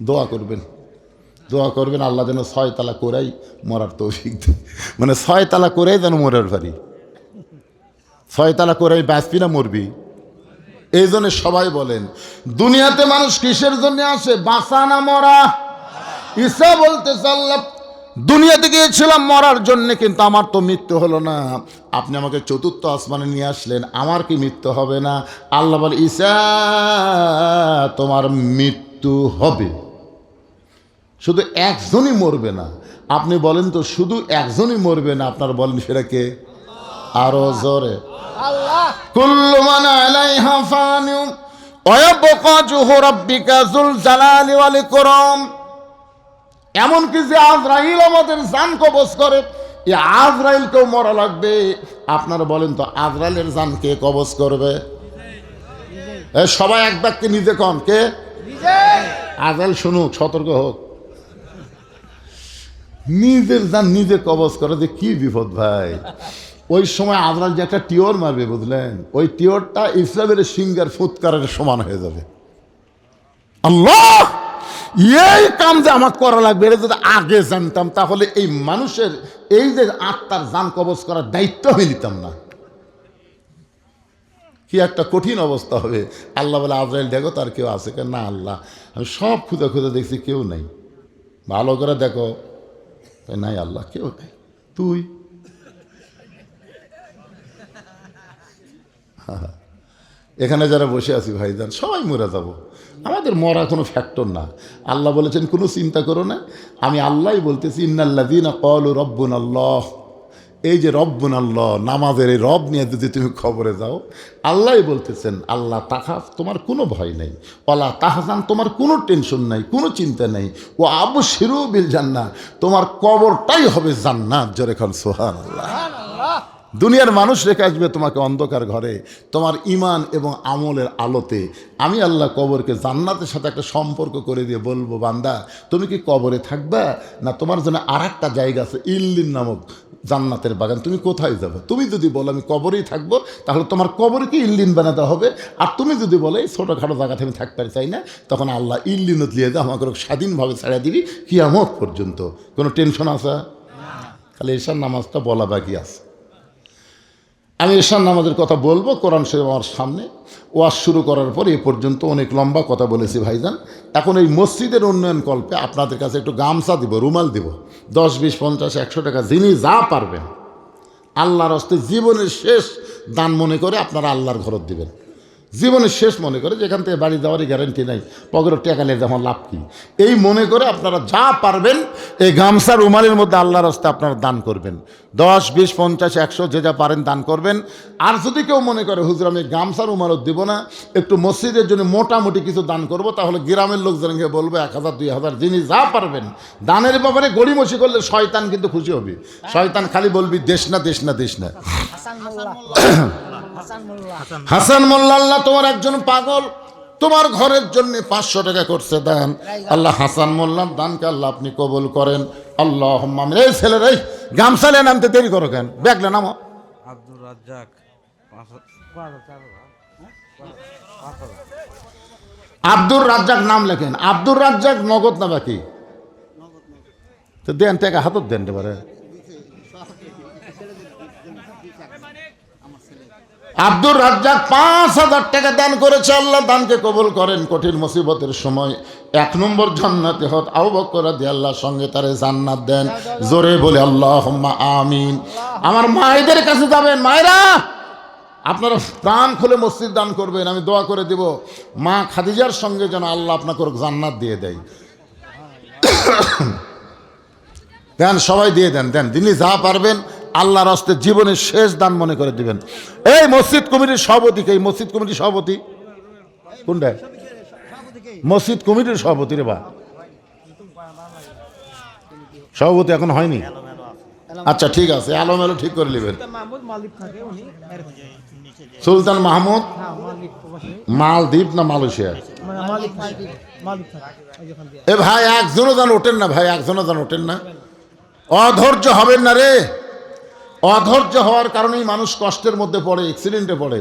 দোয়া করবেন, দোয়া করবেন আল্লাহ যেন 6 তলা করেই মরার তৌফিক দেয়। মানে 6 তলা করেই যেন মরার পারি। 6 তলা করেই বাঁচবি না মরবি? এই জন্য সবাই বলেন দুনিয়াতে মানুষ কিসের জন্য আসে? বাঁচা না মরা? ঈসা বলতেছে আল্লাহ দুনিয়াতে গিয়েছিলাম মরার জন্য, কিন্তু আমার তো মৃত্যু হলো না। আপনি আমাকে 4র্থ আসমানে নিয়ে আসলেন, আমার কি মৃত্যু হবে না? আল্লাহ বলে ঈসা তোমার মৃত্যু হবে, শুধু একজনই মরবে না। আপনি বলেন তো শুধু একজনই মরবে না, আপনার বলেন সেটা কে? আরো জোরে আল্লাহ। কুল্লু মান আলাইহা ফান ওয়া ইয়াবকা ওয়াজহু রাব্বিকা যুল জালালি ওয়াল ইকরাম। এমনকি যে আজরাইল আমাদের জান কবজ করে, এই আজরাইলকেও মরা লাগবে। আপনারা বলেন তো আজরাইলের জান কে কবজ করবে? সবাই এক বাক্যে নিজে কন, কে? আজরাইল শুনুক, সতর্ক হোক। নিজের জান নিজে কবজ করে যে কি বিপদ ভাই। ওই সময় আজরাইল যে একটা টিওর মারবে, বুঝলেন, ওই টিওরটা ইসরায়েলের সিঙ্গার ফুৎকারের সমান হয়ে যাবে। আল্লাহ এই কাম যে আমার করা লাগবে এটা যদি আগে জানতাম তাহলে এই মানুষের এই যে আত্মার জান কবজ করার দায়িত্ব আমি নিতাম না। কি একটা কঠিন অবস্থা হবে। আল্লাহ বলে আজরাইল দেখো তার কেউ আছে কেন? না আল্লাহ আমি সব খুঁজে খুঁজে দেখছি কেউ নেই। ভালো করে দেখো, নাই আল্লাহ কেউ নেই। তুই এখানে যারা বসে আছি ভাইজান সবাই মরে যাব, আমাদের মরা কোনো ফ্যাক্টর না। আল্লাহ বলেছেন কোনো চিন্তা করো না, আমি আল্লাহই বলতেছি ইন্নাল্লাযীনা ক্বালু রাব্বুনাল্লাহ। এই যে রব্বুনাল্লাহ নামাজের এই রব নিয়ে যদি তুমি খবরে যাও, আল্লাহই বলতেছেন আল্লাহ তাখাফ তোমার কোনো ভয় নেই, ওয়ালা তাহজান তোমার কোনো টেনশন নাই, কোনো চিন্তা নেই, ও আবশিরু বিল জান্নাহ তোমার কবরটাই হবে জান্নাত। জোরে খান সুবহানাল্লাহ। দুনিয়ার মানুষ রেখে আসবে তোমাকে অন্ধকার ঘরে, তোমার ইমান এবং আমলের আলোতে আমি আল্লাহ কবরকে জান্নাতের সাথে একটা সম্পর্ক করে দিয়ে বলবো, বান্দা তুমি কি কবরে থাকবা না তোমার জন্য আর একটা জায়গা আছে ইল্লিন নামক জান্নাতের বাগান, তুমি কোথায় যাবে? তুমি যদি বলো আমি কবরেই থাকবো তাহলে তোমার কবরকে ইল্লিন বানাতে হবে। আর তুমি যদি বলো এই ছোটোখাটো জায়গাতে আমি থাকতে চাই না, তখন আল্লাহ ইল্লিনত লিয়ে দেয় আমাকে স্বাধীনভাবে ছেড়ে দিবি কিয়ামত পর্যন্ত। কোনো টেনশন আছে? খালি এশার নামাজটা বলা বাকি আছে। আমি এশার নামাজের কথা বলবো, কোরআন শরীফ আমার সামনে। ওয়াজ শুরু করার পর এ পর্যন্ত অনেক লম্বা কথা বলেছি ভাইজান। এখন এই মসজিদের উন্নয়ন কল্পে আপনাদের কাছে একটু গামছা দিব, রুমাল দিব, 10, 20, 50, 100 টাকা যিনি যা পারবেন আল্লাহর হস্তে জীবনের শেষ দান মনে করে আপনারা আল্লাহর ঘরত দিবেন। জীবনের শেষ মনে করে, যেখান থেকে বাড়ি যাওয়ারই গ্যারান্টি নাই, পকেটের টাকা নিয়ে যেমন লাভ কি, এই মনে করে আপনারা যা পারবেন এই গামছা রুমালের মধ্যে আল্লাহর হস্তে আপনারা দান করবেন। 10, 20, 50, 100 যে যা পারেন দান করবেন। আর যদি কেউ মনে করে হুজুর আমি গামছা রুমালত দিব না, একটু মসজিদের জন্য মোটামুটি কিছু দান করব, তাহলে গ্রামের লোকজনকে বলবো 1000, 2000 যিনি যা পারবেন দানের ব্যাপারে গড়িমসি করলে শয়তান কিন্তু খুশি হবে। শয়তান খালি বলবি দেশ না দেশ না দেশ না। হাসান মোল্লা আল্লাহ তোমার একজন পাগল, তোমার ঘরের জন্য 500 টাকা করছে দান। আল্লাহ হাসান মোল্লার দানকে আল্লাহ আপনি কবুল করেন। আল্লাহুম্মা আমিন। এই ছেলে রে গামছালে নামতে দেরি করো কেন? ব্যাগলে নামো। আব্দুর রাজ্জাক আব্দুর রাজ্জাক নাম লেখেন। আব্দুর রাজ্জাক নগদ না বাকি? তো দেন টাকা হাতত দেন এবারে। আব্দুর রাজ্জাক 5000 টাকা দান করেছে। আল্লাহ দানকে কবুল করেন। কঠিন মুসিবতের সময় 1 নম্বর জান্নাতে হত আবু বকর রাদিয়াল্লাহু সঙ্গে তারে জান্নাত দেন। জোরে বলে আল্লাহুম্মা আমিন। আমার মায়েদের কাছে যাবেন, মায়েরা আপনারা প্রাণ খুলে মসজিদ দান করবেন, আমি দোয়া করে দিব মা খাদিজার সঙ্গে যেন আল্লাহ আপনাকে জান্নাত দিয়ে দেয়। দেন সবাই দিয়ে দেন, দেন যিনি যা পারবেন আল্লাহর হস্তে জীবনের শেষ দান মনে করে দিবেন। এই মসজিদ কমিটির সভাপতি কে? এই মসজিদ কমিটির সভাপতি কোনটা? মসজিদ কমিটির সভাপতি রে বা সভাপতি এখন হয়নি? আচ্ছা ঠিক আছে, এলোমেলো ঠিক করে নেবেন। সুলতান মাহমুদ মালদ্বীপ না মালয়েশিয়া? এ ভাই একজনও যেন ওঠেন না, ভাই একজনও যেন ওঠেন না। অধৈর্য হবেন না রে। অধৈর্য হওয়ার কারণেই মানুষ কষ্টের মধ্যে পড়ে, অ্যাক্সিডেন্টে পড়ে।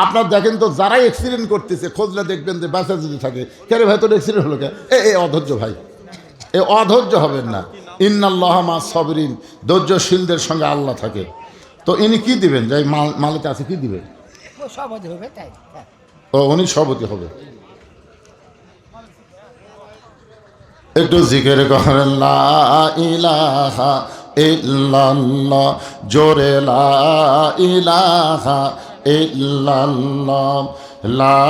আপনার দেখেন তো যারাই অ্যাক্সিডেন্ট করতেছে খোঁজলে দেখবেন যে বাসা যদি থাকে, কেন ভাই তোর অ্যাক্সিডেন্ট হলো কেন? এ অধৈর্য ভাই, এ অধৈর্য হবেন না। ইন্নাল্লাহা মা'আস সাবিরিন, ধৈর্যশীলদের সঙ্গে আল্লাহ থাকে। তো ইনি কি দিবেন? যাই মালিতে আছে কি দিবেন? ও উনি সভাপতি হবে। একটু জিকির করেন লা ইলাহা ইল্লাল্লাহ, জোরে লা ইলাহা ইল্লাল্লাহ, লা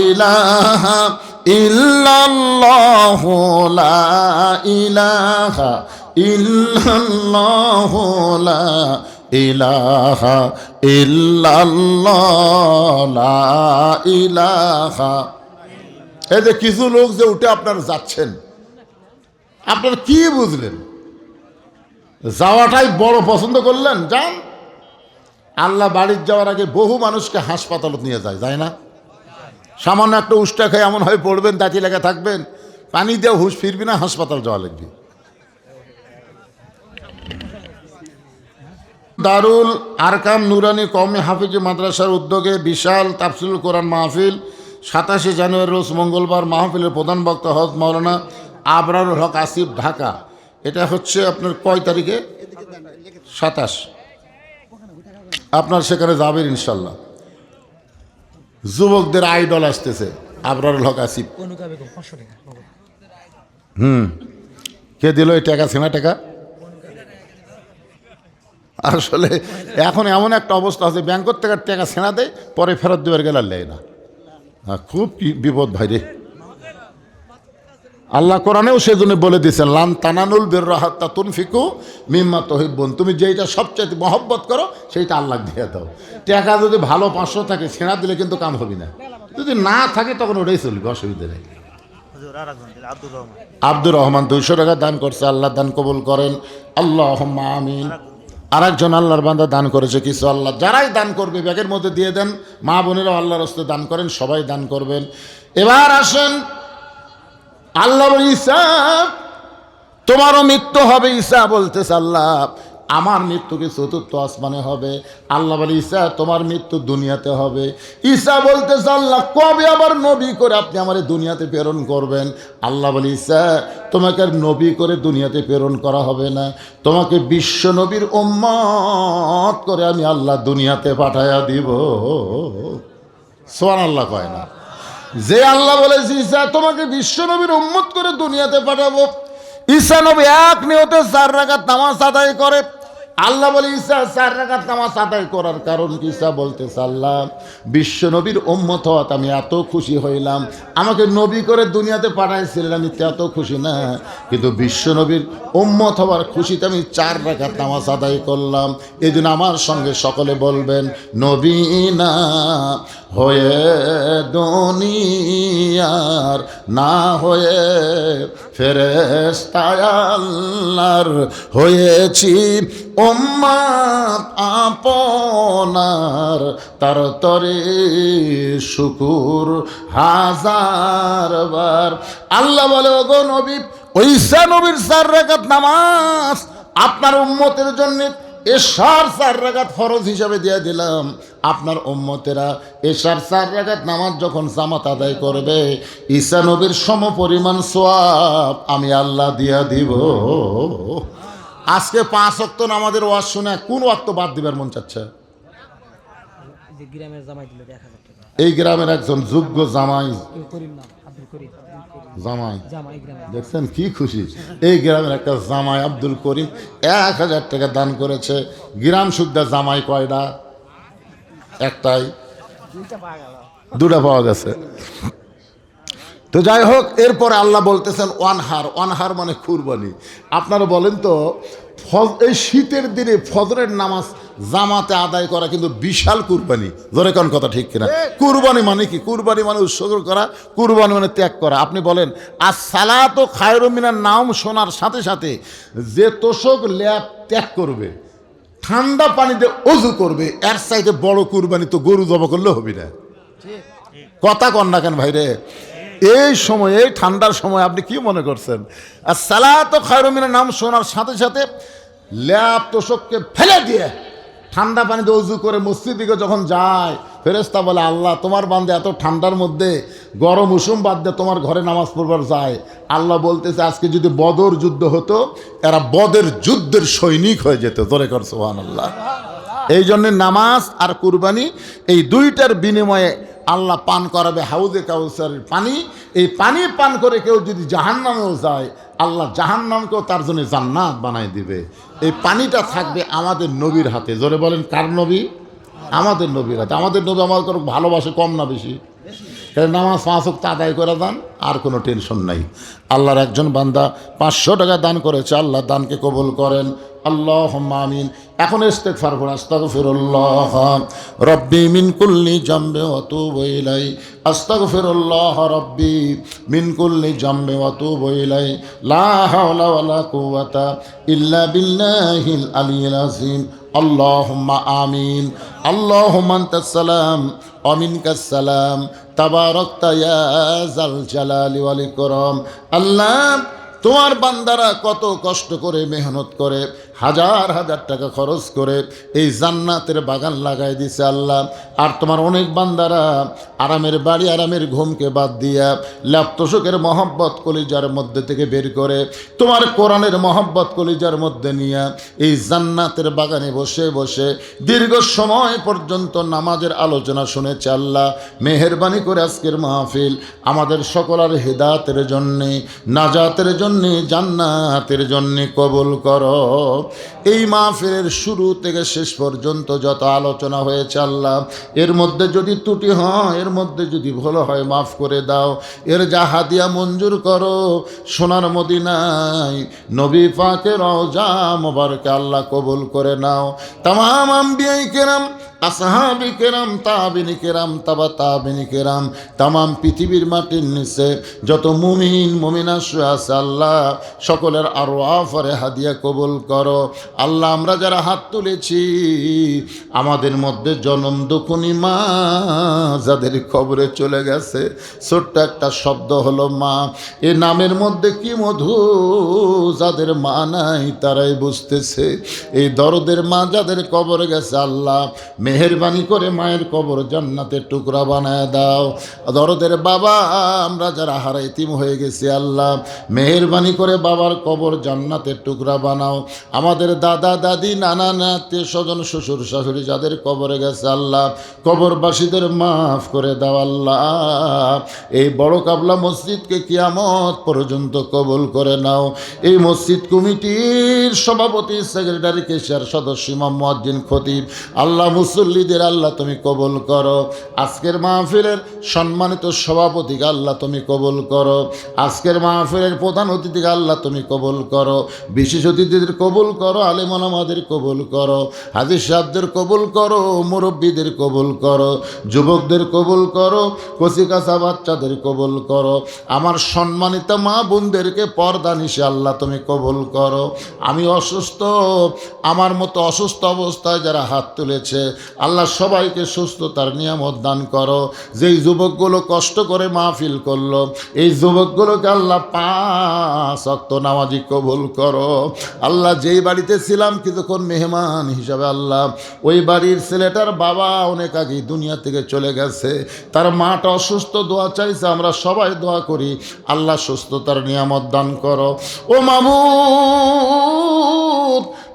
ইলাহা ইল্লাল্লাহ, লা ইলাহা ইল্লাল্লাহ, লা ইলাহা ইল্লাল্লাহ, লা ইলাহা। এই যে কিছু লোক যে উঠে আপনারা যাচ্ছেন, আপনারা কি বুঝলেন? যাওয়াটাই বড় পছন্দ করলেন, যান। আল্লাহ বাড়ির যাওয়ার আগে বহু মানুষকে হাসপাতালে নিয়ে যায়, যায় না? সামান্য একটা উষ্টা খেয়ে এমন হয়ে পড়বেন, দাঁতি লেগে থাকবেন, পানি দিয়ে হুঁশ ফিরবি না, হাসপাতাল যাওয়া লাগবে। দারুল আরকাম নুরানি কওমি হাফিজ মাদ্রাসার উদ্যোগে বিশাল তাফসিরুল কোরআন মাহফিল 27 জানুয়ারি রোজ মঙ্গলবার। মাহফিলের প্রধান বক্তা হযরত মাওলানা আবরারুল হক আসিফ, ঢাকা। এটা হচ্ছে আপনার কয় তারিখে? 27। আপনার সেখানে যাবেন ইনশাল্লাহ। যুবকদের আইডল আসতেছে আবরারুল হক আসিফ। কে দিল এই টাকা? সেনা টাকা। আসলে এখন এমন একটা অবস্থা আছে, ব্যাংকের থেকে টাকা সেনা দেয়, পরে ফেরত দেওয়ার গেলে আর নেয় না। খুব বিপদ ভাই রে। আল্লাহ কোরআনেও সেজন্য বলে দিয়েছেন, লান তানানুল বিররা হাত্তা তুনফিকু মিম্মা তুহিব্বুন। তুমি যেইটা সবচেয়ে মহব্বত করো সেইটা আল্লাহ দিয়ে দাও। টাকা যদি ভালো 500 থাকে, সেনা দিলে কিন্তু কাম হবে না। যদি না থাকে তখন ওটাই চলবে, অসুবিধা নেই। হুজুর আরেকজন দিলেন, আব্দুর রহমান। আব্দুর রহমান 200 টাকা দান করছে, আল্লাহ দান কবুল করেন, আল্লাহুম্মা আমিন। আরেকজন আল্লাহর বান্দা দান করেছে কিছু, আল্লাহ যারাই দান করবে ব্যাগের মধ্যে দিয়ে দেন। মা বোনেরাও আল্লাহর রাস্তায় দান করেন, সবাই দান করবেন। এবার আসেন, আল্লাহ বলে, ঈসা তোমারও মৃত্যু হবে। ঈসা বলতেছে, আল্লাহ আমার মৃত্যু কি চতুর্থ আসমানে হবে? আল্লাহ বলে, ঈসা তোমার মৃত্যু দুনিয়াতে হবে। ঈসা বলতেছে, আল্লাহ কবে আবার নবী করে আপনি আমার দুনিয়াতে প্রেরণ করবেন? আল্লাহ বলে, ঈসা তোমাকে আর নবী করে দুনিয়াতে প্রেরণ করা হবে না, তোমাকে বিশ্ব নবীর উম্মত করে আমি আল্লাহ দুনিয়াতে পাঠাইয়া দিব। সুবহানাল্লাহ কয় না? যে আল্লাহ বলেছে ঈসা তোমাকে বিশ্ব নবীর উম্মত করে দুনিয়াতে পাঠাবো, ঈসা নবী এক নিয়তে 4 রাকাত নামাজ আদায় করে। আল্লাহ বলে, ঈসা 4 রাকাত নামাজ আদায় করার কারণ কি? ঈসা বলতেছে, আল্লাহ বিশ্ব নবীর উম্মত হওয়াতে আমি এত খুশি হইলাম। আমাকে নবী করে দুনিয়াতে পাঠাইছিলেন, আমি এত খুশি না, কিন্তু বিশ্ব নবীর উম্মত হওয়ার খুশিতে আমি 4 রাকাত নামাজ আদায় করলাম। এই জন্য আমার সঙ্গে সকলে বলবেন, নবী না হয়ে দুনিয়ার, না হয়ে ফেরেশতা আল্লাহর হয়েছি উম্মত আপনার, তার তরে শুকুর হাজার বার। আল্লাহ বলে, ওগো নবী, ঈসা নবীর 4 রাকাত নামাজ আপনার উম্মতের জন্য এশার 4 রাকাত ফরজ হিসাবে দিয়ে দিলাম। আপনার উম্মতেরা এশার 4 রাকাত নামাজ যখন জামাত আদায় করবে, ঈসা নবীর সমপরিমাণ সওয়াব আমি আল্লাহ দিয়া দিব। আজকে 5 ওয়াক্ত নামাজের ওয়াজ শুনে কোন ওয়াক্ত বাদ দিবার মন চাচ্ছে? এই গ্রামের একজন যোগ্য জামাই, জামাই দেখছেন কি খুশি, এই গ্রামের একটা জামাই আব্দুল করিম 1000 টাকা দান করেছে। গ্রাম শুদ্ধা জামাই কয়টা? একটাই, 2টা পাওয়া গেছে। তো যাই হোক, এরপরে আল্লাহ বলতেছেন ওয়ানহার মানে কুরবানি। আপনারা বলেন তো, এই শীতের দিনে ফজরের নামাজ জামাতে আদায় করা কিন্তু বিশাল কুরবানি। ধরে কোন কথা ঠিক কিনা? কুরবানি মানে কি? কুরবানি মানে উৎসর্গ করা, কুরবানি মানে ত্যাগ করা। আপনি বলেন, আর সালাতু খায়রুম মিনান নাওম শোনার সাথে সাথে যে তোষক ল্যাপ ত্যাগ করবে, ঠান্ডা পানিতে ওযু করবে, এর চাইতে বড় কুরবানি তো গরু জবাই করলে হবে না। কথা কন না কেন ভাই রে? এই সময়, এই ঠান্ডার সময় আপনি কি মনে করছেন? আর সালাতু খায়রুম মিনান নাওম শোনার সাথে সাথে ল্যাপ তোষককে ফেলে দিয়ে ঠান্ডা পানিতে ওযু করে মসজিদ দিকে যখন যায়, ফেরেশতা বলে, আল্লাহ তোমার বান্দা এত ঠান্ডার মধ্যে গরম উষুম বাদ দিয়ে তোমার ঘরে নামাজ পড়বার যায়। আল্লাহ বলতেছে, আজকে যদি বদর যুদ্ধ হতো, এরা বদের যুদ্ধের সৈনিক হয়ে যেত। জোরে কর সুবহানাল্লাহ। এই জন্য নামাজ আর কুরবানি, এই দুইটার বিনিময়ে আল্লাহ পান করাবে হাউজে কাউসারের পানি। এই পানি পান করে কেউ যদি জাহান্নামেও যায়, আল্লাহ জাহান্নামকেও তার জন্য জান্নাত বানাই দিবে। এই পানিটা থাকবে আমাদের নবীর হাতে। জোরে বলেন, কার নবী? আমাদের নবীর হাতে। আমাদের নবী আমাদের ভালোবাসে কম না বেশি? নামাজ 5 ওয়াক্ত আদায় করে দেন, আর কোনো টেনশন নাই। আল্লাহর একজন বান্দা 500 টাকা দান করেছে, আল্লাহ দানকে কবুল করেন, আল্লাহুম্মা আমিন। এখন ইস্তেগফার করুন, আস্তাগফিরুল্লাহ রব্বি মিন কুল্লি জামবি ওয়া তুবু ইলাই, আস্তাগফিরুল্লাহ রব্বি মিন কুল্লি জামবি ওয়া তুবু ইলাই, লা হাওলা ওয়ালা কুওয়াতা ইল্লা বিল্লাহিল আলিয়্যিল আযীম। আল্লাহুম্মা আমিন। আল্লাহুম্মা আনতাস সালাম ওয়া মিনকাস সালাম, তাবারাকতা ইয়া যাল জালালি ওয়াল ইকরাম। আল্লাহ তোমার বান্দারা কত কষ্ট করে মেহনত করে হাজার হাজার টাকা খরচ করে এই জান্নাতের বাগান লাগাই দিছে আল্লাহ। আর তোমার অনেক বান্দারা আরামের বাড়ি আরামের ঘুমকে বাদ দিয়া ল্যাপতোষকের মহব্বত কলিজার মধ্যে থেকে বের করে তোমার কোরআনের মহব্বত কলিজার মধ্যে নিয়ে এই জান্নাতের বাগানে বসে বসে দীর্ঘ সময় পর্যন্ত নামাজের আলোচনা শুনেছে আল্লাহ। মেহেরবানি করে আজকের মাহফিল আমাদের সকলের হেদায়েতের জন্যে, নাজাতের জন্যে, জান্নাতের জন্যে কবুল করো। এই মাহফিলের শুরু থেকে শেষ পর্যন্ত যত আলোচনা হয়েছে আল্লাহ, এর মধ্যে যদি ত্রুটি হয়, এর মধ্যে যদি ভুল হয় মাফ করে দাও। এর যা হাদিয়া মঞ্জুর করো সোনার মদিনায় নবী পাকের রওজা মোবারকে আল্লাহ কবুল করে নাও। তামাম আম্বিয়ায়ে কেরাম, আসহাবি কেরাম, তাবিনী কেরাম, তাবা তাবিনী কেরাম, তামাম পৃথিবীর মাটির নিচে যত মুমিন মুমিনা শুয়ে আছে আল্লাহ, সকলের আরওয়াফরে হাদিয়া কবুল করো আল্লাহ। আমরা যারা হাত তুলেছি আমাদের মধ্যে জনম দুঃখনী মা যাদের কবরে চলে গেছে, ছোট্ট একটা শব্দ হলো মা, এ নামের মধ্যে কি মধু, যাদের মা নাই তারাই বুঝতেছে। এই দরদের মা যাদের কবরে গেছে আল্লাহ, মেহেরবানি করে মায়ের কবর জান্নাতের টুকরা বানায় দাও। দরদের বাবা আমরা যারা হারাইতিম হয়ে গেছি আল্লাহ, মেহেরবানি করে বাবার কবর জান্নাতের টুকরা বানাও। আমাদের দাদা দাদি নানা নাতি স্বজন শ্বশুর শাশুড়ি যাদের কবরে গেছে আল্লাহ, কবরবাসীদের মাফ করে দাও আল্লাহ। এই বড় কাবলা মসজিদকে কিয়ামত পর্যন্ত কবুল করে নাও। এই মসজিদ কমিটির সভাপতি, সেক্রেটারি, কেশিয়ার, সদস্য, ইমাম, মুয়াজ্জিন, খতিব আল্লাহ, মুসল্লিদের আল্লাহ তুমি কবুল করো। আজকের মাহফিলের সম্মানিত সভাপতিকে আল্লাহ তুমি কবুল করো। আজকের মাহফিলের প্রধান অতিথিকে আল্লাহ তুমি কবুল করো। বিশেষ অতিথিদের কবুল করো, আলেম ওলামাদের কবুল করো, হাজী সাহেবদের কবুল করো, মুরব্বীদের কবুল করো, যুবকদের কবুল করো, কচি কাঁচা বাচ্চাদের কবুল করো। আমার সম্মানিত মা বোনদেরকে পর্দা নিশে আল্লাহ তুমি কবুল করো। আমি অসুস্থ, আমার মতো অসুস্থ অবস্থায় যারা হাত তুলেছে আল্লাহ সবাইকে সুস্থতার নিয়ামত দান করো। যেই যুবকগুলো কষ্ট করে মাহফিল করলো, এই যুবকগুলোকে আল্লাহ 5 ওয়াক্ত নামাজি কবুল করো আল্লাহ। যেই বাড়িতে ছিলাম কিছুক্ষণ মেহমান হিসাবে আল্লাহ, ওই বাড়ির ছেলেটার বাবা অনেক আগেই দুনিয়া থেকে চলে গেছে, তার মাটা অসুস্থ, দোয়া চাইছে, আমরা সবাই দোয়া করি আল্লাহ সুস্থতার নিয়ামত দান করো। ও মাবুদ,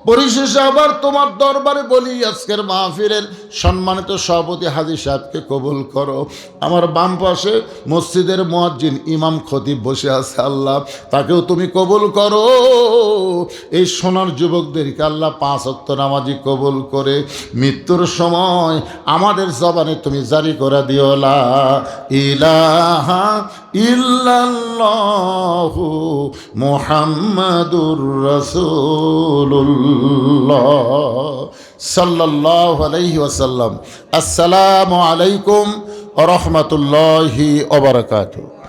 পরিশেষে আবার তোমার দরবারে বলি আজকের মাহফিলের সম্মানিত সভাপতি হাজী সাহেবকে কবুল করো। আমার বাম পাশে মসজিদের মুয়াজ্জিন ইমাম খতিব বসে আছে আল্লাহ, তাকেও তুমি কবুল করো। এই সোনার যুবকদেরকে আল্লাহ 5 ওয়াক্ত নামাজি কবুল করে মৃত্যুর সময় আমাদের জবানে তুমি জারি করে দিও লা ইলাহা ইল্লাল্লাহু মুহাম্মাদুর রাসূলুল্লাহ সাল্লাল্লাহু আলাইহি ওয়াসাল্লাম। আসসালামু আলাইকুম ওয়া রাহমাতুল্লাহি ওয়া বারাকাতুহু।